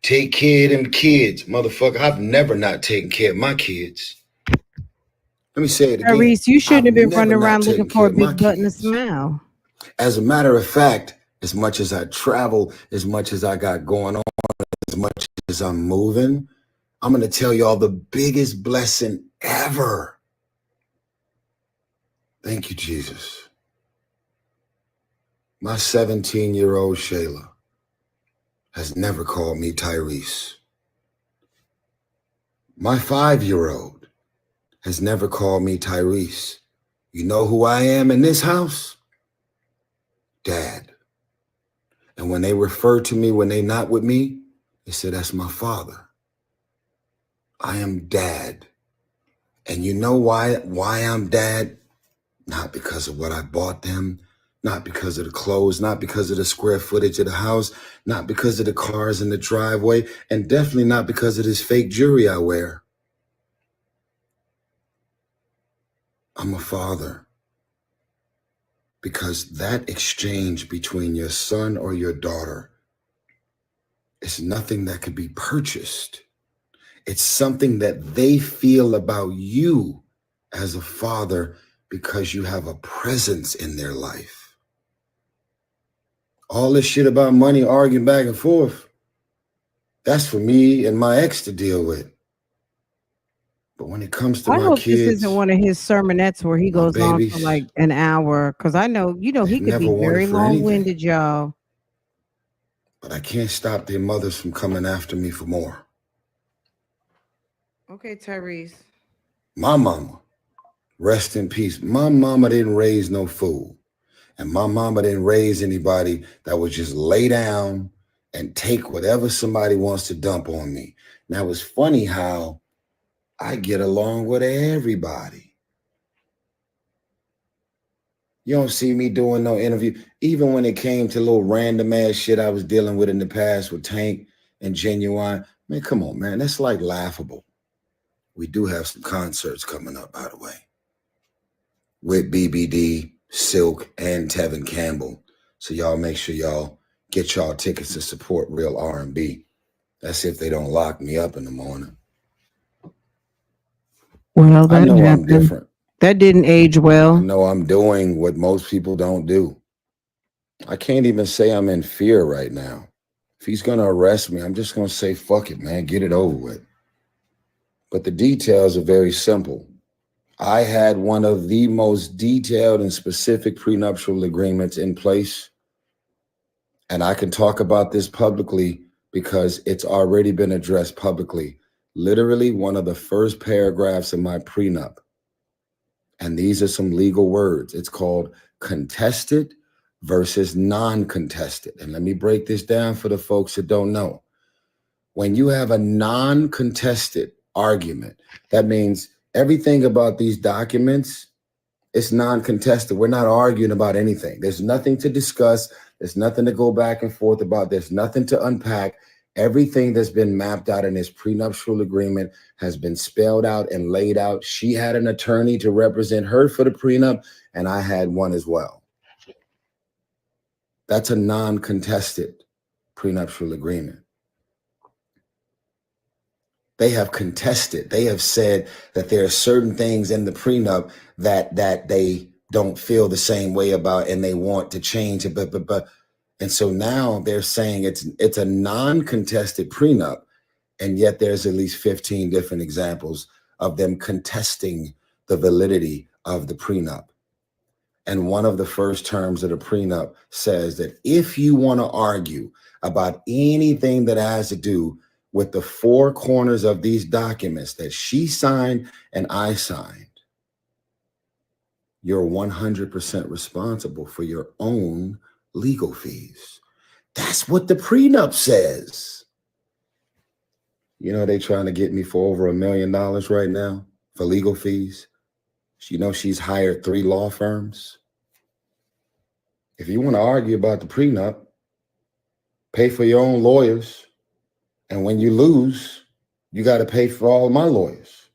Speaker 10: take care of them kids. Motherfucker, I've never not taken care of my kids. Let me say it again.
Speaker 1: Tyrese, you shouldn't have been running around looking for a big button to smile.
Speaker 10: As a matter of fact, as much as I travel, as much as I got going on, as much as I'm moving, I'm going to tell y'all the biggest blessing ever. Thank you, Jesus. My 17-year-old Shayla has never called me Tyrese. My 5-year-old has never called me Tyrese. You know who I am in this house? Dad. And when they refer to me, when they not with me, they say, that's my father. I am dad. And you know why I'm dad? Not because of what I bought them, not because of the clothes, not because of the square footage of the house, not because of the cars in the driveway, and definitely not because of this fake jewelry I wear. I'm a father because that exchange between your son or your daughter is nothing that can be purchased. It's something that they feel about you as a father because you have a presence in their life. All this shit about money, arguing back and forth, that's for me and my ex to deal with. But when it comes to
Speaker 1: I
Speaker 10: my
Speaker 1: hope
Speaker 10: kids,
Speaker 1: this isn't one of his sermonettes where he goes on
Speaker 10: babies,
Speaker 1: for like an hour, because I know, he could be very long-winded, y'all.
Speaker 10: But I can't stop their mothers from coming after me for more.
Speaker 1: Okay, Tyrese.
Speaker 10: My mama, rest in peace. My mama didn't raise no fool. And my mama didn't raise anybody that would just lay down and take whatever somebody wants to dump on me. Now, it's funny how I get along with everybody. You don't see me doing no interview. Even when it came to little random ass shit I was dealing with in the past with Tank and Genuine. Man, come on, man. That's like laughable. We do have some concerts coming up, by the way, with BBD, Silk, and Tevin Campbell. So y'all make sure y'all get y'all tickets to support Real R&B. That's if they don't lock me up in the morning.
Speaker 1: Well, that
Speaker 10: I know
Speaker 1: happened.
Speaker 10: I'm different.
Speaker 1: That didn't age well.
Speaker 10: I know I'm doing what most people don't do. I can't even say I'm in fear right now. If he's going to arrest me, I'm just going to say, fuck it, man, get it over with. But the details are very simple. I had one of the most detailed and specific prenuptial agreements in place And I can talk about this publicly because it's already been addressed publicly. Literally one of the first paragraphs in my prenup. And these are some legal words. It's called contested versus non-contested. And let me break this down for the folks that don't know. When you have a non-contested argument, that means everything about these documents is non-contested. We're not arguing about anything. There's nothing to discuss. There's nothing to go back and forth about. There's nothing to unpack. Everything that's been mapped out in this prenuptial agreement has been spelled out and laid out. She had an attorney to represent her for the prenup, and I had one as well. That's a non-contested prenuptial agreement. They have contested. They have said that there are certain things in the prenup that they don't feel the same way about, and they want to change it. And so now they're saying it's a non-contested prenup, and yet there's at least 15 different examples of them contesting the validity of the prenup. And one of the first terms of the prenup says that if you want to argue about anything that has to do with the four corners of these documents that she signed and I signed, you're 100% responsible for your own legal fees. That's what the prenup says. You know, they trying to get me for over $1 million right now for legal fees. You know, she's hired 3 law firms. If you want to argue about the prenup, pay for your own lawyers. And when you lose, you got to pay for all my lawyers.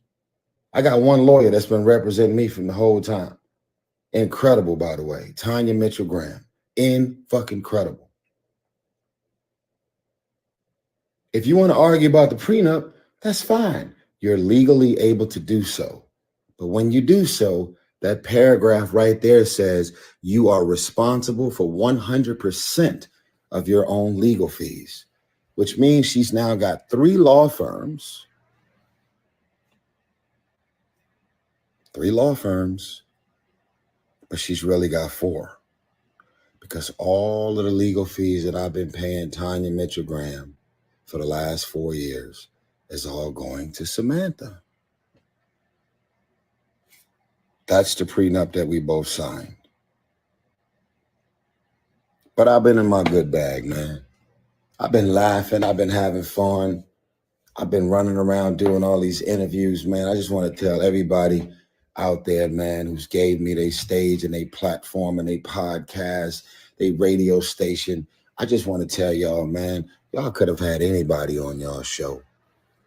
Speaker 10: I got one lawyer that's been representing me from the whole time. Incredible, by the way. Tanya Mitchell-Graham. Fucking-credible. If you want to argue about the prenup, that's fine. You're legally able to do so. But when you do so, that paragraph right there says you are responsible for 100% of your own legal fees, which means she's now got 3 law firms. 3 law firms, but she's really got 4. Because all of the legal fees that I've been paying Tanya Mitchell-Graham for the last 4 years is all going to Samantha. That's the prenup that we both signed. But I've been in my good bag, man. I've been laughing. I've been having fun. I've been running around doing all these interviews, man. I just want to tell everybody out there, man, who's gave me their stage and their platform and their podcast, their radio station. I just want to tell y'all, man, y'all could have had anybody on y'all show.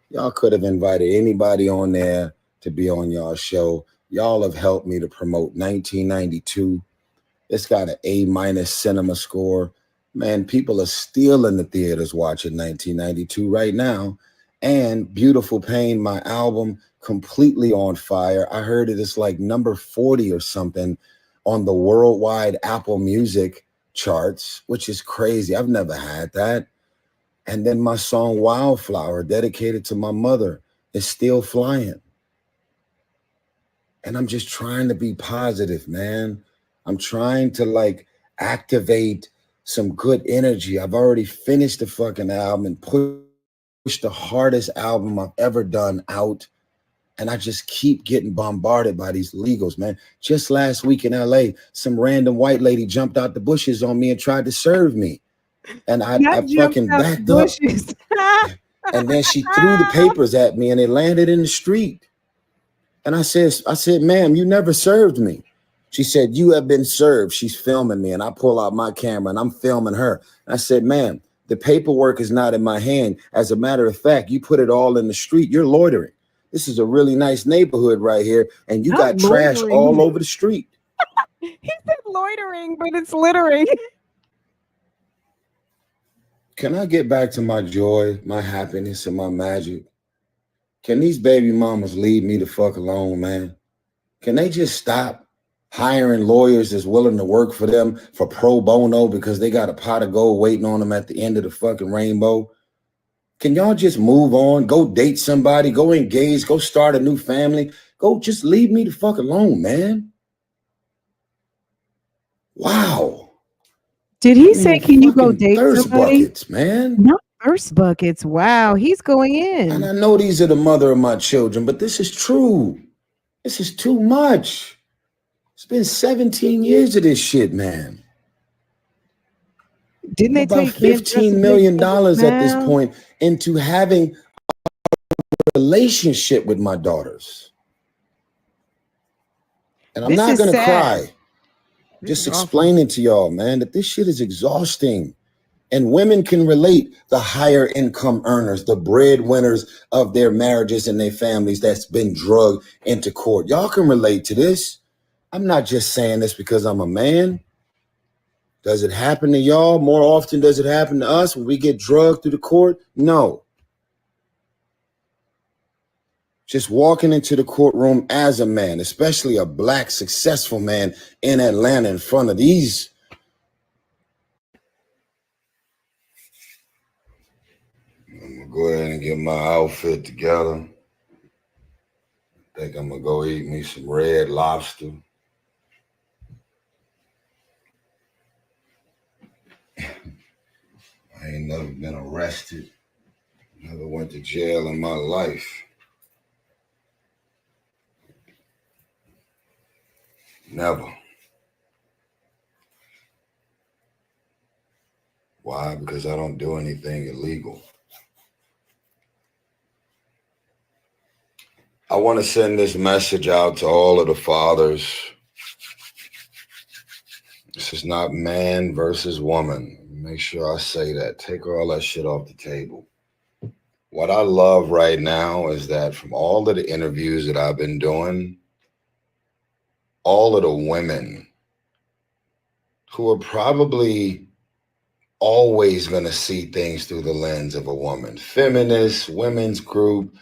Speaker 10: Y'all could have invited anybody on there to be on y'all show. Y'all have helped me to promote 1992. It's got an A- cinema score. Man, people are still in the theaters watching 1992 right now. And Beautiful Pain, my album, completely on fire. I heard it's like number 40 or something on the worldwide Apple Music charts, which is crazy. I've never had that. And then my song Wildflower, dedicated to my mother, is still flying. And I'm just trying to be positive, man. I'm trying to activate some good energy. I've already finished the fucking album and pushed the hardest album I've ever done out. And I just keep getting bombarded by these legals, man. Just last week in LA, some random white lady jumped out the bushes on me and tried to serve me. And I fucking backed up. And then she threw the papers at me and it landed in the street. And I said, ma'am, you never served me. She said, you have been served. She's filming me. And I pull out my camera and I'm filming her. And I said, ma'am, the paperwork is not in my hand. As a matter of fact, you put it all in the street. You're loitering. This is a really nice neighborhood right here. And you got trash all over the street.
Speaker 1: He said loitering, but it's littering.
Speaker 10: Can I get back to my joy, my happiness, and my magic? Can these baby mamas leave me the fuck alone, man? Can they just stop hiring lawyers that's willing to work for them for pro bono because they got a pot of gold waiting on them at the end of the fucking rainbow? Can y'all just move on? Go date somebody, go engage, go start a new family. Go just leave me the fuck alone, man. Wow.
Speaker 1: Did
Speaker 10: I
Speaker 1: he
Speaker 10: mean,
Speaker 1: say, can you go
Speaker 10: fucking
Speaker 1: date
Speaker 10: thirst
Speaker 1: somebody?
Speaker 10: buckets, man.
Speaker 1: Not thirst buckets. Wow, he's going
Speaker 10: And I
Speaker 1: in.
Speaker 10: know these are the mother of my children, but this is true. This is too much. It's been 17 years of this shit, man.
Speaker 1: Didn't
Speaker 10: I'm
Speaker 1: they tell
Speaker 10: about
Speaker 1: you can't dress
Speaker 10: $15
Speaker 1: as big
Speaker 10: million
Speaker 1: as
Speaker 10: at this
Speaker 1: now?
Speaker 10: point into having a relationship with my daughters. And I'm
Speaker 1: This
Speaker 10: not
Speaker 1: is
Speaker 10: gonna
Speaker 1: sad.
Speaker 10: cry.
Speaker 1: This
Speaker 10: Just
Speaker 1: is awful.
Speaker 10: explaining to y'all, man, that this shit is exhausting. And women can relate, the higher income earners, the breadwinners of their marriages and their families that's been drugged into court. Y'all can relate to this. I'm not just saying this because I'm a man. Does it happen to y'all more often? Does it happen to us when we get drugged through the court? No. Just walking into the courtroom as a man, especially a black successful man in Atlanta in front of these. I'm gonna go ahead and get my outfit together. I think I'm gonna go eat me some Red Lobster. I ain't never been arrested. Never went to jail in my life. Never. Why? Because I don't do anything illegal. I want to send this message out to all of the fathers. This is not man versus woman. Make sure I say that. Take all that shit off the table. What I love right now is that from all of the interviews that I've been doing, all of the women who are probably always going to see things through the lens of a woman, feminist, women's group,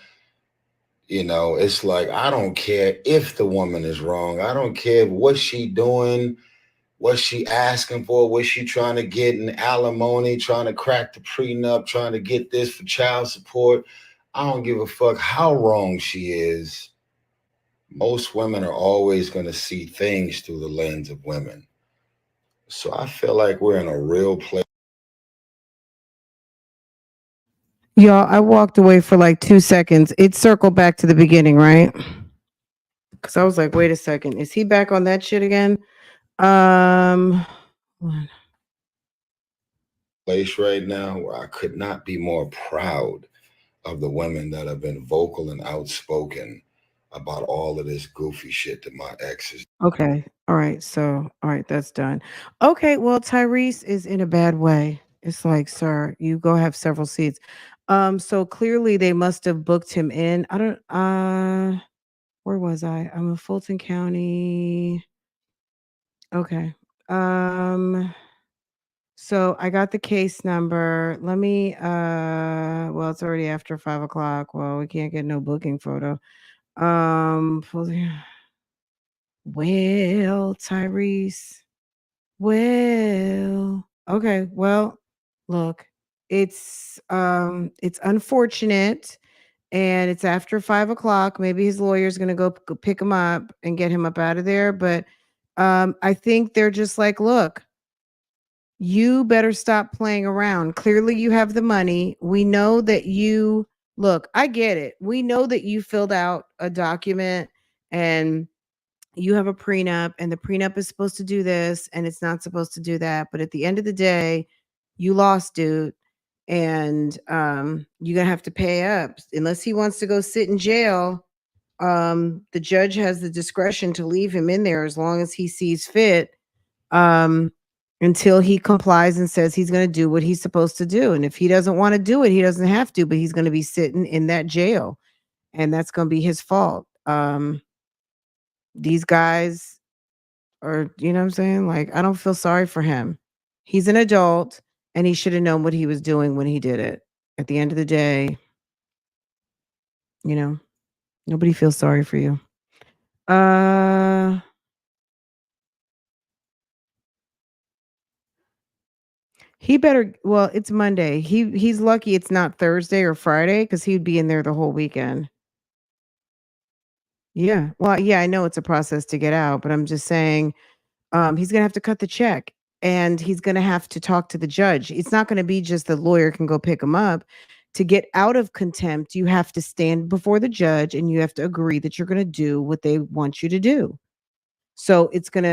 Speaker 10: you know, it's like, I don't care if the woman is wrong. I don't care what she doing, what she asking for, what she trying to get in alimony, trying to crack the prenup, trying to get this for child support. I don't give a fuck how wrong she is. Most women are always going to see things through the lens of women. So I feel like we're in a real place.
Speaker 1: Y'all, I walked away for like 2 seconds. It circled back to the beginning, right? Because I was like, wait a second. Is he back on that shit again?
Speaker 10: Place right now where I could not be more proud of the women that have been vocal and outspoken about all of this goofy shit that my ex is.
Speaker 1: Okay. All right. So, all right, that's done. Okay. Well, Tyrese is in a bad way. It's like, sir, you go have several seats. So clearly they must have booked him in. I don't where was I? I'm in Fulton County. Okay. So I got the case number. Let me well, it's already after 5 o'clock. Well, we can't get no booking photo. Fulton- Well, Tyrese. Well, okay. Well, look, it's unfortunate and it's after 5 o'clock. Maybe his lawyer's gonna go pick him up and get him up out of there. But I think they're just like, look, you better stop playing around. Clearly, you have the money. We know that you look, I get it. We know that you filled out a document and you have a prenup, and the prenup is supposed to do this and it's not supposed to do that. But at the end of the day, you lost, dude. And you're gonna have to pay up. Unless he wants to go sit in jail, the judge has the discretion to leave him in there as long as he sees fit. Um, until he complies and says he's going to do what he's supposed to do. And if he doesn't want to do it, he doesn't have to, but he's going to be sitting in that jail and that's going to be his fault. These guys are, you know what I'm saying? Like, I don't feel sorry for him. He's an adult and he should have known what he was doing when he did it. At the end of the day, you know, nobody feels sorry for you. He better, well, it's Monday. He's lucky it's not Thursday or Friday because he'd be in there the whole weekend. Yeah. Well, yeah, I know it's a process to get out, but I'm just saying, he's gonna have to cut the check. and he's going to have to talk to the judge. It's not going to be just the lawyer can go pick him up. To get out of contempt, you have to stand before the judge and you have to agree that you're going to do what they want you to do. So it's going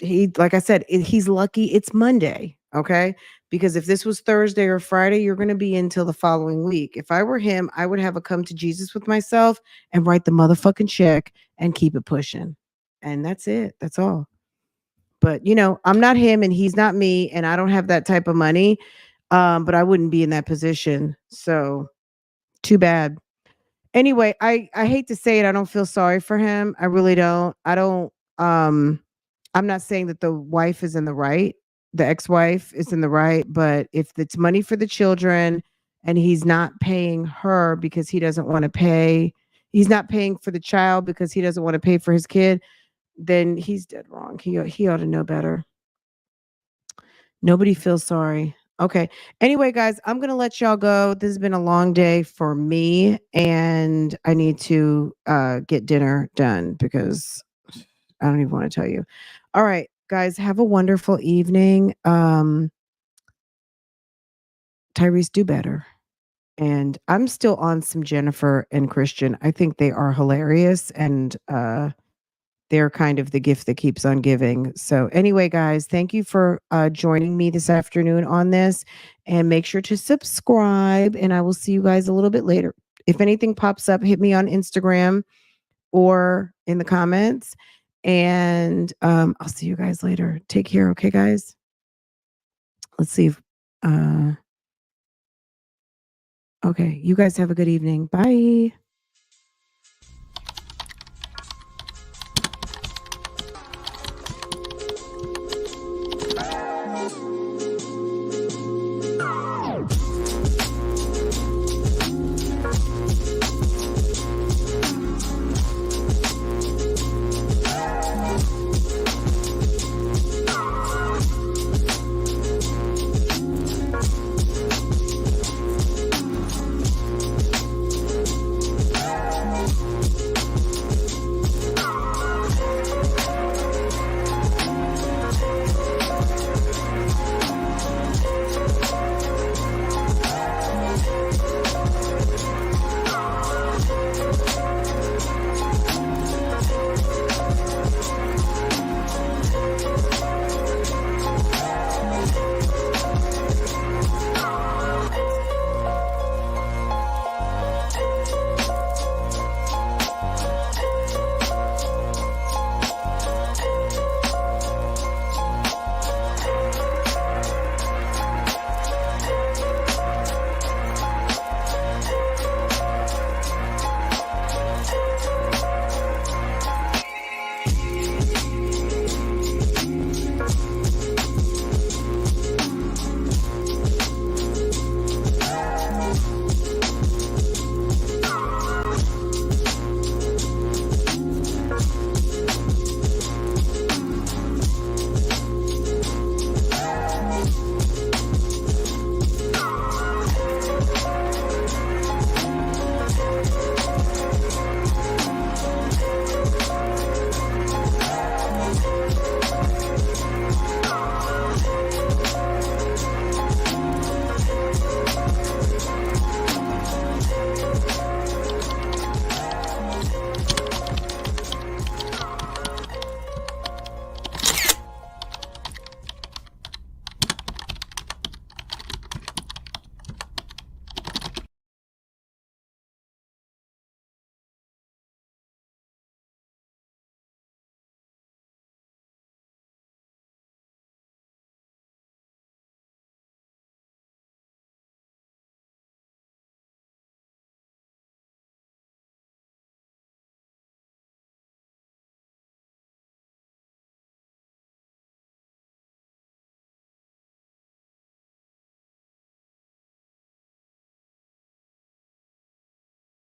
Speaker 1: to, like I said, he's lucky it's Monday. Okay. Because if this was Thursday or Friday, you're going to be until the following week. If I were him, I would have a come to Jesus with myself and write the motherfucking check and keep it pushing. And that's it. That's all. But, I'm not him and he's not me, and I don't have that type of money. But I wouldn't be in that position. So too bad. Anyway, I hate to say it. I don't feel sorry for him. I really don't. I'm not saying that the wife is in the right. The ex-wife is in the right. But if it's money for the children and he's not paying her because he doesn't want to pay, he's not paying for the child because he doesn't want to pay for his kid, then he's dead wrong. He ought to know better. Nobody feels sorry. Okay. Anyway, guys, I'm going to let y'all go. This has been a long day for me, and I need to get dinner done because I don't even want to tell you. All right, guys, have a wonderful evening. Tyrese, do better. And I'm still on some Jennifer and Christian. I think they are hilarious, and they're kind of the gift that keeps on giving. So anyway, guys, thank you for joining me this afternoon on this, and make sure to subscribe, and I will see you guys a little bit later. If anything pops up, hit me on Instagram or in the comments, and I'll see you guys later. Take care. Okay, guys. Let's see if, okay. You guys have a good evening. Bye.